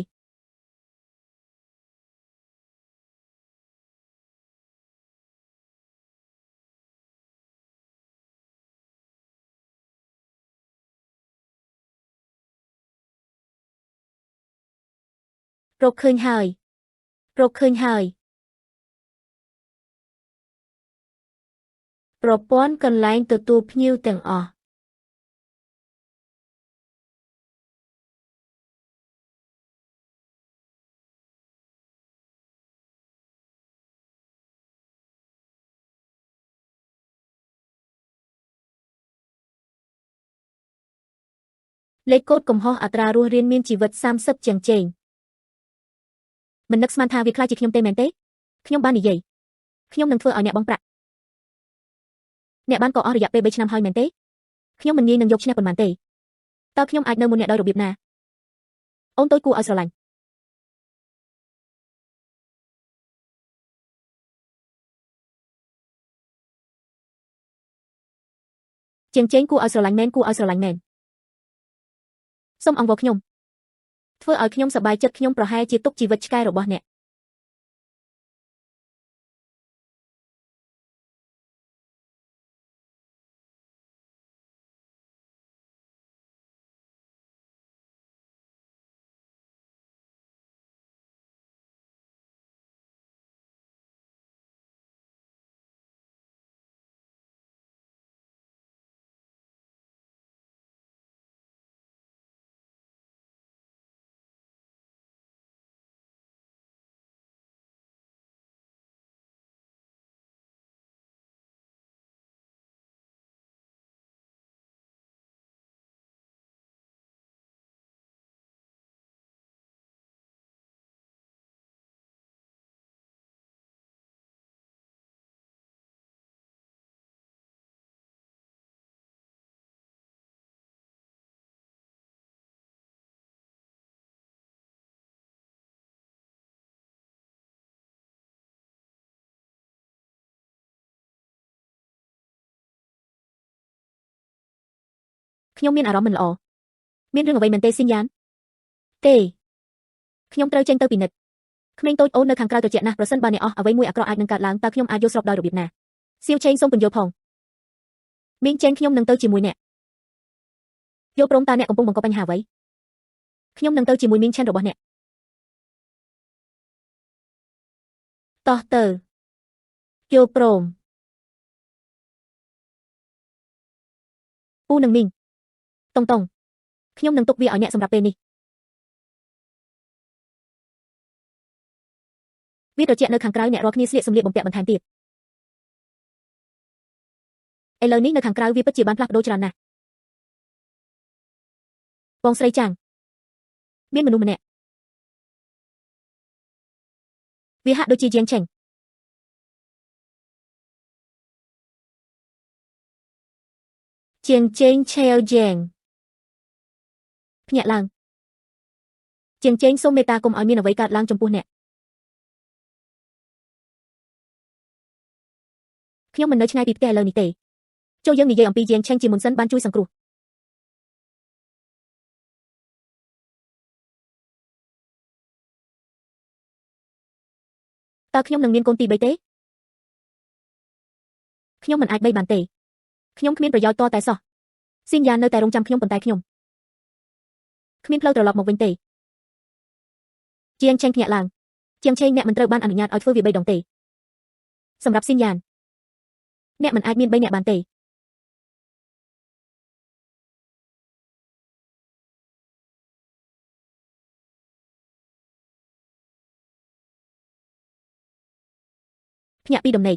រកឃើញហើយប្រព័ន្ធកន្លែងទទួលភ្ញៀវទាំងអស់លេខកូដកំហុសអត្រារស់រានមានជីវិត30Jiang Chengមិននឹកស្មានថាវាខ្លាចជាខ្ញុំទេមែនទេខ្ញុំបាននិយាយខ្ញុំនឹងធ្វើឲ្យអ្នកបង់ប្រាក់អ្នកបានកអស់រយៈពេល3ឆ្នាំហើយមែនទេខ្ញុំមិនងាយនឹងយកឈ្នះប៉ុន្មានទេតើខ្ញុំអាចនៅមុនអ្នកដោយរបៀបណាអូនតូចគួរឲ្យស្រឡាញ់Jiang Chengគួរឲ្យស្រឡាញ់មែនសូមអង្វរខ្ញុំធ្វើឲ្យខ្ញុំសប្បាយចិត្តខ្ញុំប្រហែលជាទុកជីវិតឆ្កែរបស់អ្នកខ្ញុំមានអារម្មណ៍មិនល្អមានរឿងអ្វីមែនទេសៀនយ៉ានទេខ្ញុំត្រូវចេញទៅពិនិត្យក្មេងតូចអូននៅខាងក្រៅត្រជាក់ណាស់ប្រសិនបើអ្នកអស់អ្វីមួយអាក្រក់អាចនឹងកើតឡើងតើខ្ញុំអាចយកស្របដោយរបៀបណាសៀវឆេងសូមពន្យល់ផងមីងចេញខ្ញុំនឹងទៅជាមួយអ្នកយល់ព្រមតើអ្នកកំពុងបង្កបញ្ហាអ្វីខ្ញុំនឹងទៅជាមួយមីងឆេនរបស់អ្នកតោះទៅយល់ព្រមពូនឹងមីងតុងខ្ញុំនឹងទុកវាឲ្យអ្នកសម្រាប់ពេលនេះវាត្រជាក់នៅខាងក្រៅអ្នករាល់គ្នាស្លៀកសម្លៀកបំពាក់បន្ថែមទៀតឥឡូវនេះនៅខាងក្រៅវាពិតជាបានផ្លាស់ប្ដូរច្រើនណាស់បងស្រីចាងមានមនុស្សម្នាក់វាហាក់ដូចជាJiang Cheng Jiang Cheng Cheo Jiangភ្ញាក់ឡើងJiang Chengសូមមេត្តាកុំឲ្យមានអ្វីកើតឡើងចំពោះអ្នកខ្ញុំមិននៅឆ្ងាយពីផ្ទះឥឡូវនេះទេចូលយើងនិយាយអំពីJiang Chengជាមុនសិនបានជួយសង្គ្រោះតើខ្ញុំនឹងមានកូនទី3ទេខ្ញុំមិនអាច3បានទេខ្ញុំគ្មានប្រយោជន៍តតែសោះស៊ីនយ៉ាននៅតែរងចាំខ្ញុំប៉ុន្តែខ្ញុំគ្មានផ្លូវត្រឡប់មកវិញទេJiang Chengភ្ញាក់ឡើងJiang Chengអ្នកមិនត្រូវបានអនុញ្ញាតឲ្យធ្វើវា3ដងទេសម្រាប់ស៊ីនយ៉ានអ្នកមិនអាចមាន3អ្នកបានទេ ភ្ញាក់ពីដំណេក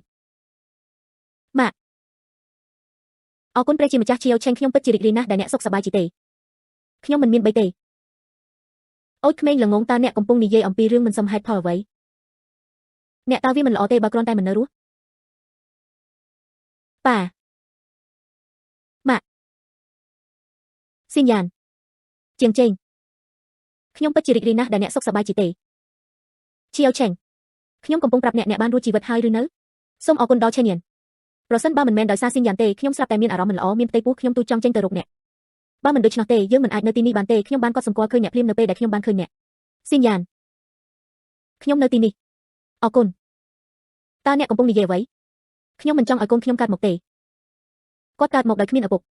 ម៉ាក់អរគុណព្រះជាម្ចាស់ឈៀវឆេងខ្ញុំពិតជារីករាយណាស់ដែលអ្នកសុខសប្បាយជាទេខ្ញុំមិនមានបីទេអូចក្មេងល្ងងតើអ្នកកំពុងនិយាយអំពីរឿងមិនសមហេតុផលអ្វីអ្នកតើវាមិនល្អទេបើគ្រាន់តែមិននៅរស់ប៉ាម៉ាក់ស៊ីនយ៉ានជាងចេងខ្ញុំពិតជារីករាយណាស់ដែលអ្នកសុខសប្បាយជាទេឈៀវឆេងខ្ញុំកំពុងប្រាប់អ្នកបានរស់ជីវិតហើយឬនៅសូមអរគុណដល់ឆេងយ៉ានប្រសិនបើមិនមែនដោយសារស៊ីនយ៉ានទេខ្ញុំស្រាប់តែមានអារម្មណ៍មិនល្អមានផ្ទៃពោះខ្ញុំទូចចង់ចេញទៅរកអ្នកបើមិនដូច្នោះទេយើងមិនអាចនៅទីនេះបានទេខ្ញុំបានកត់សម្គាល់ឃើញអ្នកភ្លាមនៅពេលដែលខ្ញុំបានឃើញអ្នកស៊ីនយ៉ានខ្ញុំនៅទីនេះអរគុណតើអ្នកកំពុងនិយាយអ្វីខ្ញុំមិនចង់ឲ្យកូនខ្ញុំកើតមកទេគាត់កើតមកដោយគ្មានឪពុក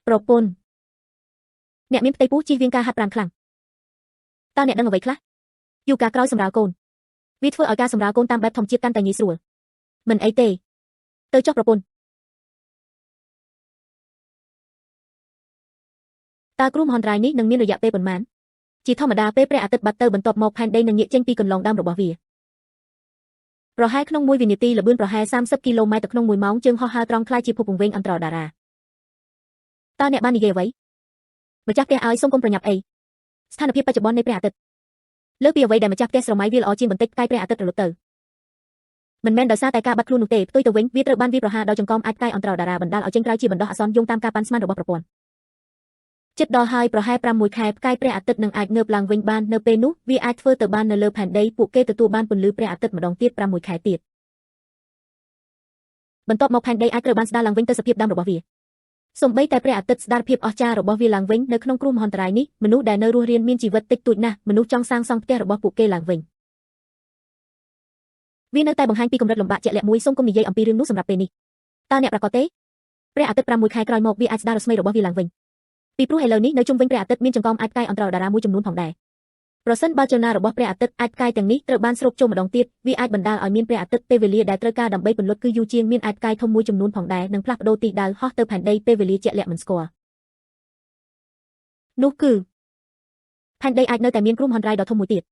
ប្រពន្ធអ្នកមានផ្ទៃពោះជិះវៀងការហាត់ប្រាណខ្លាំងតើអ្នកដឹងអ្វីខ្លះយូរកាលក្រោយសម្រាលកូនវាធ្វើឲ្យការសម្រាលកូនតាមបែបធម្មជាតិកាន់តែងាយស្រួលមិនអីទេទៅចុះប្រពន្ធតើគ្រោះមហន្តរាយនេះនឹងមានរយៈពេលប៉ុន្មានជាធម្មតាពេលព្រះអាទិត្យបាត់ទៅបន្ទាប់មកផែនដីនឹងងាកចេញពីកន្លងដើមរបស់វាប្រហែលក្នុង1វិនាទីល្បឿនប្រហែល30គីឡូម៉ែត្រក្នុង1ម៉ោងជើងហោះហើរត្រង់ខ្លាយជាភពវង្វេងអន្តរតារាតើអ្នកបាននិយាយអ្វីម្ចាស់ផ្ទះឲ្យសូមកុំប្រញាប់អីស្ថានភាពបច្ចុប្បន្ននៃព្រះអាទិត្យលើពីអ្វីដែលម្ចាស់ផ្ទះស្រមៃវាល្អជាងបន្តិចផ្កាយព្រះអាទិត្យរលត់ទៅមិនមែនដោយសារតែការបាត់ខ្លួននោះទេផ្ទុយទៅវិញវាត្រូវបានវាប្រហារដោយចង្កោមអាចផ្កាយអន្តរតារាបណ្ដាលឲ្យចេញក្រៅជាបណ្ដោះអាសន្នយោងតាមការប៉ាន់ស្មានរបស់ប្រព័ន្ធចិត្តដល់ហើយប្រហែល6ខែផ្កាយព្រះអាទិត្យនឹងអាចងើបឡើងវិញបាននៅពេលនោះវាអាចធ្វើទៅបាននៅលើផែនដីពួកគេទទួលបានពន្លឺព្រះអាទិត្យម្ដងទៀត6ខែទៀតបន្ទាប់មកផែនដីអាចត្រូវបានស្ដារឡើងវិញទៅសភាពដើមរបស់វាសូម្បីតែព្រះអាទិត្យស្ដារភាពអស្ចារ្យរបស់វាឡើងវិញនៅក្នុងគ្រោះមហន្តរាយនេះមនុស្សដែលនៅរស់រានមានជីវិតតិចតួចណាស់មនុស្សចង់សាងសង់ផ្ទះរបស់ពួកគេឡើងវិញវានៅតែបង្ហាញពីកម្រិតលំបាកជាក់លាក់មួយសូមកុំនិយាយអំពីរឿងនោះសម្រាប់ពេលនេះតើអ្នកប្រកាសទេព្រះអាទិត្យ6ខែក្រោយមកវាអាចស្ដាររស្មីរបស់វាឡើងវិញពីព្រោះឥឡូវនេះនៅជុំវិញព្រះអាទិត្យមានចង្កោមអាចផ្កាយអន្តរតារាមួយចំនួនផងដែរប្រសិនបើចលនារបស់ព្រះអាទិត្យអាចផ្កាយទាំងនេះត្រូវបានស្រូបចូលម្ដងទៀតវាអាចបណ្ដាលឲ្យមានព្រះអាទិត្យពេលវេលាដែលត្រូវការដើម្បីពន្លត់គឺយូរជាងមានអាចផ្កាយធំមួយចំនួនផងដែរនិងផ្លាស់ប្ដូរទីដៅហោះទៅផែនដីពេលវេលាជាក់លាក់មិនស្គាល់នោះគឺផែនដីអាចនៅតែមានគ្រោះមហន្តរាយដ៏ធំមួយទៀត